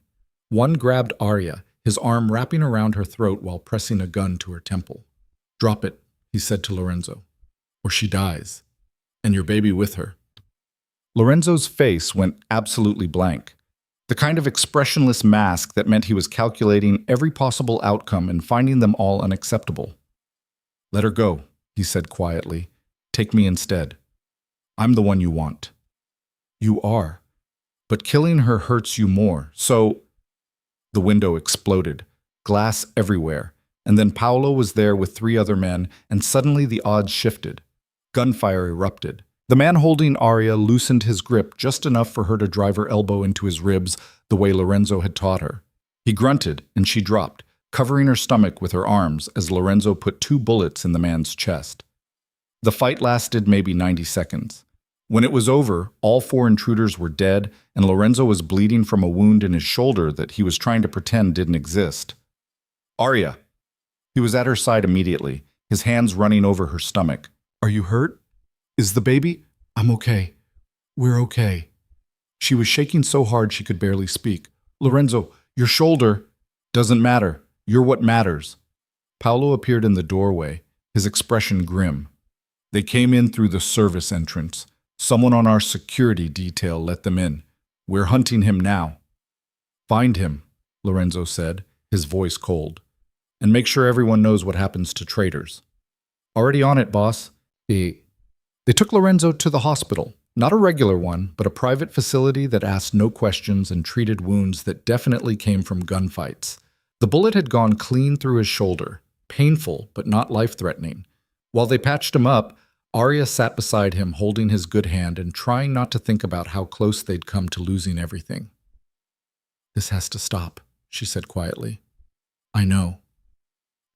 One grabbed Arya, his arm wrapping around her throat while pressing a gun to her temple. Drop it, he said to Lorenzo, or she dies, and your baby with her. Lorenzo's face went absolutely blank, the kind of expressionless mask that meant he was calculating every possible outcome and finding them all unacceptable. Let her go, he said quietly. Take me instead. I'm the one you want. You are. But killing her hurts you more, so... The window exploded, glass everywhere, and then Paolo was there with 3 other men, and suddenly the odds shifted. Gunfire erupted. The man holding Arya loosened his grip just enough for her to drive her elbow into his ribs the way Lorenzo had taught her. He grunted, and she dropped, covering her stomach with her arms as Lorenzo put 2 bullets in the man's chest. The fight lasted maybe 90 seconds. When it was over, all 4 intruders were dead, and Lorenzo was bleeding from a wound in his shoulder that he was trying to pretend didn't exist. Arya! He was at her side immediately, his hands running over her stomach. Are you hurt? Is the baby? I'm okay. We're okay. She was shaking so hard she could barely speak. Lorenzo, your shoulder. Doesn't matter. You're what matters. Paolo appeared in the doorway, his expression grim. They came in through the service entrance. Someone on our security detail let them in. We're hunting him now. Find him, Lorenzo said, his voice cold. And make sure everyone knows what happens to traitors. Already on it, boss. They took Lorenzo to the hospital. Not a regular one, but a private facility that asked no questions and treated wounds that definitely came from gunfights. The bullet had gone clean through his shoulder. Painful, but not life-threatening. While they patched him up, Arya sat beside him, holding his good hand and trying not to think about how close they'd come to losing everything. This has to stop, she said quietly. I know.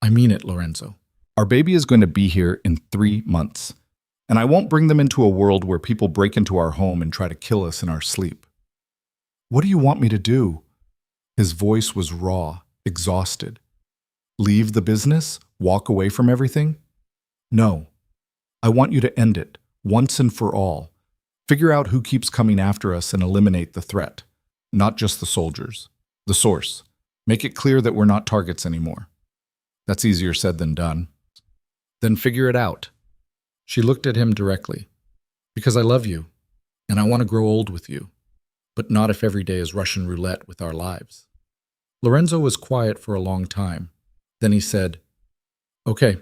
I mean it, Lorenzo. Our baby is going to be here in 3 months. And I won't bring them into a world where people break into our home and try to kill us in our sleep. What do you want me to do? His voice was raw, exhausted. Leave the business? Walk away from everything? No. I want you to end it, once and for all. Figure out who keeps coming after us and eliminate the threat. Not just the soldiers. The source. Make it clear that we're not targets anymore. That's easier said than done. Then figure it out. She looked at him directly. Because I love you, and I want to grow old with you, but not if every day is Russian roulette with our lives. Lorenzo was quiet for a long time. Then he said, Okay,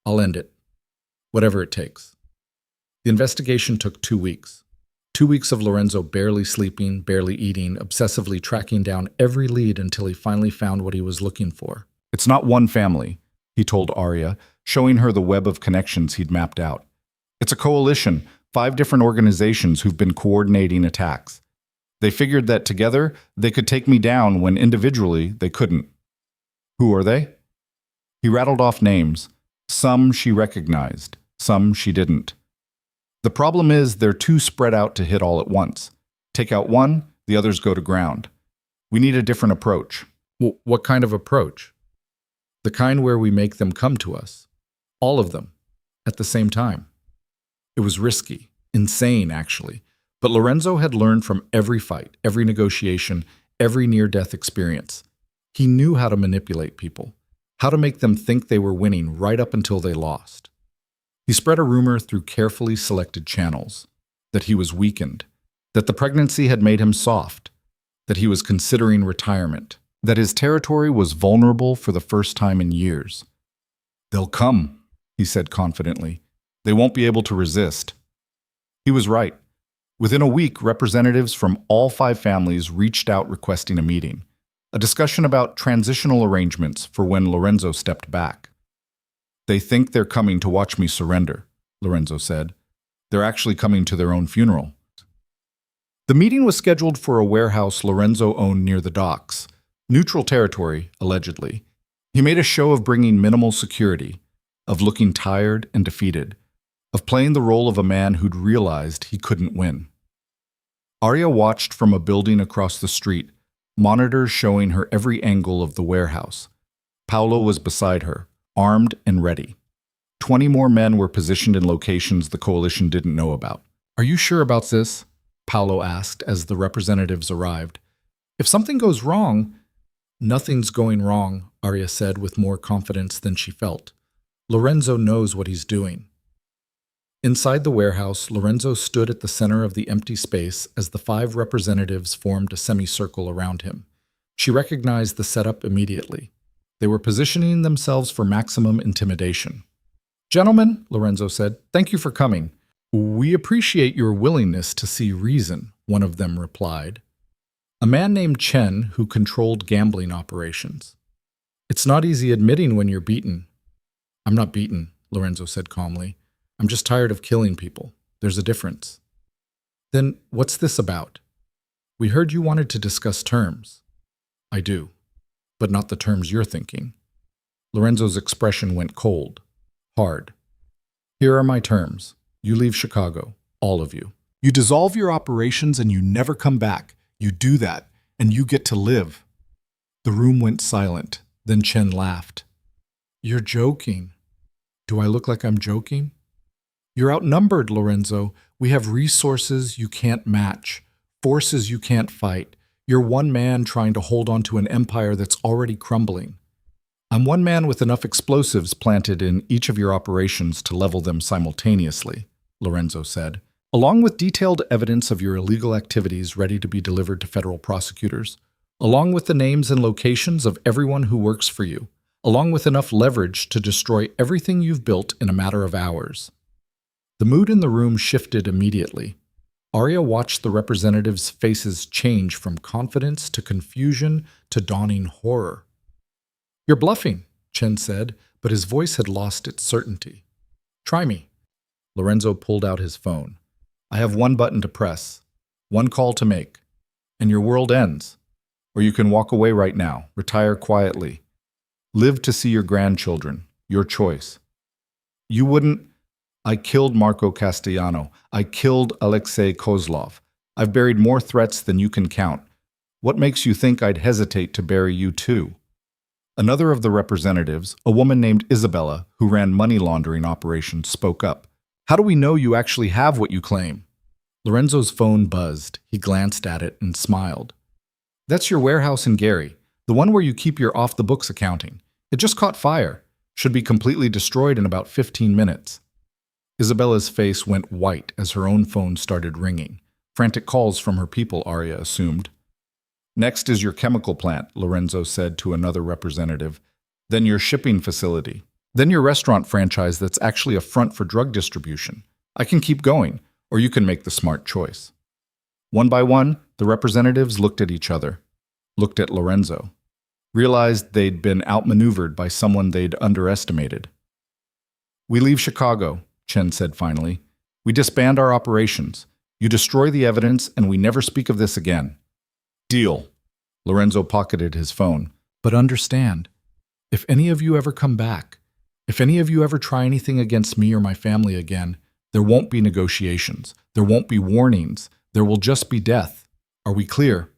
I'll end it. Whatever it takes. The investigation took 2 weeks. 2 weeks of Lorenzo barely sleeping, barely eating, obsessively tracking down every lead until he finally found what he was looking for. It's not one family, he told Arya, showing her the web of connections he'd mapped out. It's a coalition, 5 different organizations who've been coordinating attacks. They figured that together they could take me down when individually they couldn't. Who are they? He rattled off names. Some she recognized, some she didn't. The problem is they're too spread out to hit all at once. Take out one, the others go to ground. We need a different approach. What kind of approach? The kind where we make them come to us. All of them. At the same time. It was risky. Insane, actually. But Lorenzo had learned from every fight, every negotiation, every near-death experience. He knew how to manipulate people, how to make them think they were winning right up until they lost. He spread a rumor through carefully selected channels that he was weakened, that the pregnancy had made him soft, that he was considering retirement, that his territory was vulnerable for the first time in years. "They'll come," he said confidently. "They won't be able to resist." He was right. Within a week, representatives from all 5 families reached out requesting a meeting, a discussion about transitional arrangements for when Lorenzo stepped back. "They think they're coming to watch me surrender," Lorenzo said. "They're actually coming to their own funeral." The meeting was scheduled for a warehouse Lorenzo owned near the docks, neutral territory, allegedly. He made a show of bringing minimal security, of looking tired and defeated, of playing the role of a man who'd realized he couldn't win. Arya watched from a building across the street, monitors showing her every angle of the warehouse. Paolo was beside her, armed and ready. 20 more men were positioned in locations the coalition didn't know about. "Are you sure about this?" Paolo asked as the representatives arrived. "If something goes wrong—" "Nothing's going wrong," Arya said with more confidence than she felt. "Lorenzo knows what he's doing." Inside the warehouse, Lorenzo stood at the center of the empty space as the 5 representatives formed a semicircle around him. She recognized the setup immediately. They were positioning themselves for maximum intimidation. "Gentlemen," Lorenzo said, "thank you for coming. We appreciate your willingness to see reason," one of them replied. A man named Chen who controlled gambling operations. "It's not easy admitting when you're beaten." "I'm not beaten," Lorenzo said calmly. "I'm just tired of killing people. There's a difference." "Then what's this about?" "We heard you wanted to discuss terms." "I do, but not the terms you're thinking." Lorenzo's expression went cold, hard. "Here are my terms. You leave Chicago, all of you. You dissolve your operations and you never come back. You do that, and you get to live." The room went silent. Then Chen laughed. "You're joking." "Do I look like I'm joking?" "You're outnumbered, Lorenzo. We have resources you can't match, forces you can't fight. You're one man trying to hold on to an empire that's already crumbling. I'm one man with enough explosives planted in each of your operations to level them simultaneously," Lorenzo said, "along with detailed evidence of your illegal activities ready to be delivered to federal prosecutors, along with the names and locations of everyone who works for you, along with enough leverage to destroy everything you've built in a matter of hours." The mood in the room shifted immediately. Arya watched the representatives' faces change from confidence to confusion to dawning horror. "You're bluffing," Chen said, but his voice had lost its certainty. "Try me." Lorenzo pulled out his phone. "I have one button to press, one call to make, and your world ends. Or you can walk away right now, retire quietly. Live to see your grandchildren, your choice." "You wouldn't—" "I killed Marco Castellano. I killed Alexei Kozlov. I've buried more threats than you can count. What makes you think I'd hesitate to bury you too?" Another of the representatives, a woman named Isabella, who ran money laundering operations, spoke up. "How do we know you actually have what you claim?" Lorenzo's phone buzzed. He glanced at it and smiled. "That's your warehouse in Gary, the one where you keep your off-the-books accounting. It just caught fire. Should be completely destroyed in about 15 minutes. Isabella's face went white as her own phone started ringing. Frantic calls from her people, Arya assumed. "Next is your chemical plant," Lorenzo said to another representative. "Then your shipping facility. Then your restaurant franchise that's actually a front for drug distribution. I can keep going, or you can make the smart choice." One by one, the representatives looked at each other, looked at Lorenzo, realized they'd been outmaneuvered by someone they'd underestimated. "We leave Chicago," Chen said finally. "We disband our operations. You destroy the evidence, and we never speak of this again." "Deal." Lorenzo pocketed his phone. "But understand, if any of you ever come back, if any of you ever try anything against me or my family again, There won't be negotiations. There won't be warnings. There will just be death. Are we clear?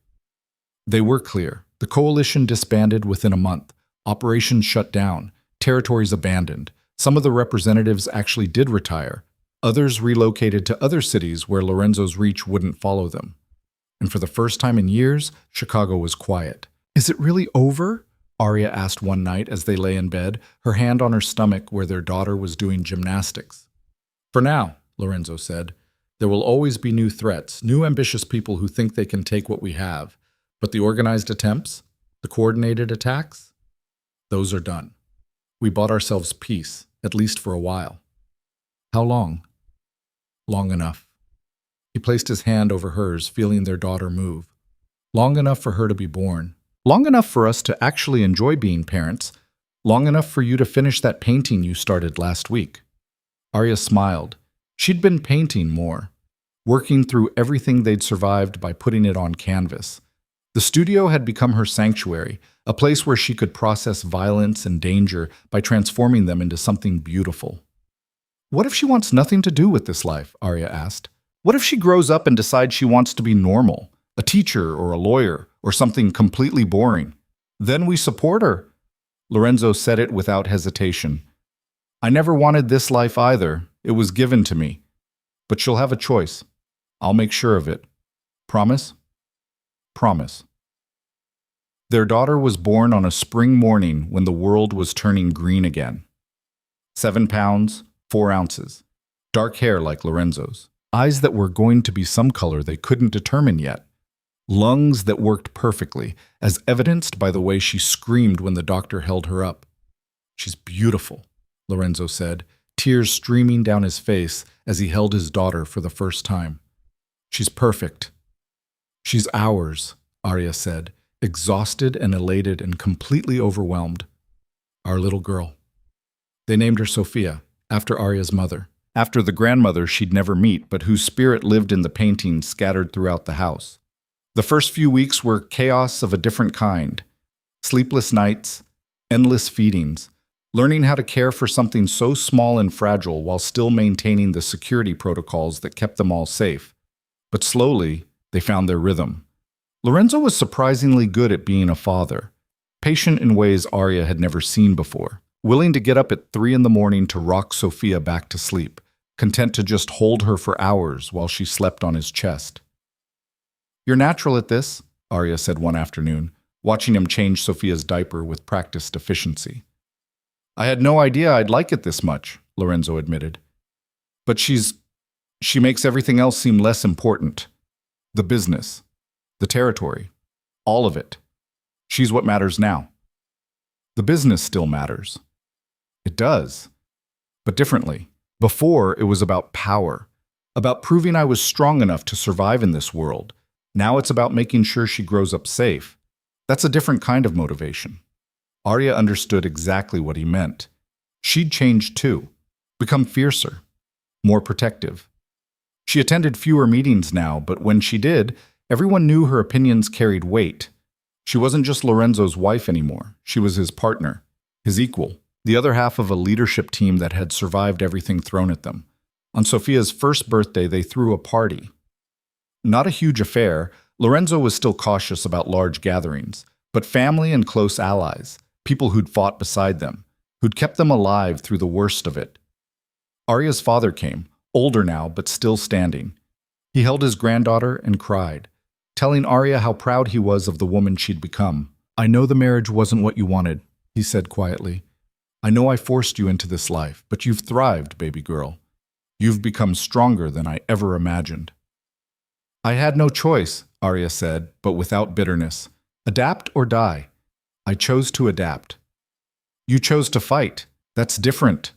They were clear. The coalition disbanded within a month. Operations shut down. Territories abandoned. Some of the representatives actually did retire. Others relocated to other cities where Lorenzo's reach wouldn't follow them. And for the first time in years, Chicago was quiet. Is it really over? Arya asked one night as they lay in bed, her hand on her stomach where their daughter was doing gymnastics. For now, Lorenzo said, there will always be new threats, new ambitious people who think they can take what we have. But the organized attempts, the coordinated attacks, those are done. We bought ourselves peace, at least for a while. How long? Long enough. He placed his hand over hers, feeling their daughter move. Long enough for her to be born. Long enough for us to actually enjoy being parents. Long enough for you to finish that painting you started last week. Arya smiled. She'd been painting more, working through everything they'd survived by putting it on canvas. The studio had become her sanctuary, a place where she could process violence and danger by transforming them into something beautiful. What if she wants nothing to do with this life? Arya asked. What if she grows up and decides she wants to be normal, a teacher or a lawyer, or something completely boring? Then we support her. Lorenzo said it without hesitation. I never wanted this life either. It was given to me. But she'll have a choice. I'll make sure of it. Promise? Promise. Their daughter was born on a spring morning when the world was turning green again. 7 pounds, 4 ounces. Dark hair like Lorenzo's. Eyes that were going to be some color they couldn't determine yet. Lungs that worked perfectly, as evidenced by the way she screamed when the doctor held her up. She's beautiful, Lorenzo said, tears streaming down his face as he held his daughter for the first time. She's perfect. She's ours, Arya said, exhausted and elated and completely overwhelmed. Our little girl. They named her Sophia, after Arya's mother, after the grandmother she'd never meet but whose spirit lived in the paintings scattered throughout the house. The first few weeks were chaos of a different kind. Sleepless nights, endless feedings, learning how to care for something so small and fragile while still maintaining the security protocols that kept them all safe. But slowly, they found their rhythm. Lorenzo was surprisingly good at being a father, patient in ways Arya had never seen before, willing to get up at 3 a.m. to rock Sophia back to sleep, content to just hold her for hours while she slept on his chest. You're natural at this, Arya said one afternoon, watching him change Sophia's diaper with practiced efficiency. I had no idea I'd like it this much, Lorenzo admitted. But she makes everything else seem less important. The business, the territory, all of it. She's what matters now. The business still matters. It does, but differently. Before, it was about power, about proving I was strong enough to survive in this world. Now it's about making sure she grows up safe. That's a different kind of motivation. Arya understood exactly what he meant. She'd changed too, become fiercer, more protective. She attended fewer meetings now, but when she did, everyone knew her opinions carried weight. She wasn't just Lorenzo's wife anymore. She was his partner, his equal, the other half of a leadership team that had survived everything thrown at them. On Sophia's first birthday, they threw a party. Not a huge affair, Lorenzo was still cautious about large gatherings, but family and close allies, people who'd fought beside them, who'd kept them alive through the worst of it. Arya's father came, older now but still standing. He held his granddaughter and cried, telling Arya how proud he was of the woman she'd become. I know the marriage wasn't what you wanted, he said quietly. I know I forced you into this life, but you've thrived, baby girl. You've become stronger than I ever imagined. I had no choice, Arya said, but without bitterness. Adapt or die. I chose to adapt. You chose to fight. That's different.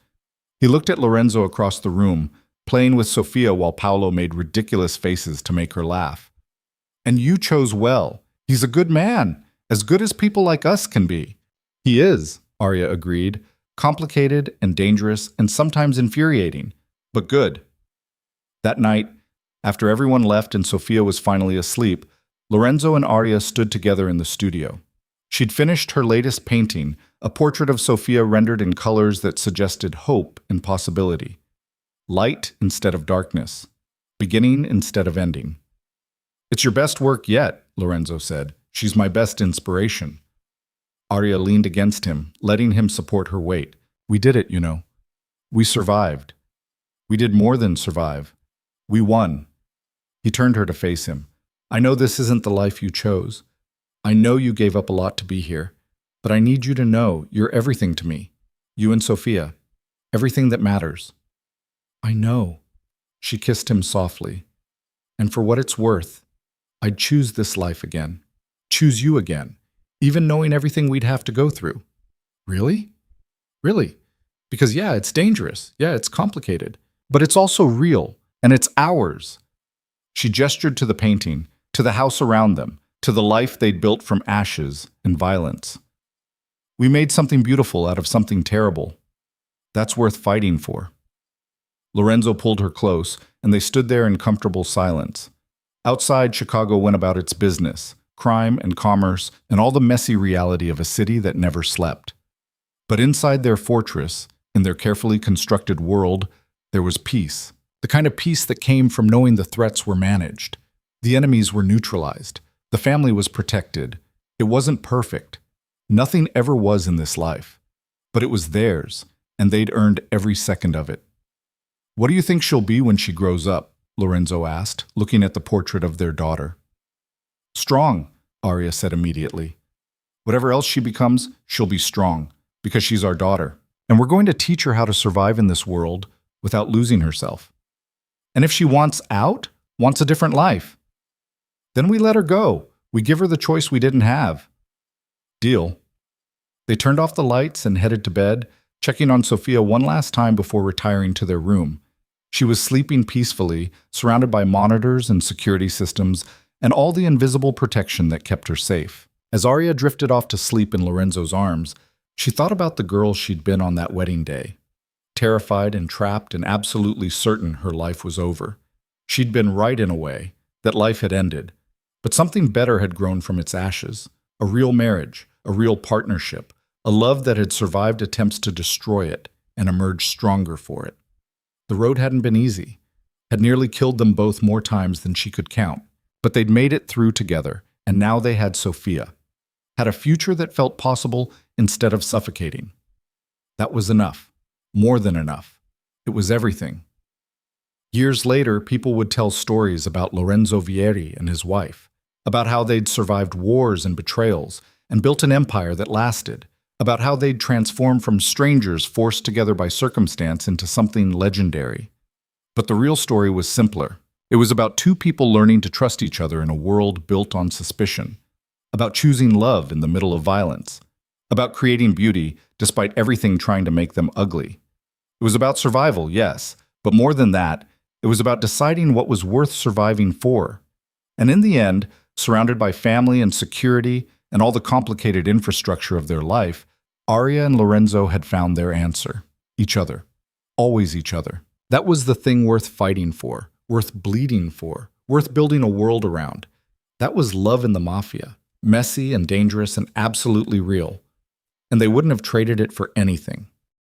He looked at Lorenzo across the room, playing with Sophia while Paolo made ridiculous faces to make her laugh. And you chose well. He's a good man, as good as people like us can be. He is, Arya agreed, complicated and dangerous and sometimes infuriating, but good. That night, after everyone left and Sophia was finally asleep, Lorenzo and Arya stood together in the studio. She'd finished her latest painting, a portrait of Sophia rendered in colors that suggested hope and possibility. light instead of darkness, beginning instead of ending. It's your best work yet, Lorenzo said. She's my best inspiration. Arya leaned against him, letting him support her weight. We did it, you know. We survived. We did more than survive. We won. He turned her to face him. I know this isn't the life you chose. I know you gave up a lot to be here, but I need you to know you're everything to me. You and Sophia. Everything that matters. I know. She kissed him softly. And for what it's worth, I'd choose this life again. Choose you again, even knowing everything we'd have to go through. Really? Really? Because yeah, it's dangerous. Yeah, it's complicated. But it's also real, and it's ours. She gestured to the painting, to the house around them, to the life they'd built from ashes and violence. We made something beautiful out of something terrible. That's worth fighting for. Lorenzo pulled her close, and they stood there in comfortable silence. Outside, Chicago went about its business, crime and commerce, and all the messy reality of a city that never slept. But inside their fortress, in their carefully constructed world, there was peace. The kind of peace that came from knowing the threats were managed. The enemies were neutralized. The family was protected. It wasn't perfect. Nothing ever was in this life. But it was theirs, and they'd earned every second of it. What do you think she'll be when she grows up? Lorenzo asked, looking at the portrait of their daughter. Strong, Arya said immediately. Whatever else she becomes, she'll be strong, because she's our daughter. And we're going to teach her how to survive in this world without losing herself. And if she wants out, wants a different life, then we let her go. We give her the choice we didn't have. Deal. They turned off the lights and headed to bed, checking on Sophia one last time before retiring to their room. She was sleeping peacefully, surrounded by monitors and security systems, and all the invisible protection that kept her safe. As Arya drifted off to sleep in Lorenzo's arms, she thought about the girl she'd been on that wedding day. Terrified and trapped and absolutely certain her life was over. She'd been right in a way, that life had ended. But something better had grown from its ashes. A real marriage, a real partnership, a love that had survived attempts to destroy it and emerged stronger for it. The road hadn't been easy, had nearly killed them both more times than she could count. But they'd made it through together, and now they had Sophia. Had a future that felt possible instead of suffocating. That was enough. More than enough. It was everything. Years later, people would tell stories about Lorenzo Vieri and his wife, about how they'd survived wars and betrayals and built an empire that lasted, about how they'd transformed from strangers forced together by circumstance into something legendary. But the real story was simpler. It was about two people learning to trust each other in a world built on suspicion, about choosing love in the middle of violence, about creating beauty despite everything trying to make them ugly. It was about survival, yes, but more than that, it was about deciding what was worth surviving for. And in the end, surrounded by family and security and all the complicated infrastructure of their life, Arya and Lorenzo had found their answer. Each other. Always each other. That was the thing worth fighting for, worth bleeding for, worth building a world around. That was love in the Mafia. Messy and dangerous and absolutely real. And they wouldn't have traded it for anything.